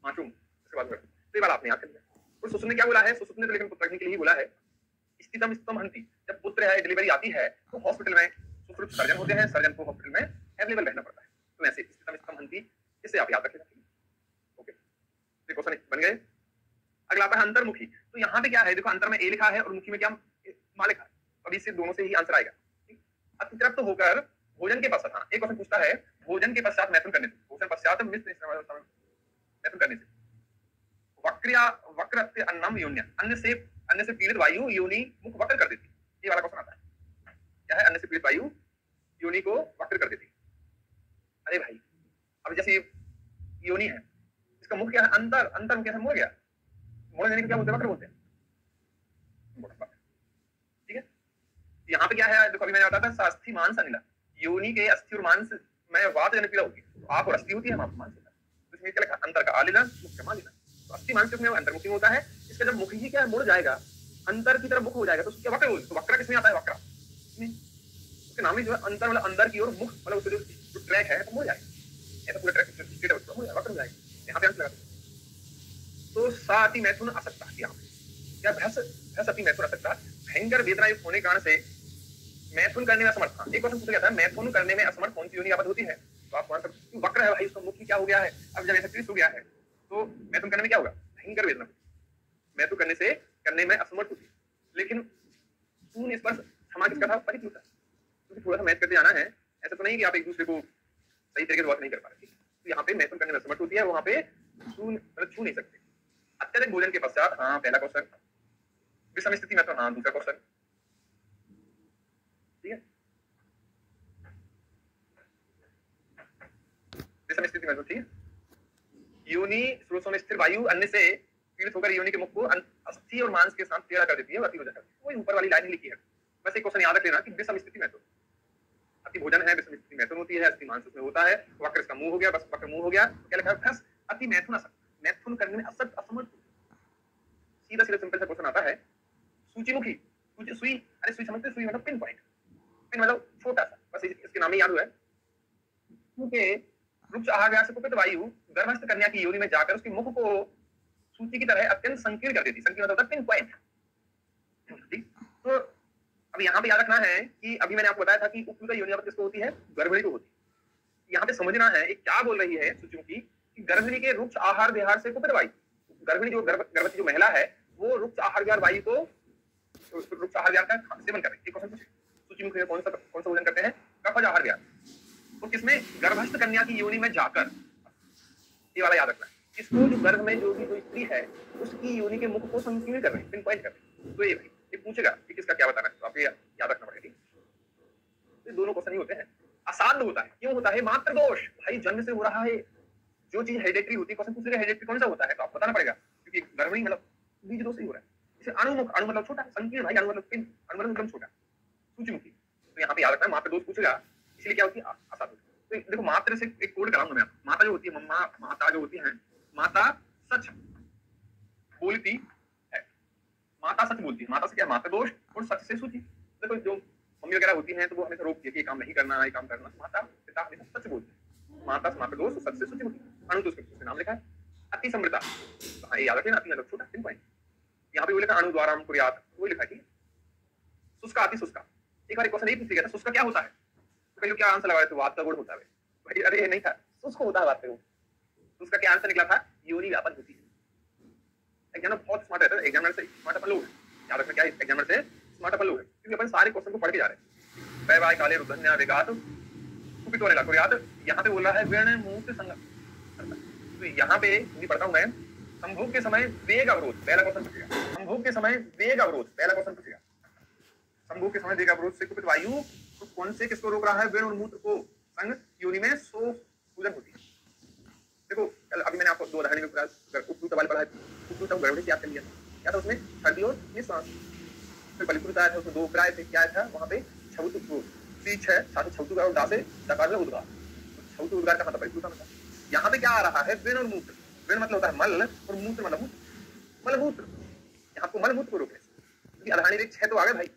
मासूम, इसके बाद तो ये बात आपने याद कर लिया। और सुसुत ने क्या बोला है, सुसुत ने तो लेकिन पुत्रग्नि के लिए ही बोला है, स्थितम स्तम हंति, जब पुत्र है, डिलीवरी आती है तो हॉस्पिटल में सुश्रुत सर्जन होते हैं, सर्जन को हॉस्पिटल में अवेलेबल रहना पड़ता है। तो ऐसे स्थितम स्तम हंति, इसे आप याद रखिएगा। ओके, ये क्वेश्चन बन गए। अगला आता है अंतर्मुखी। तो यहाँ पे क्या है, देखो अंतर में ए लिखा है और मुखी में क्या मा लिखा है, अभी इससे दोनों से ही आंसर आएगा। अतितृप्त होकर भोजन के पश्चात, हाँ एक क्वेश्चन पूछता है, भोजन के पश्चात मैथुन करने से, भोजन पश्चात मैथुन करने से, वक्र अन्नम योन्य, अन्न से पीड़ित वायु योनि मुख वक्र कर देती। ये वाला क्वेश्चन आता है, क्या है, अन्न से पीड़ित वायु योनि को वक्र कर देती। अरे भाई, अब जैसे योनि है, इसका मुख क्या है, अंतर, अंतर क्या है, मुड़ गया, मोड़ देने को क्या बोलते हैं, वक्र बोलते हैं। ठीक है, यहाँ पे क्या है, देखो अभी मैंने बताया था, अस्थि मांस अनिल, योनि के अस्थि और मांस में वात जन पीड़ा होती है, तो आप और अस्थि होती है, मांस होता है। तो इसमें क्या लिखा, अंतर का आलिला, मुख का मालिला। तो अस्थि मांस में अंतर्मुखी होता है, इसका जब मुख ही क्या मुड़ जाएगा, अंतर की तरफ मुख हो जाएगा, तो क्या वक्र बोलते हैं। तो वक्र किसमें आता है, वक्र उसके नाम ही जो है अंतर मतलब अंदर की ओर, मुख मतलब उसका जो ट्रैक है वो मुड़ जाएगा, ऐसा पूरा ट्रैक वक्र हो जाएगा। यहाँ पे आंसर लगा तो साति मैथुन असक्ता, यहाँ पे क्या भ्रस अति मैथुन असक्ता, भयंकर वेदना युक्त होने के कारण से मैथुन करने में असमर्थ। एक क्वेश्चन पूछा गया था, मैथुन करने में असमर्थ कौन सी योनि आबद्ध होती है, तो आप आंसर, वक्र है भाई, उसका मुख क्या हो गया है, अब जब ऐसा क्लिष्ट हो गया है तो मैथुन करने में क्या होगा, भयंकर वेदना, मैथुन करने में असमर्थ होती है। लेकिन शून्य स्पर्श क्षमा किसका था, परिचित था, क्योंकि थोड़ा सा मैथ करते जाना है, ऐसा तो नहीं कि आप एक दूसरे को सही तरीके से बात नहीं कर पा रहे। तो यहाँ पे मैथुन करने में असमर्थ होती है, वहां पे छू नहीं सकते। अत्यधिक भोजन के पश्चात, हाँ पहला क्वेश्चन। विषम स्थिति मैथुन, हाँ दूसरा क्वेश्चन। ठीक है, विषम स्थिति मैथुन, ठीक है। योनि स्रोतों में स्थिर वायु अन्य से पीड़ित होकर योनि के मुख को अस्थि और मांस के साथ टेढ़ा कर देती है, अति भोजन करती है। वही ऊपर वाली लाइन लिखी है, बस एक क्वेश्चन याद रख लेना कि विषम स्थिति मैथुन, अति भोजन है, विषम स्थिति मैथुन होती है, अस्थि मांस उसमें होता है, वक्र इसका मुंह हो गया, बस वक्र मुंह हो गया, क्या लिखा है, भ्रस अति मैथुन असक्त, मैथुन करने में असक्त असमर्थ। सीधा सीधा सिंपल सा क्वेश्चन आता है, सूचीमुखी, सुई, अरे सुई समझते, सुई मतलब पिन पॉइंट, पिन मतलब छोटा सा, बस इसके नाम ही याद हुआ है। क्योंकि वृक्ष आहार व्यास से कुपित वायु गर्भस्थ कन्या की योनि में जाकर उसके मुख को सूची की तरह अत्यंत संकीर्ण कर देती, संकीर्ण मतलब पिन पॉइंट। तो अब यहाँ पे याद रखना है कि अभी मैंने आपको बताया था कि उपयुक्त योनि किसको होती है, गर्भिणी को होती है। यहाँ पे समझना है एक क्या बोल रही है सूचीमुखी, कि गर्भिणी के रुक्ष आहार विहार से कुपित वायु, गर्भिणी जो गर्भवती जो महिला है वो रुक्ष आहार विहार वायु को, रुक्ष आहार विहार का सेवन करे। एक क्वेश्चन पूछे, सूचीमुखी में कौन सा भोजन करते हैं, कफज आहार विहार, तो किसमें, गर्भस्थ कन्या की योनि में जाकर, ये वाला याद रखना है, इसको जो गर्भ में जो भी जो स्त्री है उसकी योनि के मुख को संकीर्ण कर रहे हैं, पिन पॉइंट कर रहे हैं। तो ये भाई ये पूछेगा कि किसका क्या बताना है, तो आप ये याद रखना पड़ेगा। ये दोनों क्वेश्चन ही होते हैं। असाध्य होता है, क्यों होता है, मात्र दोष, भाई जन्म से हो रहा है, जो चीज हेरिडेटरी होती है, क्वेश्चन पूछेगा हेरिडेटरी कौन सा होता है, तो आपको बताना पड़ेगा, क्योंकि गर्भणी मतलब बीज दोष ही हो रहा है। जैसे अणुमुख, अणु मतलब छोटा, संकीर्ण भाई, अणु मतलब पिन, अणु मतलब एकदम छोटा, सूचीमुखी, तो यहाँ पे याद रखना मात्र दोष पूछेगा, इसलिए क्या होती है, असाध्य। तो देखो मात्र से एक कोड कराऊंगा मैं आपको, माता जो होती है, मम्मा माता जो होती है, माता सच बोलती है, माता सच बोलती है, माता से क्या, मात्र दोष और सच से सूची। देखो जो मम्मी वगैरह होती हैं तो वो हमेशा रोकती है कि ये काम नहीं करना, ये काम करना, माता पिता हमेशा सच बोलते हैं, माता से मात्र दोष, सच से सूची होती है। अणु तो उसके नाम लिखा है। अति समृता, तो हाँ ये याद रखना, अति मतलब छोटा, पिन पॉइंट, यहाँ पे वो लिखा अणु द्वारा हम कुर्यात, वो लिखा ठीक है। शुष्का अति शुष्का, एक बार क्वेश्चन नहीं पूछ लिया था शुष्का क्या होता है, तो कहीं क्या आंसर लगाए थे वात का गुण होता है भाई, अरे ये नहीं था, शुष्क होता है वात का गुण। तो उसका क्या आंसर निकला था योनि व्यापन होती है। एग्जामिनर बहुत स्मार्ट रहता है, एग्जामिनर से स्मार्ट अपन लोग हैं, याद रखना क्या है एग्जामिनर से स्मार्ट अपन लोग हैं, क्योंकि अपन सारे क्वेश्चन को पढ़ के जा रहे हैं। वै वाय काले रुधन्या वेगात कुपित होने लगा याद, यहाँ पे बोला है वेण मूत्र संगम, तो यहाँ पे नहीं पढ़ता हूँ मैं, संभोग के समय वेग अवरोध पहला क्वेश्चन पूछेगा, संभोग के समय वेग अवरोध पहला क्वेश्चन पूछेगा, संभोग के समय वेग अवरोध से कुपित वायु तो कौन से किसको रोक रहा है, वेण और मूत्र को संग योनि में सो सूजन होती है। देखो कल अभी मैंने आपको दो उदाहरण में उपयुक्त वाले पढ़ा है, उपयुक्त गड़बड़ी क्या कर लिया क्या था उसमें सर्दी और निश्वास, फिर बलिपुर आया था उसमें दो उपराय थे, क्या था वहां पे छवतु तीछ है साथ छवतु और दा से दकार में उद्गार, छवतु उद्गार का मतलब बलिपुर मतलब, यहाँ पे क्या आ रहा है वेण और मूत्र, वेण मतलब होता है मल और मूत्र मतलब मलमूत्र, यहाँ को मलमूत्र को रोकने क्योंकि अधानी रेख 6 तो आ गए भाई,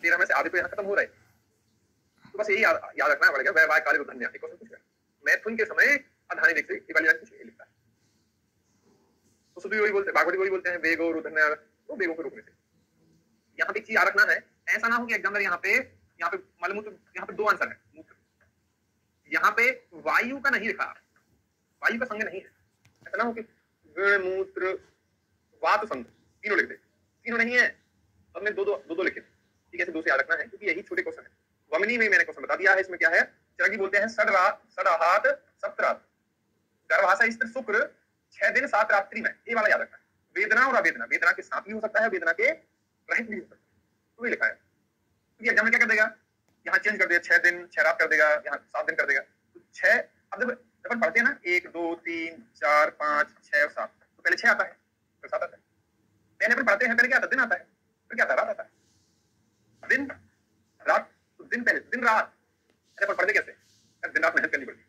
13 में से आधे तो यहाँ खत्म हो रहे, तो बस यही याद रखना पड़ेगा। वै वाय काले रुधन्या एक क्वेश्चन पूछेगा, मैथुन के समय अधानी रेख से एक वाली लाइन पूछेगा लिखता है, तो शुद्ध वही बोलते हैं भागवती वही बोलते हैं वेगो रुधन्या, तो वेगों को रोकने से। यहाँ पे चीज याद रखना है, ऐसा ना हो कि एग्जामिनर यहाँ पे मलमूत्र, यहाँ पे दो आंसर है मूत्र, यहाँ पे वायु का नहीं लिखा, वायु का संग नहीं है, ऐसा ना हो कि वेण मूत्र वात संग तीनों लिख दे, तीनों नहीं है तो हमने दो लिखे, ठीक है, दो से याद रखना है क्योंकि यही छोटे क्वेश्चन है। वमनी में मैंने क्वेश्चन बता दिया है, इसमें क्या है चरगी बोलते हैं सड़हात सप्तरात, गर्भाशय स्त्री शुक्र 6 दिन 7 रात्रि में, ये वाला याद रखना है। वेदना और अवेदना, वेदना के साथ भी हो सकता है, वेदना के रहित भी हो सकता है, तो ये लिखा है। तो एग्जाम में क्या कर देगा, यहाँ चेंज कर देगा 6 दिन 6 रात कर देगा, यहाँ 7 दिन कर देगा, तो 6 अब जब अपन पढ़ते हैं ना 1 2 3 4 5 6 और 7, तो पहले 6 आता है फिर 7 आता है, पहले अपन पढ़ते हैं पहले क्या आता है दिन आता है, फिर क्या आता है रात आता है, दिन रात, तो दिन पहले दिन रात, अरे अपन पढ़ते कैसे, दिन रात मेहनत करनी पड़ती है,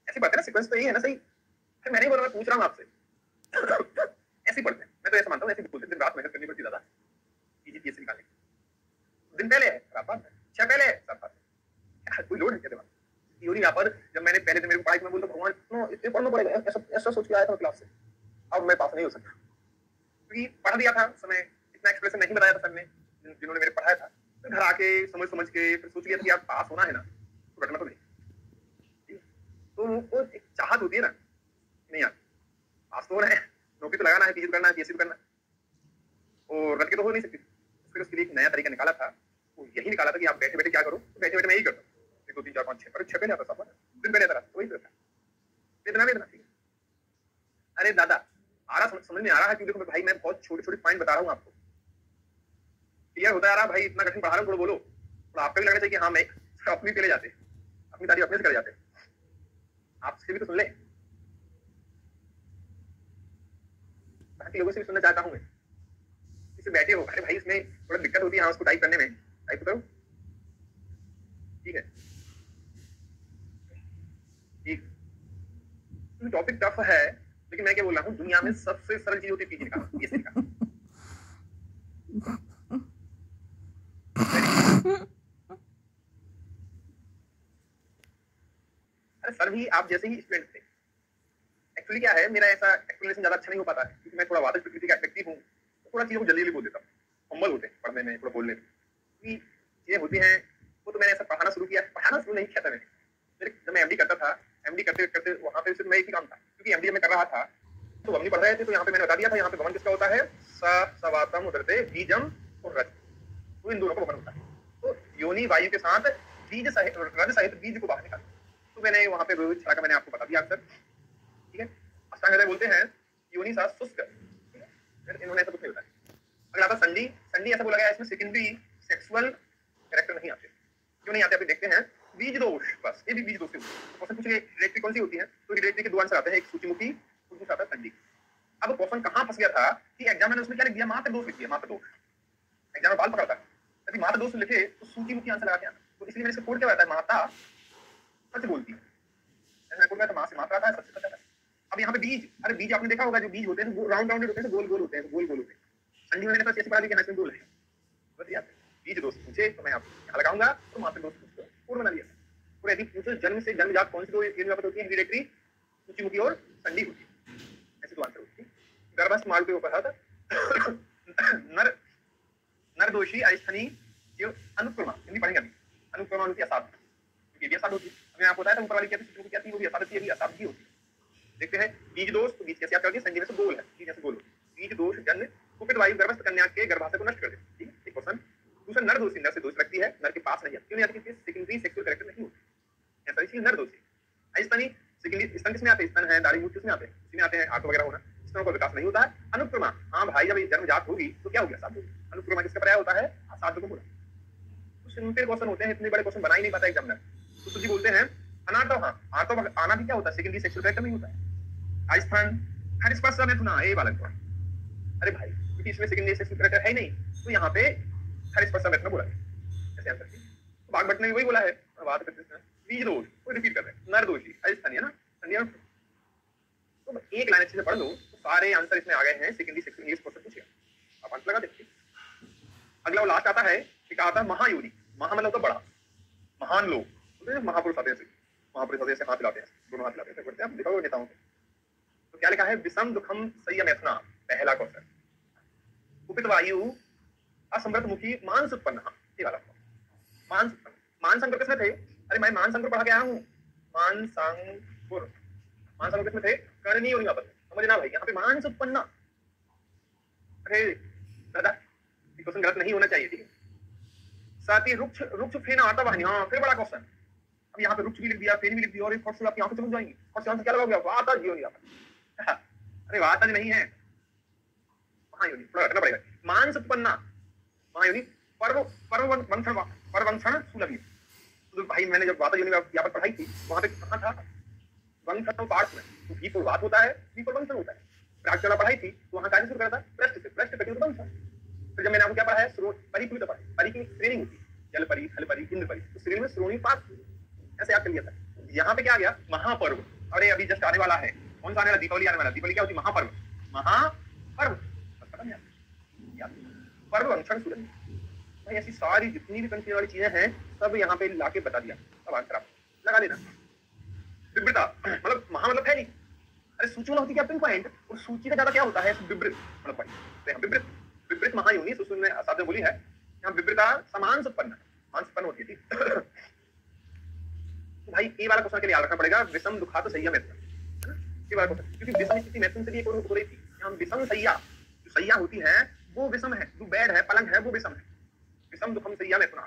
ऐसी बात है ना, सीक्वेंस तो यही है ना, सही। फिर मैंने बोला मैं पूछ रहा हूँ आपसे ऐसे पढ़ते हैं, मैं तो ऐसा मानता हूँ, ऐसे बोलते दिन रात मेहनत करनी पड़ती ज्यादा पीजीपीएससी निकालने, दिन पहले है रात बाद है, 6 पहले है 7 बाद है, कोई लोड है क्या दिमाग। योनि यहाँ पर जब मैंने पहले दिन मेरे को पढ़ाई में बोलता भगवान इतना इसलिए पढ़ना पड़ेगा, ऐसा सोच के आया था क्लास से, अब मैं पास नहीं हो सकता क्योंकि पढ़ दिया था उस समय, इतना एक्सप्रेशन नहीं बताया था सर ने जिन्होंने मेरे पढ़ाया था, फिर घर आके समझ के फिर सोच लिया था कि यार पास होना है ना तो रटना तो नहीं, तो वो एक चाहत होती है ना, नहीं यार पास तो होना है, नौकरी तो लगाना है, पीजी करना है, पीएससी करना है, और रट के तो हो नहीं सकती। फिर उसके लिए एक नया तरीका निकाला था, वो यही निकाला था कि आप बैठे बैठे क्या करो, तो बैठे बैठे मैं यही करता हूँ 1 2 3 4 5 6 पर 6 पहले आता सब दिन पहले आता वही था, वेदना वेदना ठीक है। अरे दादा आ रहा समझ में आ रहा है, क्योंकि देखो भाई मैं बहुत छोटे छोटे पॉइंट बता रहा हूँ आपको, क्लियर होता है भाई, इतना कठिन पढ़ा रहा हूँ, थोड़ा बोलो, थोड़ा आपका भी लगना चाहिए कि हाँ मैं अपनी चले जाते, अपनी तारीफ अपने से कर जाते, आपसे भी तो सुन ले, बाकी लोगों से भी सुनना चाहता हूँ मैं, इसे बैठे हो, अरे भाई इसमें थोड़ा दिक्कत होती है, हाँ उसको टाइप करने में, टाइप करो ठीक है, ठीक टॉपिक टफ है, लेकिन मैं क्या बोल रहा हूँ दुनिया में सबसे सरल चीज होती है पीजी का, पीएससी का। अरे सर भी आप जैसे ही स्टूडेंट थे, एक्चुअली क्या है मेरा ऐसा एक्सप्लेनेशन ज्यादा अच्छा नहीं हो पाता है क्योंकि मैं थोड़ा वादक प्रकृति का एफेक्टिव हूँ, तो थोड़ा चीजों को जल्दी बोल देता हूँ, हम्बल होते हैं पढ़ने में, थोड़ा बोलने में, क्योंकि चीजें होती हैं, वो तो मैंने ऐसा पढ़ाना शुरू किया, पढ़ाना शुरू नहीं किया था मैंने, जब मैं एमडी करता था, एमडी करते करते वहां पे सिर्फ मैं एक ही काम था, क्योंकि एमडी में कर रहा था तो वमनी पढ़ रहे थे, तो यहाँ पे मैंने बता दिया था यहाँ पे वमन किसका होता है, सवातम उदरते बीजम और रज, तो इन दोनों का वमन होता है, तो योनि वायु के साथ बीज सहित रज सहित बीज को बाहर निकाला, तो मैंने वहां पे रोहित छड़ा का मैंने आपको बता दिया आंसर, ठीक है। अष्टांग हृदय बोलते हैं योनि सा शुष्क, इन्होंने ऐसा कुछ नहीं बताया। अगर आता संधि, संधि ऐसा बोला गया इसमें सेकेंडरी सेक्सुअल कैरेक्टर नहीं आते, क्यों नहीं आते आप देखते हैं, बीज दोष, बस ये भी बीज दोष, क्वेश्चन पूछेंगे डायरेक्टरी कौन सी होती है, तो डायरेक्टरी के 2 आंसर आते हैं, एक सूचीमुखी, दूसरा आता है संधि। अब क्वेश्चन कहां फंस गया था कि एग्जाम में उसने क्या लिख दिया, मात्र दोष लिख दिया, मात्र दोष, एग्जाम में बाल पकड़ता है, यदि मात्र दोष लिखे तो सूचीमुखी आंसर लगा के आना, तो इसलिए मैंने इसको कोड क्या बताया, माता सच बोलती है, ऐसा कोड में तो मां से मात्रा आता है, सच सच आता है। अब यहाँ पे बीज, अरे बीज आपने देखा होगा जो बीज होते हैं राउंड राउंडेड होते हैं, गोल गोल होते हैं, गोल गोल होते हैं, संधि में मैंने तो ऐसे पढ़ा दिया कि गोल है, बस याद बीज दोष पूछे तो मैं आप यहाँ लगाऊंगा, तो मात्र दोष पूछो कोड बना लिया, और यदि पूछो जन्म से जन्म जात कौन सी दो यूनिवर्सिटी होती है, हेरिडेटरी सूचीमुखी और संधि होती है, ऐसे 2 आंसर होती है। गर्भस्थ माल के ऊपर था नर नर दोषी अस्थनीय अनुक्रमा, हिंदी पढ़ेंगे अभी। अनुक्रमा होती है असाध, ये भी असाध होती है। मैंने आपको बताया था ऊपर वाली क्या थी, क्या थी, वो भी असाध थी, असाध भी होती है। देखते हैं बीज दोष, तो बीज कैसे आप करोगे, संजीव से गोल है, बीज जैसे गोल होती है। बीज दोष जन्म कुपित वायु गर्भस्थ कन्या के गर्भाशय को नष्ट कर देती है, ठीक है, एक क्वेश्चन। दूसरा नर दोषी, नर से दोष लगती है, नर के पास नहीं आती, क्यों नहीं आती, सेकेंडरी सेक्सुअल कैरेक्टर नहीं होती, ऐसा इसलिए नर दोषी। अस्थनी, सेकेंडरी स्तन किसमें आते हैं, स्तन है, दाढ़ी मूछ किसमें आते हैं, इसी में आते हैं, आंख वगैरह होना, स्तनों का विकास नहीं होता है। अनुक्रमा, हाँ भाई जब जन्मजात होगी तो क्या हो गया, साधु। अनुक्रमा किसका पर्याय होता है, साधु को बोला। तो सिंपल क्वेश्चन होते हैं, इतने बड़े क्वेश्चन बना ही नहीं पाता एग्जामिनर। तो सुजी बोलते हैं अनाटव, हाँ आटव आना भी क्या होता है, सेकेंडरी सेक्सुअल कैरेक्टर नहीं होता है। आस्थान हरिस्पर्श मैथुना, ये बालक को, अरे भाई क्योंकि इसमें सेकेंडरी सेक्सुअल कैरेक्टर है नहीं, तो यहाँ पे हरिस्पर्श मैथुना बोला ऐसे आंसर की। बागभट्ट ने भी वही बोला है, बात करते हैं बीज दोष, कोई रिपीट कर रहे हैं, नर दोषी अस्थानीय ना, तो एक लाइन अच्छे से पढ़ लो तो सारे आंसर इसमें आ गए हैं, सेकेंडरी सेक्सुअल इंग्लिश क्वेश्चन पूछेगा, आप आंसर लगा देखिए। अगला वो लास्ट आता है, एक आता है महायोनि, महा मतलब तो बड़ा, महान लोग, महापुरुष आते हैं, महापुरुष आते हैं, हाथ हिलाते हैं, दोनों हाथ हिलाते हैं, करते हैं, आप देखोगे नेताओं के। तो क्या लिखा है, विषम दुखम संयमैथुना, पहला क्वेश्चन। कुपित वायु असमृत मुखी मांस उत्पन्न, ये वाला मांस उत्पन्न, मान संकुर किसमें थे, अरे मैं मान संकुर पढ़ा के आया हूँ, मान संकुर, मान संकुर किसमें थे, करनी योनि वापस, समझना भाई, यहाँ पे मांस उत्पन्न। अरे दादा ये क्वेश्चन गलत नहीं होना चाहिए, ठीक है। साथ ही रुक्ष रुक्ष फेन आता वाहनी, हाँ फिर बड़ा क्वेश्चन। अब यहाँ पे रुक्ष भी लिख दिया, फेन भी लिख दिया, और एक आप यहाँ पे समझ जाएंगे, और से क्या लगाओगे, वाता योनि वापस। अरे वाता नहीं है, महायोनि, थोड़ा रखना पड़ेगा। मांस उत्पन्न, महायोनि, पर्व पर्ववंशण, परवंशण सुलभी। तो भाई मैंने जब वाता योनि यहाँ पर पढ़ाई थी, वहां पे कहाँ था, वंशण पार्ट में, तो भी पर वात होता है, भी पर वंशण होता है। प्राचला पढ़ाई थी तो वहां कार्य शुरू करा था पृष्ठ से, पृष्ठ पे वंशण। फिर जब मैंने आपको क्या पढ़ा है, परिपूरित पढ़ा, परि की श्रेणी होती है, जल परि, थल परि, इंद्र परि, तो श्रेणी में श्रोणी पाठ, ऐसे याद कर लिया था। यहाँ पे क्या आ गया, महापर्व, अरे अभी जस्ट आने वाला है, कौन सा आने वाला, दीपावली आने वाला, दीपावली क्या होती है, महापर्व, महापर्व, पर्व वंशण सुलभ। भाई ऐसी सारी जितनी भी कंफ्यूजन वाली चीजें हैं सब यहाँ पे लाके बता दिया, अब आंसर आप लगा लेना। विवृता मतलब महा मतलब है नहीं, अरे सूची में होती क्या पिन पॉइंट, और सूची का ज्यादा क्या होता है, विवृत मतलब पॉइंट, विवृत विवृत महायोनि, सुसुन ने साथ में बोली है, यहाँ विवृता समान उत्पन्न, मान उत्पन्न होती है, ठीक। भाई ये वाला क्वेश्चन के लिए याद रखना पड़ेगा, विषम दुखात संयम मैथुन, ये वाला क्वेश्चन, क्योंकि विषम स्थिति मैथुन से भी एक और हो रही थी, यहाँ विषम सैया, जो सैया होती है वो विषम है, जो बेड है, पलंग है, वो विषम है, विषम दुखम सैया मैथुन।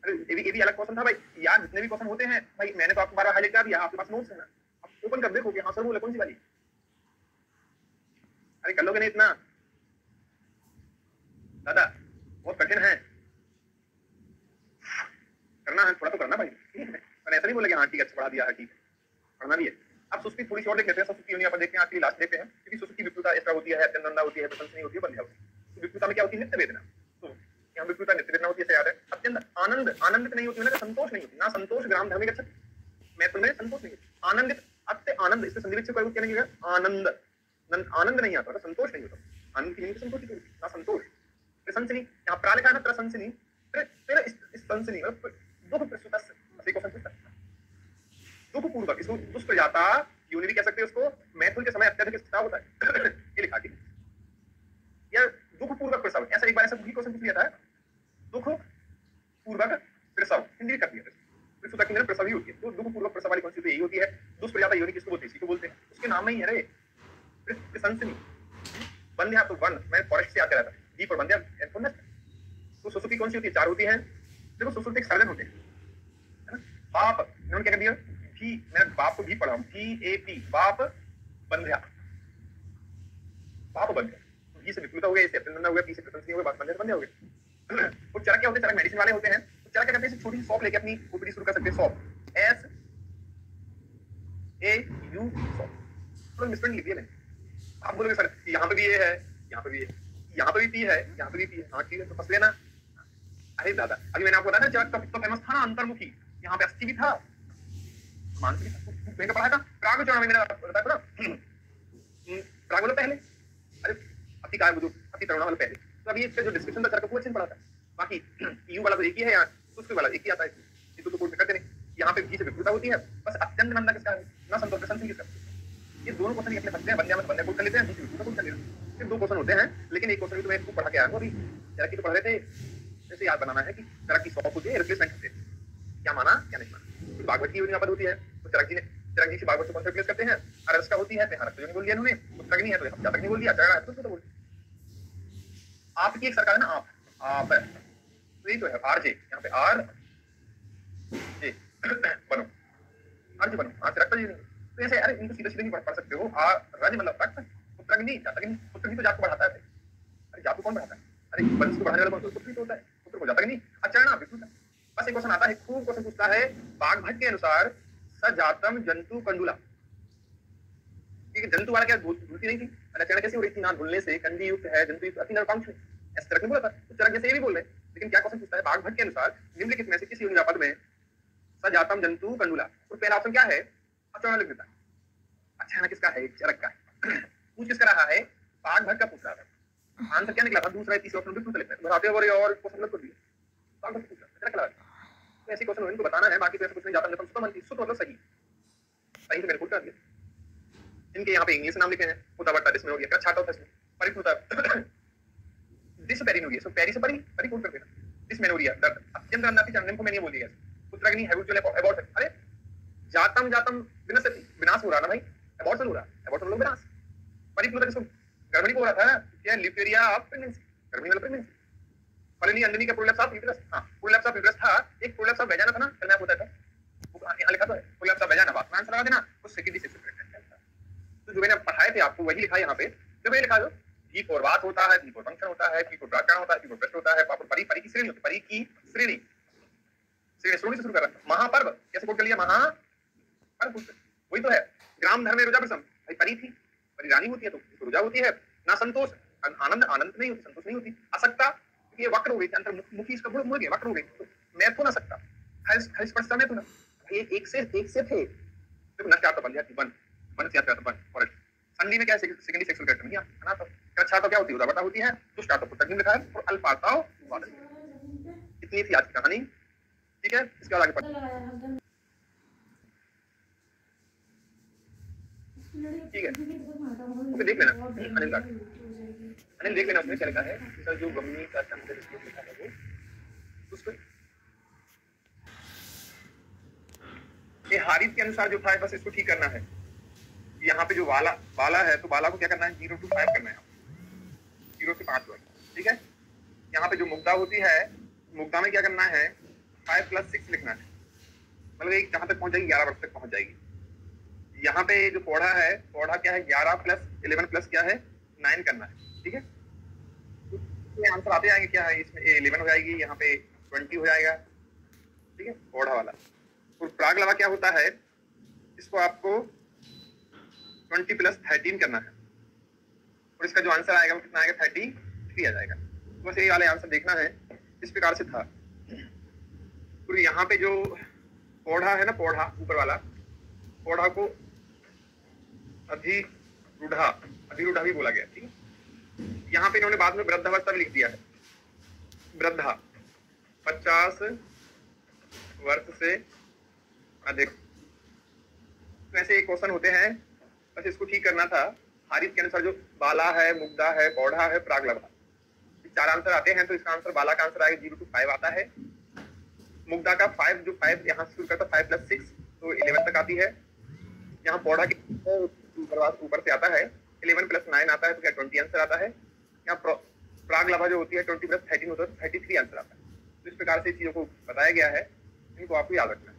अरे ये भी अलग क्वेश्चन था भाई, यार जितने भी क्वेश्चन होते हैं भाई, मैंने तो आपको बार हाईलाइट कर दिया, आपके पास नोट्स है ना, आप ओपन कर देखो कि हाँ सर वो कौन सी वाली, अरे कर लोगे नहीं इतना दादा, बहुत कठिन है, करना है थोड़ा तो करना भाई, पर ऐसा नहीं बोले कि हाँ ठीक है अच्छा पढ़ा दिया है, ठीक है पढ़ना भी है। अब सुस्ती थोड़ी सी और देख लेते हैं, सुस्ती यहाँ पर देखते हैं, आपकी लास्ट देखते हैं, क्योंकि सुस्ती विपुलता एक्स्ट्रा होती है, अत्यंत होती है, प्रशंसनीय होती है, बंध्या होती है। तो विपुलता में क्या होती है, नित्य वेदना, तो यहाँ विपुलता नित्य वेदना होती है, याद है। अत्यंत आनंद, आनंदित नहीं होती, मैंने संतोष नहीं होती, ना संतोष ग्राम धर्म गच्छति, मैं तुम्हें संतोष नहीं होती, आनंदित, अत्य आनंद, इसमें संधि विच्छेद क्या नहीं है, आनंद, आनंद नहीं आता, संतोष नहीं होता, आनंद की नहीं संतोष की, ना संतोष। प्रशंसनी, यहाँ प्राण लिखा है ना, प्रशंसनी, प्रशंसनी मतलब दुख प्रसूता, दुख पूर्वक, इसको दुष्प्रजाता योनि भी कह सकते हैं उसको, मैथुन के समय अत्यधिक स्थिता होता है, ये लिखा ठीक, या दुख पूर्वक प्रसव, ऐसा एक बार ऐसा भी क्वेश्चन पूछ लिया था, दुख पूर्वक प्रसव, हिंदी कर दिया प्रसूता की प्रसव ही होती है, तो दुख पूर्वक प्रसव वाली कौन सी यही होती है, दुष्प्रजाता योनि किसको बोलते हैं, इसी को बोलते हैं, उसके नाम में ही है रे, प्रशंसनी, बंध्या तो वन, मैं फॉरेस्ट से आता था, जी पर बंध्या तो सुसुप्ति कौन सी होती है, चार होती है, देखो सुसुप्ति एक सर्जन होते हैं, बाप, इन्होंने क्या कर दिया, भी, मैंने बाप को भी पढ़ा, VAP, बाप बंध्या, बाप बंध्या, तो भी से विपुलता हो गया, इससे अत्यंत हो गया, पी से प्रशंसनीय हो गया, बाप बंध्या हो गया। और चरक क्या होते हैं, चरक मेडिसिन वाले होते हैं, तो चरक क्या करते हैं, छोटी सी शॉप लेके अपनी ओपीडी शुरू कर सकते हैं, शॉप, SAU शॉप, थोड़ा मिसप्रिंट लिख दिया मैंने, आप बोलोगे सर यहाँ पे भी ये है, यहाँ पे भी है, यहाँ पे भी पी है, यहाँ पे भी पी है, हाँ ठीक है तो फंस लेना। अरे दादा अभी मैंने आपको बताया ना चरक तो फेमस था ना, अंतर्मुखी, यहाँ पे अस्थि भी था, मैंने पढ़ा था, प्राग चरण में मैंने बताया था ना, प्राग वाला पहले, अरे अति काय बुजुर्ग, अति तरुणा वाला पहले, तो अभी इसका जो डिस्क्रिप्शन था चरक को अच्छे से पढ़ा था, बाकी यू वाला तो एक ही है यहाँ, उसके वाला एक ही आता है, इसको तो कोई करते नहीं, यहाँ पे भी से विपुलता होती है, बस अत्यंत नंदा किसका है, ना संतोष प्रशंसनीय किसका, ये दोनों क्वेश्चन अपने फंसते हैं, बंध्या में बंध्या को कर लेते हैं, विपुलता को कर लेते हैं। सिर्फ 2 क्वेश्चन होते हैं, लेकिन एक क्वेश्चन भी तो मैं पढ़ा के आया हूँ अभी। जरा की तो पढ़ रहे थे, जैसे याद बनाना है कि जरा की 100 होती है, रिप्लेसमेंट होते हैं, क्या माना क्या नहीं माना। तो बागवत की योनि आपद होती है, तो चरक जी से बागवत को कौन सा रिप्लेस करते हैं, अरस का होती है, तो हरस तो बोल दिया इन्होंने, उत्तरग्नि है तो हम जातक नहीं बोल दिया, चरण है तो बोल। आपकी एक सरकार है ना, आप तो ये तो है आर जे, यहाँ पे आर जे बनो, आर जे बनो, आर से रखता जी नहीं, तो ऐसे यार इनको सीधे सीधे नहीं पढ़ सकते हो। आर रज मतलब रक्त, उत्तरग्नि जातक नहीं, उत्तरग्नि तो जात को बढ़ाता है, अरे जात को कौन बढ़ाता है, अरे वंश को बढ़ाने वाला कौन, तो उत्तरग्नि तो होता है, उत्तर को जातक नहीं, अचरण विष्णु। बस एक क्वेश्चन आता है, खूब क्वेश्चन पूछता है, बागभट्ट के अनुसार सजातम जंतु कंडुला, जंतु वाला क्या धुलती नहीं थी, अचरण कैसे हो रही थी, ना धुलने से, कंडी युक्त है, जंतु युक्त, अति नरकांक्ष में, ऐसे चरक ने बोला था, तो चरक जैसे ये भी बोल रहे हैं। लेकिन क्या क्वेश्चन पूछता है, बागभट्ट के अनुसार निम्नलिखित में से किस योनि पद में सजातम जंतु कंडुला, तो पहला ऑप्शन क्या है, अचरण लिख देता है। अच्छा किसका है, चरक का पूछ किसका रहा है, बागभट्ट का पूछ रहा था, आंसर क्या निकला था, दूसरा तीसरा ऑप्शन बिल्कुल लिखना है, बढ़ाते और क्वेश्चन लग दिए, बागभट्ट पूछ रहा है, चरक लगा। तो ऐसे क्वेश्चन इनको बताना है, बाकी तो ऐसा कुछ नहीं, जाता जब सुतो मनती, सुतो मतलब सही, सही से मैंने खुद कर दिया। इनके यहाँ पे इंग्लिश नाम लिखे हैं, उदावटा दिस में हो गया, क्या छाटा होता है इसमें, परिपूता दिस पेरिन हो गया, सो पेरी से परी परी कोड कर देना, दिस मेनोरिया दर्द, अत्यंत अंधाती चंदन को मैंने बोल दिया, उत्तराग्नि हैबिचुअल अबॉर्ट, अरे जातम जातम विनाश विनाश हो रहा ना भाई, अबॉर्शन हो रहा, अबॉर्शन लोग विनाश, परिपूता किसको गर्भणी को हो रहा था, क्या लिपेरिया ऑफ प्रेगनेंसी, गर्भणी वाला प्रेगनेंसी, फलनी अंडनी का प्रोलैप्स ऑफ यूट्रस, हां प्रोलैप्स ऑफ यूट्रस था, एक प्रोलैप्स ऑफ वेजाना था ना, कल मैं होता था, यहाँ लिखा तो है प्रोलैप्स ऑफ वेजाना, बात आंसर लगा देना, उस सेकेंडरी सेक्सुअल प्रेगनेंसी था, तो जो मैंने पढ़ाए थे आपको वही लिखा है यहाँ पे, तो वही लिखा दो, धी फॉर बात होता है, धी फॉर फंक्शन होता है, पी फॉर प्राकरण होता है, पी फॉर प्रश्न होता है, पापुर परी, परी की श्रेणी होती है, परी की श्रेणी, श्रेणी से शुरू कर रहा है, महापर्व कैसे कोड कर लिया, महापर्व वही तो है, ग्राम धर्म रुजा प्रसम, भाई परी थी, परी रानी होती है तो रुजा होती है ना, संतोष आनंद, आनंद नहीं होती, संतोष नहीं होती, असक्ता ये वक्र हो गई, अंतर्मुखी इसका गुण मुड़ गया, वक्र हो गई, तो मैं तो ना सकता, हर स्पर्शता में तो ना, ये एक से थे, तो नष्ट आता बन जाती, वन वन से आता वन, फॉरेस्ट संधि में क्या है, सेकेंडरी सेक्सुअल कैरेक्टर नहीं है ना, तो अच्छा तो क्या होती है, उदावता होती है, दुष्ट आता पुस्तक लिखा है, और अल्पाताओ इतनी थी आज की कहानी, ठीक है, इसके बाद आगे पढ़ते, ठीक है, ओके देख लेना, अनिल देख लेना उसमें क्या लिखा है, सर जो गम्मी का शब्द लिखा है वो उसको ये हारित के अनुसार जो था है, बस इसको ठीक करना है। यहाँ पे जो वाला है, तो वाला को क्या करना है, 0 to 5 करना है, 0 से 5 वर्ग, ठीक है। यहाँ पे जो मुग्धा होती है, मुग्धा में क्या करना है, 5 + 6 लिखना है, मतलब एक जहां तक पहुंच जाएगी 11 वर्ग तक पहुंच जाएगी। यहाँ पे जो पौधा है, पौधा क्या है, 11 + 11 + क्या है, 9 करना है, ठीक है। तो आंसर आते जाएंगे, क्या है इसमें 11 हो जाएगी, यहाँ पे 20 हो जाएगा, ठीक है, पौधा वाला। और प्राग लवा क्या होता है, इसको आपको 20 + 13 करना है, और इसका जो आंसर आएगा वो कितना आएगा, 33 आ जाएगा। तो बस ये वाले आंसर देखना है, इस प्रकार से था। और यहाँ पे जो पौधा है ना, पौधा ऊपर वाला, पौधा को अधिरूढ़ा भी बोला गया, ठीक है। यहाँ पे इन्होंने बाद में वृद्धावस्था भी लिख दिया है, वृद्धा 50 वर्ष से अधिक। तो ऐसे एक क्वेश्चन होते हैं, बस इसको ठीक करना था। हारित के अनुसार जो बाला है, मुग्धा है, पौधा है, प्रागलभा, 4 आंसर आते हैं, तो इसका आंसर बाला का आंसर आएगा 0 to 5 आता है। मुग्धा का 5 जो 5 यहाँ से शुरू करता है, 5 + 6 तो 11 तक आती है। यहाँ पौधा के ऊपर से आता है, 11 + 9 आता है, तो क्या 20 आंसर आता है। यहाँ प्रागलभा जो होती है 20 + 13 होता है, 33 आंसर आता है। तो इस प्रकार से चीजों को बताया गया है, इनको आपको याद रखना है,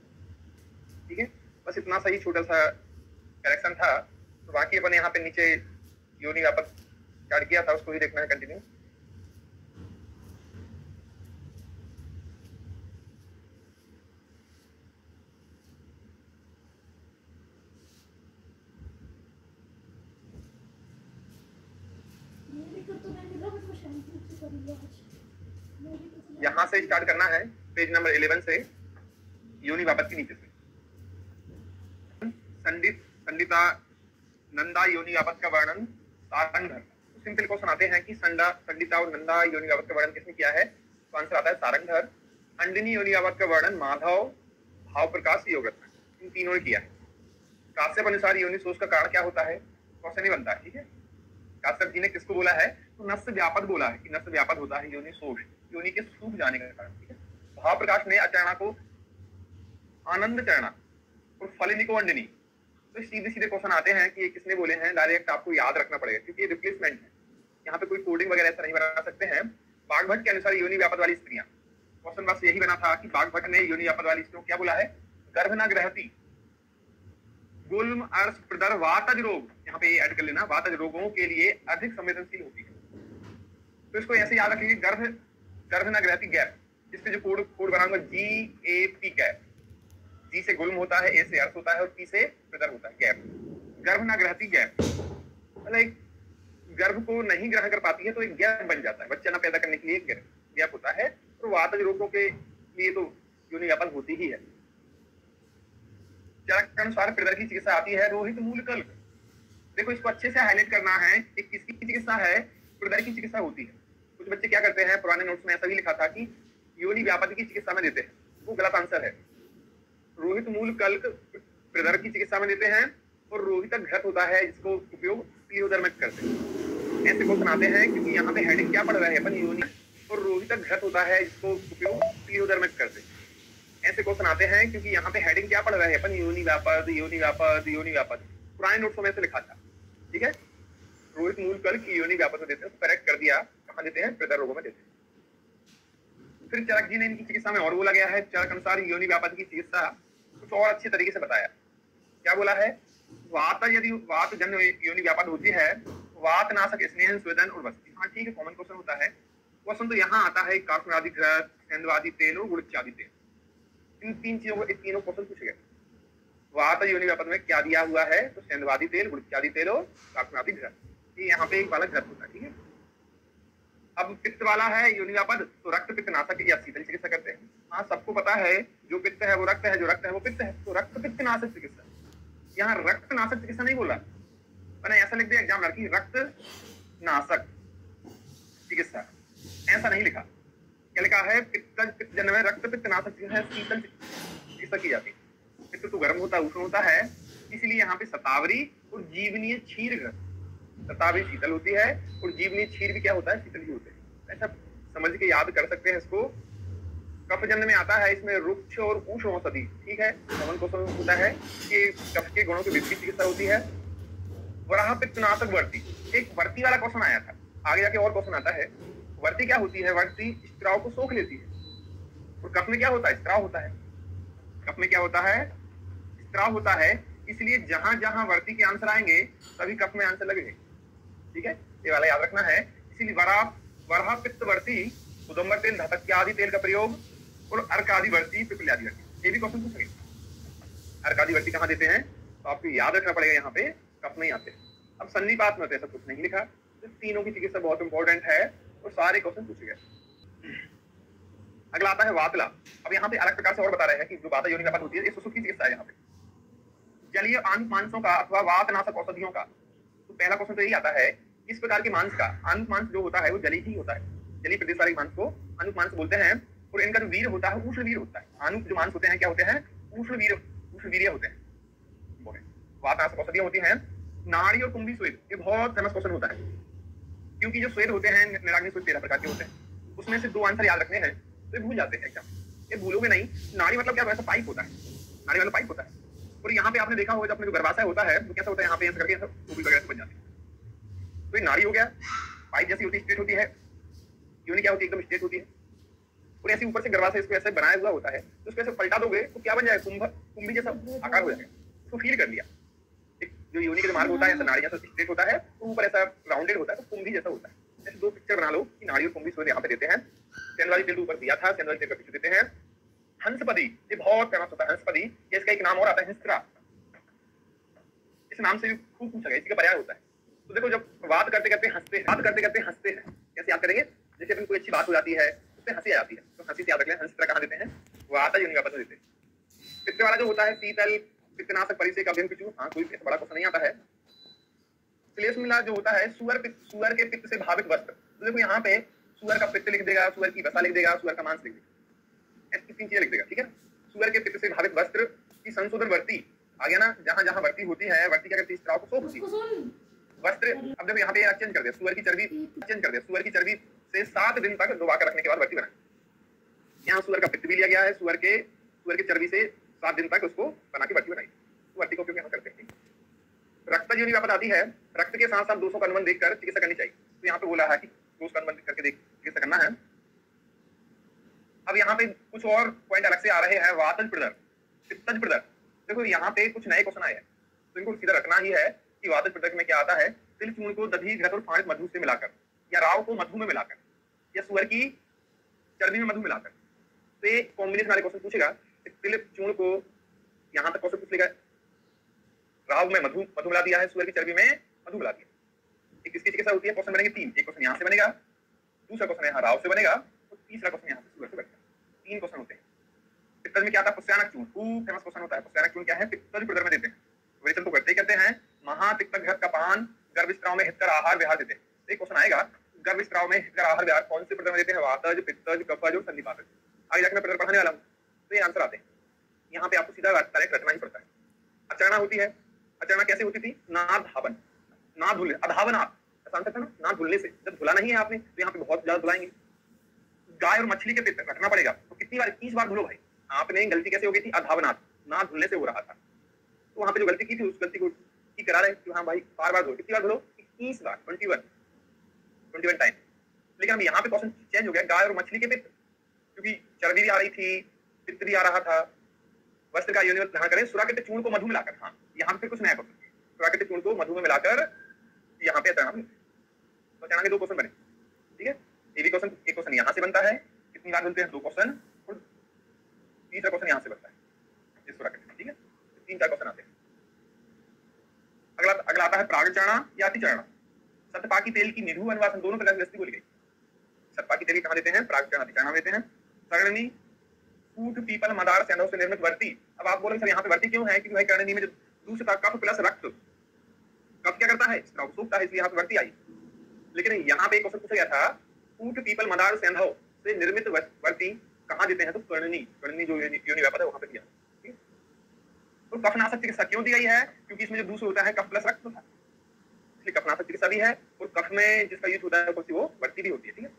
ठीक है। बस इतना सही छोटा सा करेक्शन था। तो बाकी अपन यहाँ पे नीचे योनि वापस स्टार्ट किया था, उसको ही देखना है कंटिन्यू। यहाँ से स्टार्ट करना है, पेज नंबर 11 से, योनि वापस के नीचे से। संडिता नंदा योनि वापस का वर्णन सारंगधर। तो सिंपल क्वेश्चन आते हैं कि संडिता और नंदा योनि वापस का वर्णन किसने किया है, तो आंसर आता है सारंगधर। अंडिनी योनि वापस का वर्णन माधव, भाव प्रकाश, योगरत्न, इन तीनों ने किया है। काश्यप अनुसार योनि शोष का कारण क्या होता है, क्वेश्चन ही बनता है, ठीक है। शास्त्रज्ञ जी ने किसको बोला है? तो नस्य व्यापद बोला है कि नस्य व्यापद होता है योनि शोष, योनि के सूख जाने का कारण। ठीक है, भाव प्रकाश ने अचरणा को आनंद चरणा और फलिनी को अंडनी। तो सीधे सीधे क्वेश्चन आते हैं कि ये किसने बोले हैं, डायरेक्ट आपको याद रखना पड़ेगा क्योंकि ये रिप्लेसमेंट है, यहाँ पे कोई कोडिंग वगैरह ऐसा नहीं बना सकते हैं। बागभट्ट के अनुसार योनि व्यापद वाली स्त्रियां, क्वेश्चन बस यही बना था कि बागभट्ट ने योनि व्यापद वाली स्त्रियों क्या बोला है? गर्भ न ग्रहती, गुल्म अर्श प्रदर वातज रोग, यहाँ पे ऐड कर लेना, वातज रोगों के लिए अधिक संवेदनशील होती है। तो इसको ऐसे याद रखिए, गर्भ न ग्रहती गैप, इसके जो कोड बनाऊंगा GAP गैप, जी से गुल्म होता है, ए से अर्श होता है और पी से प्रदर होता है, गैप। गर्भ न ग्रहती गैप मतलब गर्भ को नहीं ग्रहण कर पाती है तो एक गैप बन जाता है, बच्चा न पैदा करने के लिए एक गैप होता है। तो वातज रोगों के लिए तो योनि व्यापक होती ही है। चरक अनुसार प्रदर की चिकित्सा आती है रोहित मूल कल्प। देखो इसको अच्छे से हाईलाइट करना है कि किसकी चिकित्सा है? प्रदर की चिकित्सा होती है। कुछ बच्चे क्या करते हैं, पुराने नोट्स में ऐसा भी लिखा था कि योनि व्यापक की चिकित्सा में देते हैं, वो गलत आंसर है। रोहित मूल कल्प प्रदर की चिकित्सा में देते हैं और रोहितक घृत होता है जिसको उपयोग पीलियोदर करते हैं। ऐसे क्वेश्चन आते हैं क्योंकि यहाँ पे हेडिंग क्या पढ़ रहे हैं अपन, योनि, और रोहितक घृत होता है जिसको उपयोग पीलियोदर करते हैं। ऐसे क्वेश्चन आते हैं क्योंकि यहाँ पे हेडिंग क्या पढ़ रहे हैं अपन, योनि व्यापद, योनि व्यापद, योनि व्यापद। पुराने नोट्स में से लिखा था, ठीक है। रोहित मूल कल्प की योनि व्यापद में देते हैं, करेक्ट कर दिया। कहाँ देते हैं? प्रदर रोगों में देते हैं। फिर चरक जी ने इनकी चिकित्सा में और बोला गया है, चरक अनुसार योनि व्यापद की चिकित्सा कुछ और अच्छे तरीके से बताया। क्या बोला है? वात, यदि वात जन्य योनि व्यापद होती है, वात नाशक स्नेह स्वेदन और वस्ती। हाँ ठीक है, कॉमन क्वेश्चन होता है। क्वेश्चन तो यहाँ आता है काकनादी घृत, सेंधवादी तेल और गुड़चादी तेल। इन तीन चीजों को, इन तीनों क्वेश्चन पूछे गए। वात योनि व्यापद में क्या दिया हुआ है? तो सेंधवादी तेल, गुड़चादी तेल और काकनादी घृत। ये यहाँ पे एक वाला घृत होता है, ठीक है। अब पित्त वाला है योनि व्यापद, तो रक्त पित्त नाशक या शीतल चिकित्सा करते हैं। हाँ सबको पता है जो पित्त है वो रक्त है, जो रक्त है वो पित्त है, तो रक्त पित्त नाशक चिकित्सा। यहाँ रक्त नाशक चिकित्सा नहीं बोला, मैंने ऐसा लिख दिया एग्जाम लड़की, रक्त नाशक चिकित्सा, ऐसा नहीं लिखा। क्या लिखा है? पित्त जन्य में रक्त पित्त नाशक चिकित्सा, शीतल चिकित्सा की जाती है। पित्त तो गर्म होता है, उष्ण होता है, इसलिए यहाँ पे शतावरी और जीवनीय क्षीर घृत। शतावरी शीतल होती है और जीवनीय क्षीर भी क्या होता है? शीतल ही होते हैं। ऐसा समझ के याद कर सकते हैं इसको। कफजन्य में आता है, इसमें रुक्ष और उष्ण औषधि, ठीक है। कॉमन क्वेश्चन होता है कि कफ के गुणों की विपरीत चिकित्सा होती है। वराह पित्त नाशक वर्ती, एक वर्ती वाला क्वेश्चन आया था, आगे जाके और क्वेश्चन आता है। वर्ती क्या होती है? वर्ती स्त्राव को सोख लेती है। और कफ में क्या होता है? स्त्राव होता है। कफ में क्या होता है? स्त्राव होता है। इसलिए जहां जहां वर्ती के आंसर आएंगे तभी कफ में आंसर लगेंगे, ठीक है। ये वाला याद रखना है। इसीलिए वराह पित्त वर्ती, उदम्बर तेल, धतक आदि तेल का प्रयोग, और अर्क आदि वर्ती, पिपली आदि वर्ती। ये भी क्वेश्चन पूछेंगे। अर्क आदि वर्ती कहाँ देते हैं? तो आपको याद रखना पड़ेगा, यहाँ पे कफ नहीं आते। अब संधिपात में तो ऐसा कुछ नहीं लिखा। तो तीनों की चिकित्सा बहुत इंपॉर्टेंट है और सारे क्वेश्चन पूछे गए। अगला आता है वातला। अब यहाँ पे अलग प्रकार से और बता रहे हैं कि जो वात योनि व्यापद होती है, ये सुसुप्त की चिकित्सा है। यहाँ पे जलीय आंत मांसों का अथवा वात नाशक औषधियों का। तो पहला क्वेश्चन तो यही आता है, इस प्रकार के मांस का, आंत मांस जो होता है वो जली ही होता है। जलीय प्रदेश वाले मांस को आनुक मांस बोलते हैं। और इनका जो वीर होता है उष्ण वीर होता है। आनुक जो मांस होते हैं क्या होते हैं? उष्ण वीर्य होते हैं, वो है। वात नाशक औषधियां होती हैं। नाड़ी और कुंभी स्वेद, ये बहुत फेमस क्वेश्चन होता है क्योंकि जो स्वेद होते हैं, निराग्नि स्वेद 13 प्रकार के होते हैं, उसमें से 2 आंसर याद रखने हैं तो ये भूल जाते हैं एग्जाम। ये भूलोगे नहीं। नाड़ी मतलब क्या? वैसा पाइप होता है, नाड़ी वाला पाइप होता है। और यहाँ पे आपने देखा होगा, अपने जो गर्भाशय होता है वो कैसा होता है? यहाँ पे ऐसा करके टूबी वगैरह से बन जाती है। तो ये नाड़ी हो गया, पाइप जैसी होती है, स्ट्रेट होती है। योनि क्या होती है? एकदम स्ट्रेट होती है। और ऐसे ऊपर से गर्भाशय इसको ऐसे बनाया हुआ होता है, तो उसको ऐसे पलटा दोगे तो क्या बन जाएगा? कुंभी जैसा आकार हो जाएगा। उसको फील कर लिया। जो योनि का मार्ग होता है ऐसा नाड़ी जैसा स्ट्रेट होता है, तो ऊपर ऐसा राउंडेड होता है, तो कुंभी जैसा होता है। ऐसे 2 पिक्चर बना लो कि नाड़ी और कुंभी स्वेद यहाँ पे देते हैं। सेंधवादी तेल ऊपर दिया था, सेंधवादी तेल का पीछे देते हैं। हंसपदी, ये बहुत फेमस होता है हंसपदी। इसका एक नाम और आता है हिंस्त्रा। इस नाम से खूब पूछा गया, इसका पर्याय होता है। तो देखो जब बात करते करते हंसते हैं, कैसे याद करेंगे? जैसे अपन कोई अच्छी बात हो जाती है उससे हंसी आ जाती है, तो हंसी से याद रख लें। हंसत्रा कहाँ देते हैं? वात योनि व्यापद में देते हैं। पित्त वाला जो होता है शीतल, पित्तनाशक, परिसेक, अभ्यंग पिचू। हाँ कोई ऐसा बड़ा क्वेश्चन नहीं आता है। क्लेश मिला जो होता है सुअर के पित्त से भावित वस्त्र। तो देखो यहाँ पे सुअर का पित्त लिख देगा, सुअर की वसा लिख देगा, सुअर का मांस लिख देगा, ऐसी 3 चीजें लिख देगा, ठीक है। सुअर के पित्त से भावित वस्त्र की संशोधन वर्ती आ गया ना। जहां जहां वर्ती होती है, वर्ती क्या करती है? स्त्राव को सोखती है। वस्त्र, अब देखो यहाँ पे चेंज कर दिया, सुअर की चर्बी चेंज कर दिया, सुअर की चर्बी से 7 दिन तक डुबा कर रखने के बाद वर्ती बनाए। यहाँ सुअर का पित्त भी लिया गया है, सुअर के चर्बी से 7 दिन तक उसको बना के वर्ती बनाई। तो वर्ती का उपयोग यहाँ करते हैं। रक्त योनि वापस आती है, रक्त के साथ साथ दोषों का अनुबंध देखकर चिकित्सा करनी चाहिए। तो यहाँ पे बोला है कि दोष का अनुबंध करके चिकित्सा करना है। अब यहाँ पे कुछ और पॉइंट अलग से आ रहे हैं, वातज प्रदर, पित्तज प्रदर। देखो यहाँ पे कुछ नए क्वेश्चन आए हैं, तो इनको सीधा रखना ही है कि वातज प्रदर में क्या आता है। तिल चूर्ण को दधी, घृत और फाणित मधु से मिलाकर, या राव को मधु में मिलाकर, या सुअर की चर्बी में मधु मिलाकर। तो ये कॉम्बिनेशन वाले क्वेश्चन पूछेगा। तिल चूर्ण को यहाँ तक क्वेश्चन पूछेगा, राव में मधु मिला दिया है, सुअर की चर्बी में मधु मिला दिया। एक किसकी चिकित्सा होती है? क्वेश्चन बनेंगे 3। एक क्वेश्चन यहाँ से बनेगा, दूसरा क्वेश्चन यहाँ राव से बनेगा, और तीसरा क्वेश्चन यहाँ से सुअर से बनेगा। 3 क्वेश्चन होते हैं। पित्तज में क्या आता है? पुष्यानक चूर्ण, खूब फेमस क्वेश्चन होता है। पुष्यानक चूर्ण क्या है? पित्तज प्रदर में देते हैं। विरेचन तो करते ही करते हैं। महापित्तज घृत का पान गर्भस्राव में हितकर आहार विहार देते हैं। एक क्वेश्चन आएगा, गर्भस्राव में हितकर आहार विहार कौन से प्रदर में देते हैं? वातज, पित्तज, कफज और संधिपातज। आगे जाकर मैं प्रदर पढ़ाने वाला हूँ, तो ये आंसर आते हैं। यहाँ पे आपको सीधा करेक्ट रखना ही पड़ता है। अचरणा होती है। अचरणा कैसे होती थी? नाद धावन, ना धुलने, अधावनात् आंसर था ना, ना धुलने से। जब धुला नहीं है आपने तो यहाँ पे बहुत ज्यादा धुलाएंगे। गाय और मछली के पित्त रखना पड़ेगा, तो कितनी बार? 21 बार धुलो भाई। आपने गलती कैसे हो गई थी? अधावनात्, ना धुलने से हो रहा था। तो वहां पे जो गलती की थी उस गलती को ठीक करा रहे कि हाँ भाई बार बार धो। कितनी बार धुलो? 21 बार, 21 टाइम। लेकिन अब यहाँ पे क्वेश्चन चेंज हो गया, गाय और मछली के पित्त, क्योंकि चर्बी भी आ रही थी, पित्त भी आ रहा था। वस्त्र का योनि में धारण करें, सुराकृत चूर्ण को मधु मिलाकर। हाँ, यहाँ पे कुछ नया क्वेश्चन, सुराकृत चूर्ण को मधु में मिलाकर यहाँ पे अचरणा। तो अचरणा के 2 क्वेश्चन बने, ठीक है। ये भी क्वेश्चन, एक क्वेश्चन यहाँ से बनता है, कितनी बार मिलते हैं? 2 क्वेश्चन, और तीसरा क्वेश्चन यहाँ से बनता है, ये सुराकृत, ठीक है। 3-4 क्वेश्चन आते हैं। अगला आता है प्रागचरणा या अतिचरणा। सतपाकी तेल की निधु अनुवासन दोनों प्रकार की वस्तु बोली गई। सतपाकी तेल कहाँ देते हैं? प्रागचरणा, अतिचरणा देते हैं। करणी, फूट, पीपल, मदार, सेंधव से निर्मित वर्ती। अब आप बोलेंगे सर यहाँ पे वर्ती क्यों है? क्योंकि भाई करणी में जो दूसरा कफ प्लस रक्त, कफ क्या करता है? स्राव सूखता है, इसलिए यहाँ पे वर्ती आई। लेकिन यहाँ पे एक क्वेश्चन पूछा गया था, फूट, पीपल, मदार, सेंधव से निर्मित वर्ती कहाँ देते हैं? तो करणी जो योनि व्यापक है वहां पे दिया। तो कफनाशक चिकित्सा क्यों दी गई है? क्योंकि इसमें जो दूसरा होता है कफ प्लस रक्त होता है, इसलिए कफनाशक चिकित्सा भी है। और कफ में जिसका यूज होता है वो वर्ती भी होती है, ठीक है।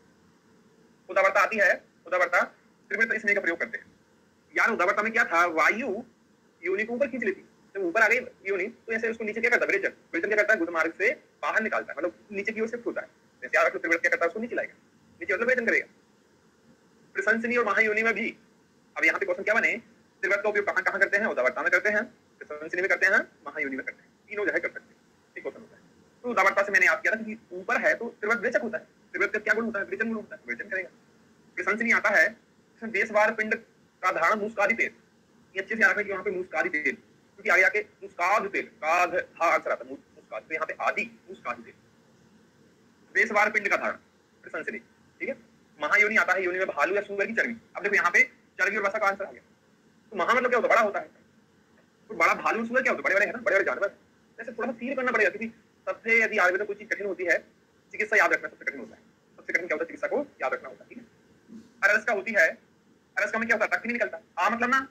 उदावरता आती है, उदावरता त्रिवृत्त स्नेह का प्रयोग करते हैं। यार उदावरता में क्या था? वायु योनि को ऊपर खींच लेती, जब ऊपर आ गई योनि तो ऐसे उसको नीचे क्या करता है? विरेचन क्या करता है? गुद मार्ग से बाहर निकालता है, मतलब नीचे की ओर शिफ्ट होता है। जैसे यार त्रिवृत्त क्या करता है? उसको नीचे लाएगा, नीचे मतलब विरेचन करेगा। प्रशंसनीय और महायोनि में भी। अब यहाँ पे क्वेश्चन क्या बने? त्रिवृत्त का उपयोग कहाँ करते हैं? उदावरता में करते हैं, प्रशंसनीय में करते हैं, महायोनि में करते हैं, तीनों जगह कर सकते हैं, ठीक क्वेश्चन होता है। तो उदावरता से मैंने याद किया था कि ऊपर है तो त्रिवृत्त विरेचक होता है। त्रिवृत्त का क्या गुण होता है? विरेचन गुण होता है, विरेचन करेगा। प्रशंसनीय आता है, देशवार पिंड का धारण मूसकादि तेल। ये अच्छे से याद रखना कि वहाँ पे मूसकादि तेल, क्योंकि आगे आके मूसकाद तेल, काद था आंसर आता है मूसकाद, तो यहाँ पे आदि मूसकादि तेल। देशवार पिंड का धारण, प्रशंसनीय, ठीक है। महायोनि आता है, योनि में भालू या सूअर की चर्बी। अब देखो यहाँ पे चर्बी और वसा का आंसर आ गया। तो महा मतलब क्या होता है? बड़ा होता है। तो बड़ा भालू सूअर क्या होता है? बड़े बड़े है ना, बड़े बड़े जानवर। ऐसे थोड़ा सा फील करना पड़ेगा, क्योंकि सबसे यदि आयुर्वेद में कोई चीज कठिन होती है, चिकित्सा याद रखना सबसे कठिन होता है। सबसे कठिन क्या होता है? चिकित्सा को याद रखना होता है, ठीक है। अरस का होती है, अरस का में क्या होता है? रक्त नहीं निकलता। आ मतलब ना,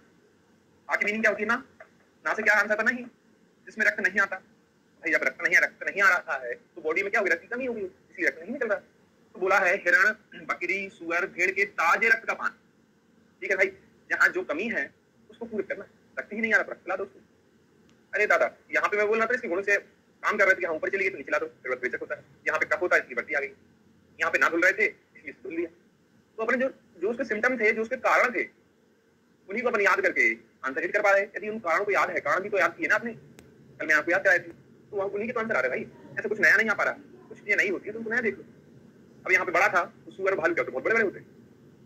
आ की मीनिंग क्या होती है? ना से क्या आंसर था? नहीं, जिसमें रक्त नहीं आता। भाई जब रक्त नहीं आ रहा है तो बॉडी में क्या होगी? रक्त की कमी होगी, इसलिए रक्त नहीं निकल रहा। तो बोला है हिरण, बकरी, सुअर, भेड़ के ताजे रक्त का पान, ठीक है भाई। जहाँ जो कमी है उसको पूरा करना, रक्त ही नहीं आ रहा, रक्त ला दो उसको। अरे दादा यहाँ पे मैं बोल रहा था इसके गुणों से काम कर रहे थे, यहाँ ऊपर चलिए तो नीचे ला दो, त्रिवृत्त विरेचक होता है। यहाँ पे कफ होता है, इसलिए वर्ती आ गई। यहाँ पे ना धुल रहे थे इसलिए धुल लिया। तो अपने जो उसके सिम्टम थे, जो उसके कारण थे, उन्हीं को अपन याद करके आंसर हिट कर पा रहे। यदि उन कारणों को याद है, कारण भी तो याद किए ना आपने, कल मैं आपको याद कराई थी, तो वहाँ उन्हीं के तो आंसर आ रहे भाई। ऐसा कुछ नया नहीं आ पा रहा, कुछ चीजें नहीं होती है तो उनको नया देख लो। अब यहाँ पे बड़ा था तो सुअर भालू क्या होते? बहुत बड़े बड़े होते,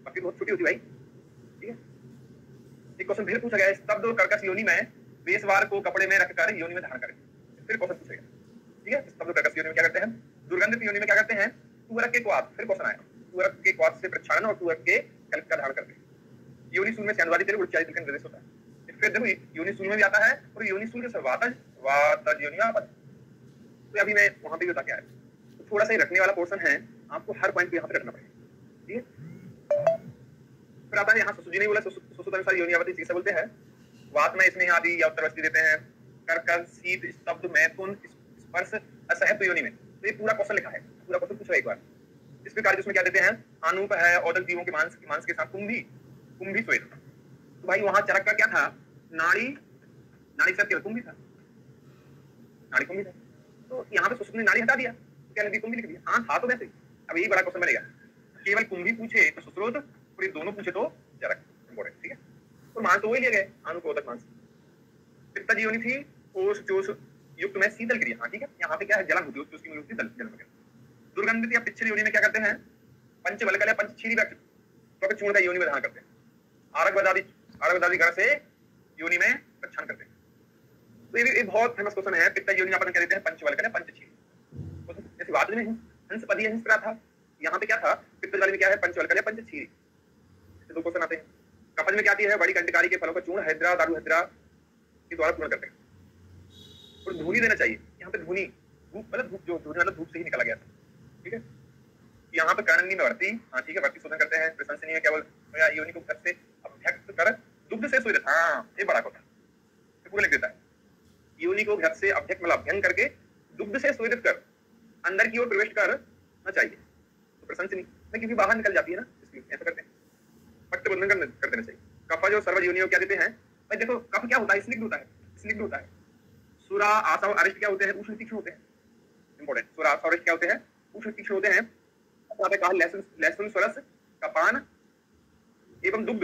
बाकी बहुत छोटी होती भाई, ठीक है। एक क्वेश्चन फिर पूछा गया, स्तब्ध और कर्कश योनि में बेसवार को कपड़े में रखकर योनि में धारण करें। फिर क्वेश्चन पूछा गया, ठीक है। स्तब्ध और कर्कश योनि में क्या करते हैं? दुर्गंधित योनि में क्या करते हैं? तुअरक के क्वाथ। फिर क्वेश्चन आया, तुअरक के क्वाथ से प्रक्षालन और तुअरक के कल्प का धारण करते हैं। योनि सूल में सेंधवादी तेल उच्चारित का निर्देश होता है। फिर देखो योनि सूल में भी आता है, और योनि सूल के वातज योनि वापस। तो अभी मैं वहां पे भी बता के आया, तो थोड़ा सा ही रखने वाला पोर्शन है, आपको हर पॉइंट पे यहाँ पे रखना पड़ेगा, ठीक है। फिर आता है यहाँ सुसुजी नहीं बोला, सुसुत अनुसार योनियावती चिकित्सा बोलते हैं। वात में स्नेह आदि या उत्तरवस्ती देते हैं। कर्कश, शीत, स्तब्ध, मैथुन, वर्ष असहत्व योनि में। तो ये पूरा क्वेश्चन लिखा है, पूरा क्वेश्चन पूछो एक बार इस प्रकार, जिसमें क्या देते हैं, आनूप है, औदक जीवों के मांस के साथ कुंभी श्वेत। तो भाई वहां चरक का क्या था, नाड़ी से कुंभी था, नाड़ी कुंभी था। तो यहाँ पे सुश्रुत ने नाड़ी हटा दिया, तो क्या नदी कुंभी लिख दिया। हाँ था तो वैसे। अब यही बड़ा क्वेश्चन बनेगा, केवल कुंभी पूछे तो सुश्रुत और ये दोनों पूछे तो चरक। इंपॉर्टेंट, ठीक है। और मांस तो वही ले गए, आनूप औदक मांस। पित्ता जीवनी थी ओस जोश युक्त में शीतल क्रिया। हाँ ठीक है, यहाँ पे क्या है, जलन होती है उसकी मूल जल वगैरह। दुर्गंधित या पिछली योनि में क्या करते हैं, पंचवल्कल या पंचछीरी तो चूर्ण का योनि में धारण करते हैं। आरक गण से योनि में रक्षण करते हैं। तो ये बहुत फेमस क्वेश्चन है। पित्ता योनि अपन कह देते हैं पंचवल्कल या पंचछीरी। जैसे वाद में हंस पदी हंस था, यहाँ पे क्या था, पित्त जल में क्या है, पंचवल्कल या पंचछीरी। दो क्वेश्चन आते हैं। कपज में क्या आती है, बड़ी कंटकारी के फलों का चूर्ण हैदरा दारू हैदरा के द्वारा पूर्ण करते हैं। और धूनी देना चाहिए, यहाँ पे धूनी मतलब धूप से ही निकाला गया था, ठीक है। यहाँ पे कर्णनी में वर्ती, हाँ ठीक है, वर्ती शोधन करते हैं। प्रशंसनीय क्या बोल, योनि को घर से अभ्यक्त कर दुग्ध से सूर्य, हाँ ये बड़ा क्वेश्चन पूरा लिख देता है। योनि को घर से अभ्यक्त मतलब अभ्यंग करके दुग्ध से सूर्य कर अंदर की ओर प्रवेश करना चाहिए। तो प्रशंसनीय क्योंकि बाहर निकल जाती है ना, इसलिए ऐसा करते हैं, पट्ट बंधन कर देना चाहिए। कफज और सर्व योनियों क्या देते हैं भाई, देखो कफ क्या होता है, स्निग्ध होता है। सुरा आसव अरिष्ट क्या होते हैं, उष्ण तीक्ष्ण होते हैं। इंपॉर्टेंट, सुरा आसव अरिष्ट क्या होते हैं, उष्ण तीक्ष्ण होते हैं। कहा लहसुन स्वरस का पान एवं दुग्ध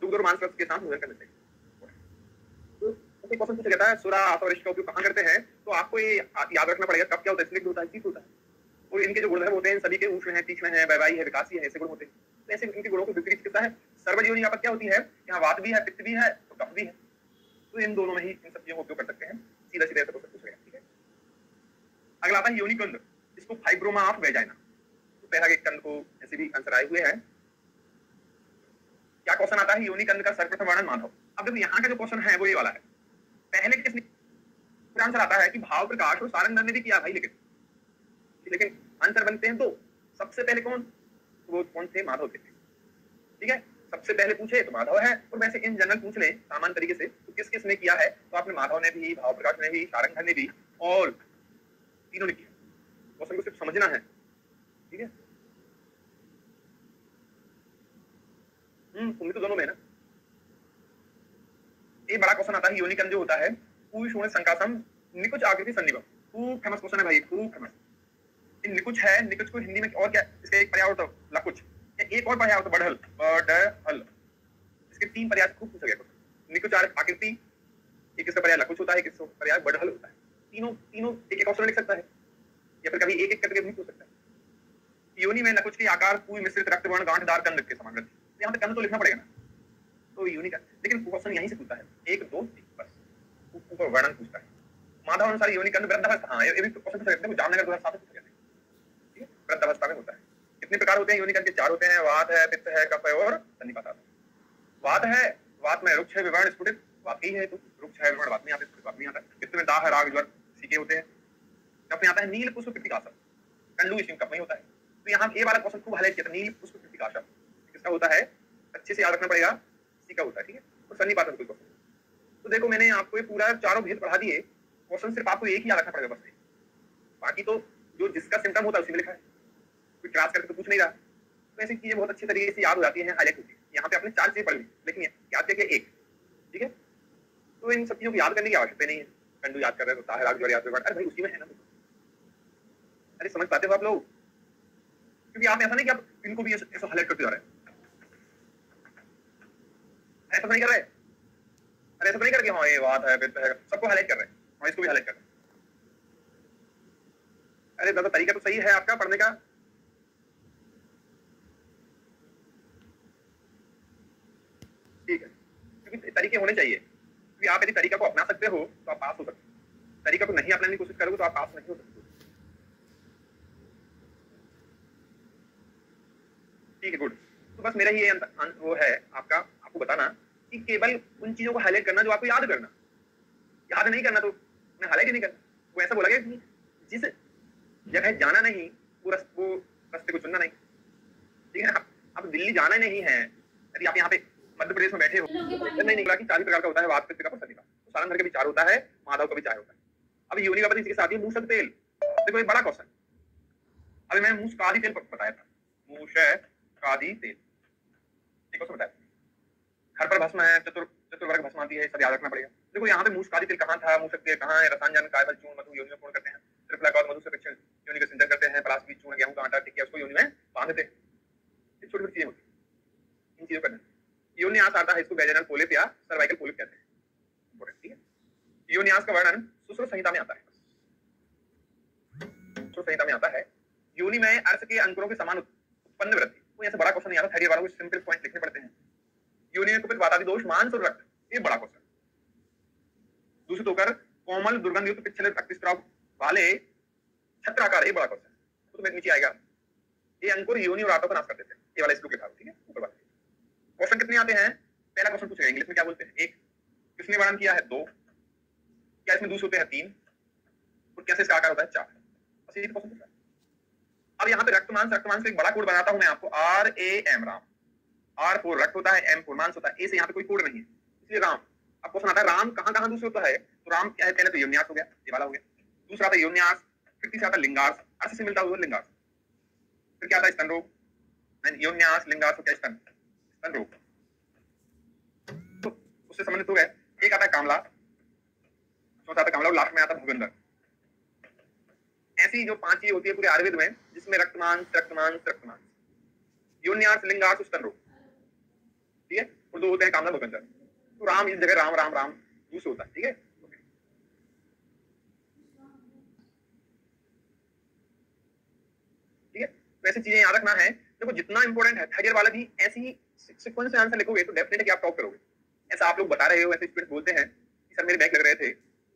और मांस रस के साथ भोजन करना चाहिए। तो क्वेश्चन पूछा जाता है सुरा आसव अरिष्ट का उपयोग कहाँ करते हैं, तो आपको ये याद रखना पड़ेगा कब क्या होता है, स्निग्ध होता है, शीत होता है। और इनके जो गुणधर्म होते हैं सभी के उष्ण है, तीक्ष्ण है, वैवाही है, विकासी है, ऐसे गुण होते हैं। तो ऐसे इनके गुणों को विपरीत करता है। सर्वयोनि यहाँ पर क्या होती है, यहाँ वात भी है, पित्त भी है, तो कफ भी है। तो इन दोनों में ही इन सब चीजों का उपयोग कर सकते हैं। सीधा सीधा ऐसा क्वेश्चन पूछेगा, ठीक है। अगला आता है योनि कंद, इसको फाइब्रोमा ऑफ वेजाइना। तो पहला एक कंद को ऐसे भी आंसर आए हुए हैं। क्या क्वेश्चन आता है, योनि कंद का सर्वप्रथम वर्णन माधव। अब देखो यहाँ का जो क्वेश्चन है वो ये वाला है। पहले किसने आंसर आता है कि भाव प्रकाश और सारंगधर ने भी किया भाई, लेकिन आंसर बनते हैं दो। सबसे पहले वो कौन थे, माधव थे, ठीक है। सबसे पहले पूछे तो माधव है, और वैसे इन जनरल पूछ ले सामान्य तरीके से तो किस किस ने किया है, तो आपने माधव ने भी, भाव प्रकाश ने भी, सारंगधर ने भी, और तीनों ने किया। क्वेश्चन को सिर्फ समझना है, ठीक है। तुम तो दोनों में ना। ये बड़ा क्वेश्चन आता है, योनि कंद जो होता है पूर्ण शून्य संकासम निकुच आकृति सन्निभम। खूब फेमस क्वेश्चन है भाई, खूब फेमस। निकुच है, निकुच को हिंदी में और क्या, इसका एक पर्याय होता है लकुच, एक और पर्याय होता है बढ़ल। इसके तीन पर्याय खूब पूछा गया। निकुच आकृति, एक इसका पर्याय लकुच होता है, एक इसका पर्याय बढ़ल होता है। तीनों एक ऑप्शन लिख सकता है, या फिर कभी एक एक करके भी पूछ सकता है। योनि में नकुच के आकार पूरी मिश्रित रक्तवर्ण गांठदार कंद के समान रहती है। यहाँ पे कंद तो लिखना पड़ेगा ना, तो योनि का, लेकिन क्वेश्चन यहीं से पूछता है, 1 2 3 बस ऊपर वर्णन पूछता है। माधव अनुसार योनि कंद वृद्धावस्था, हाँ ये भी क्वेश्चन पूछ सकते हैं, जामनगर 2007 में पूछा गया, ठीक है। वृद्धावस्था में होता है। कितने प्रकार होते हैं योनि कंद के, 4 होते हैं, वात है, पित्त है, कफ है और सन्निपात। वात है, वात में रुक्ष है, विवर्ण स्फुटित, वात ही है, तो रुक्ष है, विवर्ण वात में आता है, वात में आता है। पित्त में दाह, राग, ज्वर, सीके होते हैं। कफ में आता है नील पुष्प कृतिकासम, कंडू इसमें कफ में होता है। तो यहाँ ये वाला क्वेश्चन खूब हाईलाइट किया था, नील पुष्प कृतिकासम किसका होता है, अच्छे से याद रखना पड़ेगा, सीका होता है, ठीक है। और सन्निपात कोई क्वेश्चन। तो देखो मैंने आपको ये पूरा चारों भेद पढ़ा दिए, क्वेश्चन सिर्फ आपको एक ही याद रखना पड़ेगा बस, बाकी तो जो जिसका सिम्टम होता है उसी में लिखा है, कोई क्रॉस करके तो पूछ नहीं रहा। तो ऐसी चीजें बहुत अच्छी तरीके से याद हो जाती हैं, हाईलाइट होती है। यहाँ पे आपने 4 चीजें पढ़ ली, लेकिन याद करके एक, ठीक है। तो इन सब चीजों को याद करने की आवश्यकता नहीं है। कंडू याद कर रहे हो, ताहे राग ज्वर याद कर, अरे भाई उसी में है ना। अरे समझ पाते हो आप लोग, क्योंकि आप ऐसा नहीं कि आप इनको भी ऐसा हाईलाइट करते जा रहे हैं, ऐसा नहीं कर रहे, अरे ऐसा नहीं करके हाँ ये बात है, सबको हाईलाइट कर रहे हैं, हाँ इसको भी हाईलाइट कर रहे हैं। अरे दादा तरीका तो सही है आपका पढ़ने का, ठीक है, क्योंकि तरीके होने चाहिए। क्योंकि आप यदि तरीका को अपना सकते हो तो आप पास हो सकते हो, तरीका को नहीं अपनाने की कोशिश करोगे तो आप पास नहीं हो सकते। ठीक है, गुड। तो बस मेरा ही वो है आपको बताना कि केवल उन चीजों को हाईलाइट करना जो आपको याद करना, याद नहीं करना तो मैं हाईलाइट ही नहीं करना। वो ऐसा बोला गया कि जिस जगह जाना नहीं वो रास्ते को चुनना नहीं, ठीक है। अब दिल्ली जाना नहीं है, यदि आप यहाँ पे मध्य प्रदेश में बैठे हो, नहीं निकला कि 4 प्रकार का होता है, वात, पित्त, कफ, सन्निपात। तो सारंगधर के भी 4 होता है, माधव का भी 4 होता है, अब योनि का पद इसके साथ ही मूषक तेल। देखो ये बड़ा क्वेश्चन, अभी मैंने मूषकादि तेल बताया था, मूषकादि तेल ठीक है बताया। घर पर भस्म है, चतुर्वर्ग भस्म आती है, सब याद रखना पड़ेगा। देखो यहाँ पे मूषकादि तेल कहाँ था, मूषक तेल कहाँ है, रसायन कायबल चूर्ण मधु योनि में पूर्ण करते हैं, त्रिफला मधु से पिक्षण योनि का सिंचन करते हैं, परास बीज चूर्ण गेहूं का आटा टिक्की उसको योनि में बांधते हैं। ये छोटी छोटी चीजें होती है, इन चीजों का योनियास आता है, इसको वेजाइनल पोलिप या सर्वाइकल पोलिप कहते हैं। ठीक है, योनियास का वर्णन सुश्रुत संहिता में आता है। सुश्रुत संहिता में आता है योनि में अर्थ के अंकुरों के समान उत्पन्न वृद्धि। कोई ऐसा बड़ा क्वेश्चन नहीं आता, थर्ड ईयर वालों को सिंपल पॉइंट लिखने पड़ते हैं। योनि में कुपित वातादि दोष मांस और रक्त, ये बड़ा क्वेश्चन। दूषित होकर कोमल दुर्गंध युक्त पिछले रक्तस्राव वाले छत्राकार, ये बड़ा क्वेश्चन, तो मेरे नीचे आएगा। ये अंकुर योनि और आंतों का नाश करते थे, ये वाला इसको लिखा ठीक है ऊपर बात। क्वेश्चन कितने आते हैं, पहला क्वेश्चन पूछेगा इंग्लिश में क्या बोलते हैं, एक, किसने वर्णन किया है, दो, क्या इसमें दूष होते हैं, तीन, और कैसे इसका आकार होता है, चार। बस ये क्वेश्चन पूछा। अब यहाँ पे रक्तमांस, रक्तमांस का एक बड़ा कोड बनाता हूं मैं आपको, RAM राम, R फॉर रक्त होता है, M फॉर मांस होता है, A से यहाँ पे कोई कोड नहीं है, इसलिए राम। अब क्वेश्चन आता है राम कहाँ कहाँ दूसरे होता है, तो राम क्या है, पहले तो योन्यास हो गया, ये वाला हो गया, दूसरा आता है योन्यास, फिर तीसरा आता है लिंगास, अर्थ से मिलता हुआ लिंगास, फिर क्या आता है स्तन रोग, योन्यास लिंगास हो क्या स्तन रोग, तो उससे संबंधित हो गए। एक आता है कामला, चौथा आता है कामला, और लास्ट में आता है भूगंधर। ऐसी जो पांच चीजें होती है पूरे आयुर्वेद में, जिसमें रक्तमांस रक्तमांस रक्तमांस, योन्यास लिंगास स्तन रोग, ठीक है, और दो होते हैं कामला भूगंधर। तो राम इस जगह राम राम राम यूज होता है, ठीक है। ठीक है, तो ऐसी चीजें याद रखना है। देखो जितना इंपॉर्टेंट है, थर्ड ईयर वाले भी ऐसी सीक्वेंस से आंसर लिखोगे तो डेफिनेटली आप टॉप करोगे। ऐसा आप लोग बता रहे हो, ऐसे स्टूडेंट बोलते हैं कि सर मेरे बैक लग रहे थे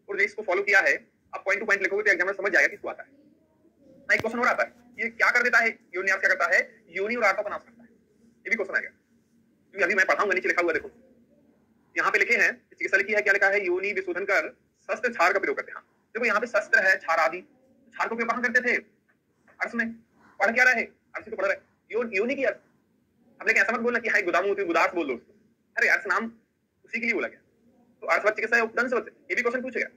और जो इसको फॉलो किया है, आप पॉइंट टू पॉइंट लिखोगे तो एग्जामिनर समझ जाएगा किसको आता है। ना एक क्वेश्चन और आता है, ये क्या कर देता है, योनियास क्या करता है, योनि और आंतों का नाश करता है, ये भी क्वेश्चन आएगा। क्योंकि अभी मैं पढ़ाऊंगा, नीचे लिखा हुआ देखो, यहाँ पे लिखे हैं, चिकित्सा लिखी है, क्या लिखा है, योनि विशोधन कर शस्त्र छार का प्रयोग करते हैं। देखो यहाँ पे शस्त्र है, छार आदि, छार का उपयोग कहाँ करते थे, अर्थ में। पढ़ क्या रहे, अर्थ को पढ़ रहे, योनि की अर्थ। अब लेकिन ऐसा मत बोलना कि हाँ गुदाम होती है, गुदास बोल दो उसको, अरे अर्थ नाम उसी के लिए बोला गया। तो अर्थवत चिकित्सा है, उपदंशवत, ये भी क्वेश्चन पूछेगा,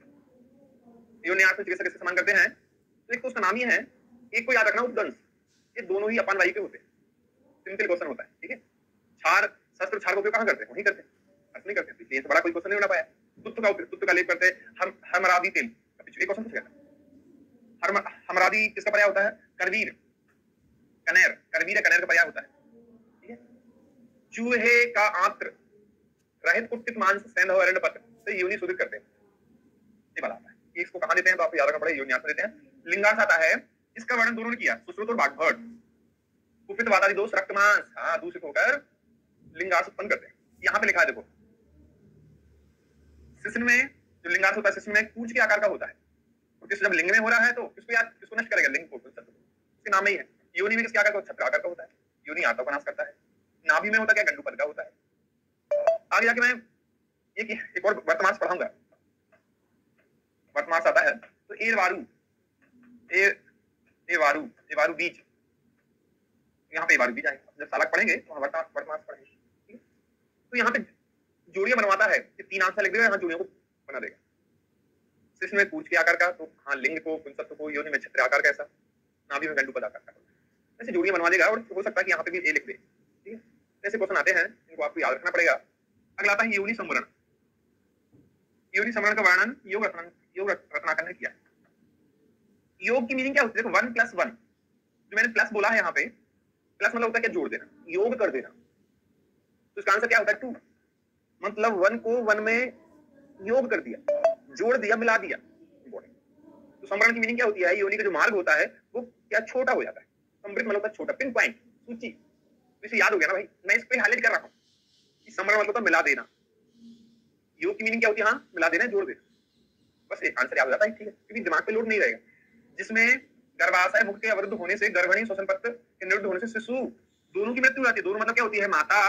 योनियास में चिकित्सा कैसे समान करते हैं, तो एक तो उसका नाम ही है, एक को याद रखना उपदंश, ये दोनों ही अपान वायु के होते हैं, सिंपल क्वेश्चन होता है, ठीक है। छार, शस्त्र छार का उपयोग कहाँ करते हैं, वहीं करते हैं, अर्थ नहीं करते, इसलिए बड़ा कोई क्वेश्चन नहीं बना पाया। तुत्व का उपयोग, तुत्व का लेप करते हैं, हमरादि तेल, एक क्वेश्चन पूछेगा। हमरादि किसका पर्याय होता है, करवीर, कनेर, करवीर कनेर का पर्याय होता है, ठीक है। चूहे का आंत्र रहित कुटित मांस सेंध और अरण्य पत्र से योनि शोधित करते हैं, ये वाला आता है। इसको कहां देते हैं तो आपको याद रखना पड़ेगा, योनियास में देते हैं। लिंगास आता है, इसका वर्णन दोनों ने किया, सुश्रुत और बागभट। कुपित वातादि दोष रक्तमांस, हाँ, दूषित होकर लिंगास उत्पन्न करते हैं। यहाँ पे लिखा है देखो, शिश्न में जो लिंगास होता है, शिश्न में कूच के आकार का होता है, और जब लिंग में हो रहा है तो किसको याद, किसको नष्ट करेगा, लिंग को, इसके नाम में ही है। योनि में किसके आकार का, छत्र आकार का होता है, योनि आंतों का नाश करता है। नाभि में होता क्या, गंडू पद का होता है। आगे जाके मैं एक और वर्तमान पढ़ाऊंगा, वर्तमान आता है तो एवारू बीज, यहाँ पे एवारू बीज आएगा, जब सालक पढ़ेंगे तो वर्तमान पढ़ेंगे। तो यहाँ पे जोड़ियां बनवाता है, तीन आंसर लिख देगा, यहाँ जोड़ियों को बना देगा। शिश्न में कूच के आकार का, तो हाँ लिंग को, पुंसत्व को, योनि में छत्र आकार का, ऐसा, नाभि में गंडू पद आकार का, ऐसे जोड़ियां बनवा देगा। और हो सकता है कि यहाँ पे भी ए लिख दे, ठीक है। ऐसे क्वेश्चन आते हैं, इनको आपको याद रखना पड़ेगा। अगला आता है योनि संवरण। योनि संवरण का वर्णन योग रत्नाकर ने किया। योग की मीनिंग क्या होती है, देखो 1+1, जो मैंने प्लस बोला है यहाँ पे, प्लस मतलब होता है क्या, जोड़ देना, योग कर देना, तो इसका आंसर क्या होता है, 2, मतलब 1 को 1 में योग कर दिया, जोड़ दिया, मिला दिया। तो संवरण की मीनिंग क्या होती है, योनि का जो मार्ग होता है वो क्या छोटा हो जाता है, संवृत मतलब छोटा, पिन पॉइंट, सूची, इसे याद हो गया ना भाई, मैं इस पे हाईलाइट कर रहा हूँ। संवरण मतलब मिला देना, योग की मीनिंग क्या होती है, हाँ मिला देना, जोड़ देना, बस एक आंसर याद हो जाता है, ठीक है, क्योंकि दिमाग पे लोड नहीं रहेगा। जिसमें गर्भाशय मुख के अवरुद्ध होने से, गर्भणी श्वसन पत्र के निरुद्ध होने से शिशु दोनों की मृत्यु हो जाती है। दोनों मतलब क्या होती है, माता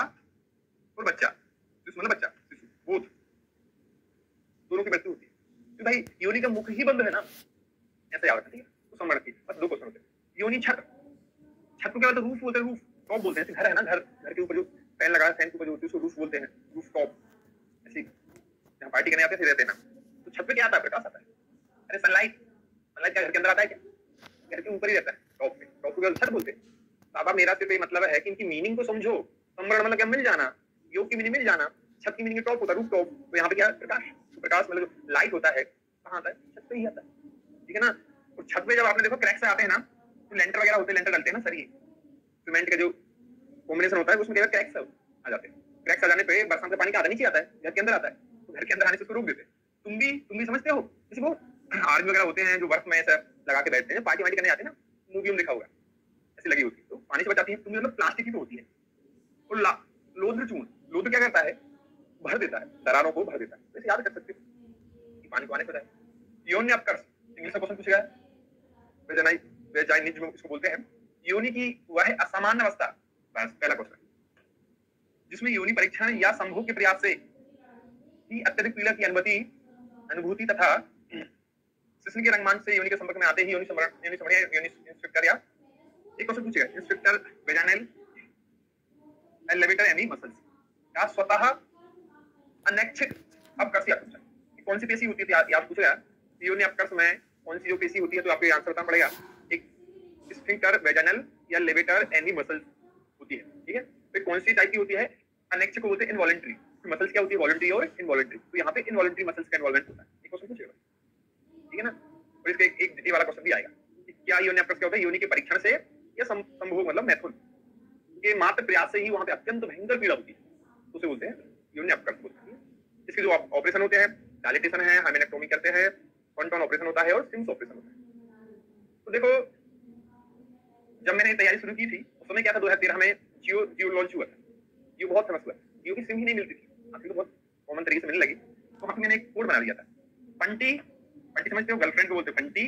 और बच्चा, शिशु मतलब बच्चा, शिशु बोध, दोनों की मृत्यु होती है। तो भाई योनि का मुख ही बंद है ना, ऐसा याद रखना, ठीक है। तो संवरण की बस 2 क्वेश्चन होते हैं। योनि छत्र, छत को क्या बोलते हैं, रूफ बोलते हैं, रूफ टॉप बोलते हैं, घर है ना, घर के ऊपर जो फैन लगा है, फैन के ऊपर जो होती है उसको रूफ बोलते हैं, रूफ टॉप। ऐसी जहाँ पार्टी करने आते हैं रहते हैं ना, तो छत पे क्या आता है, प्रकाश आता है, अरे सनलाइट ऊपर ही रहता है, टॉप पे, टॉप को छत बोलते हैं। तो अब मेरा सिर्फ ये मतलब है कि इनकी मीनिंग को समझो। संवरण मतलब क्या, मिल जाना, योग की मीनिंग मिल जाना, छत की मीनिंग टॉप होता है, रूफ टॉप। तो यहाँ पे क्या है, प्रकाश। तो प्रकाश मतलब जो लाइट होता है कहाँ आता है, छत पे ही आता है, ठीक है ना। और छत पे जब आपने देखो क्रैक्स आते हैं ना, तो लेंटर वगैरह होते हैं, लेंटर डलते हैं ना, सरिये सीमेंट का जो कॉम्बिनेशन होता है उसमें क्या क्रैक्स आ जाते हैं। क्रैक्स आ जाने पे बरसात का पानी का नीचे आता है, घर के अंदर आता है, तो घर के अंदर आने से उसको रोक देते हैं। तुम भी समझते हो, किसी को आर्मी वगैरह होते हैं जो बर्फ में ऐसा लगा के बैठते हैं, पार्टी वार्टी करने आते हैं ना, मूवी में देखा होगा ऐसी लगी होती है, तो पानी से बचाती है। तुम मतलब प्लास्टिक की तो होती है। और लोद्र चूर्ण, लोद्र क्या करता है, भर देता है, दरारों को भर देता है। तो इसे याद कर सकते हो कि पानी को आने से बचाए। योनि अपकर्ष, इंग्लिश का क्वेश्चन पूछेगा, वेजाइनिज्म इसको बोलते हैं। योनि की वह असामान्य अवस्था, बस पहला क्वेश्चन, जिसमें योनि परीक्षण या संभोग के प्रयास से ही अत्यधिक पीड़ा की अनुभूति तथा शिश्न के रंगमांच से योनि के संपर्क में आते ही योनि इंस्पेक्टर या एक क्वेश्चन पूछेगा, inspector vaginal elevator any muscles का स्वतः अनैच्छिक अपकर्ष याद पूछा, कौन सी पेशी होती है याद पूछेगा। योनि अपकर्ष में कौन सी जो पेशी होती है, तो आपको आंसर बताना पड़ेगा। एक स्फिंक्टर वेजाइनल या लेवेटर एनी मसल्स होती है, ठीक है। फिर कौन सी टाइप की होती है, अनैच्छिक को बोलते हैं इनवॉलंटरी। मसल्स क्या होती है, वॉलंटरी और इनवॉलंटरी। तो यहाँ पे इनवॉलंटरी मसल्स का इन्वॉल्वमेंट होता है, एक क्वेश्चन पूछेगा, ठीक है ना। और इसका एक ये वाला क्वेश्चन भी आएगा कि क्या योनि अपकर्ष क्या होता है, योनि के परीक्षण से या संभोग मतलब मैथुन के मात्र प्रयास से ही वहां पे अत्यंत भयंकर पीड़ा होती है, तो उसे बोलते हैं योनि अपकर्ष बोलते हैं। इसके जो ऑपरेशन होते हैं, डायलिटेशन है, हाइमेनेक्टोमी करते हैं, कॉन्टॉन ऑपरेशन होता है और सिम्स ऑपरेशन होता है। तो देखो जब मैंने तैयारी शुरू की थी उस समय क्या था, 2013 में जियो लॉन्च हुआ था। जियो बहुत फेमस हुआ, जियो की सिम ही नहीं मिलती थी, आखिर तो बहुत कॉमन तरीके से मिलने लगी। तो वहां मैंने एक कोड बना दिया था, पंटी, पंटी समझते हो, गर्लफ्रेंड को बोलते हैं पंटी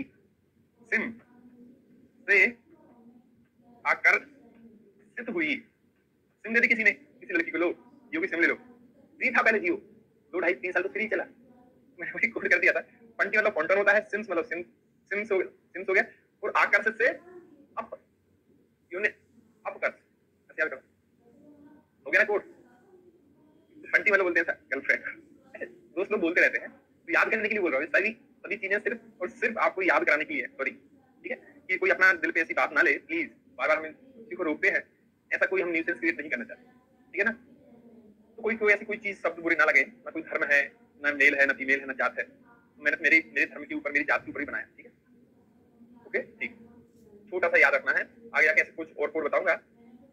सिम से आकर्षित हुई। सिम दे दी किसी ने, किसी लड़की को, लो जियो की सिम ले लो। फ्री था पहले जियो, 2-2.5-3 साल तो फ्री चला, मैंने वही कोड कर दिया था। पंटी मतलब कॉन्टन होता है, सिम्स मतलब सिम्स हो गया, और आकर्षित से अप, योनि अपकर्ष, ऐसे याद करो, हो गया ना कोड। पंटी मतलब बोलते हैं गर्लफ्रेंड, दोस्त लोग बोलते रहते हैं, तो याद करने के लिए बोल रहा हूँ। सभी चीजें सिर्फ और सिर्फ आपको याद कराने के लिए है, सॉरी, ठीक है, कि कोई अपना दिल पे ऐसी बात ना ले प्लीज। बार बार हम किसी को रोकते हैं, ऐसा कोई हम न्यूसेंस क्रिएट नहीं करना चाहते, ठीक है ना। तो कोई ऐसी कोई चीज शब्द बुरी ना लगे, ना कोई धर्म है, ना मेल है, ना फीमेल है, ना जात है। तो मैंने मेरे धर्म के ऊपर, मेरी जात के ऊपर ही बनाया, ठीक है, ओके, ठीक, छोटा सा याद रखना है। आगे जाके ऐसे कुछ और कोड बताऊंगा।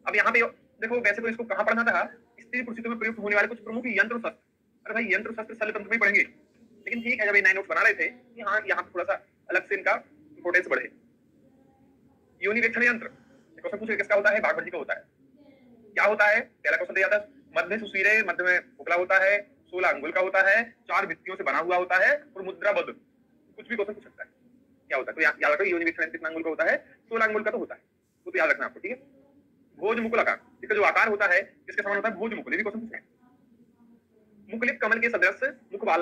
अब यहाँ पे देखो, वैसे तो इसको कहाँ पढ़ना था, स्त्री पुरुषों में प्रयुक्त होने वाले कुछ प्रमुख यंत्र शस्त्र। अरे भाई यंत्र शस्त्र शल्य तंत्र में पढ़ेंगे, लेकिन ठीक है, जब ये नए नोट्स बना रहे थे कि हाँ यहाँ थोड़ा सा अलग से इनका इंपोर्टेंस बढ़े। योनिवेक्षण यंत्र क्वेश्चन पूछे, किसका होता है, बाघभट्टी का होता है। क्या होता है, पहला क्वेश्चन दिया था, मध्य सुशीरे, मध्य में बुकला होता है, 16 अंगुल का होता है, 4 भित्तियों से बना हुआ होता है और मुद्राबद्ध। कुछ भी क्वेश्चन पूछ सकता है, क्या होता है, तो याद रखो योनिवेक्षण कितना अंगुल का होता है, 16 अंगुल का तो होता है, वो तो याद रखना आपको, ठीक है। भोज मुकुल आकार, इसका जो आकार होता है इसके समान होता है भोज मुकुल, ये भी क्वेश्चन पूछे। मुकुलित कमल के सदृश मुख वाला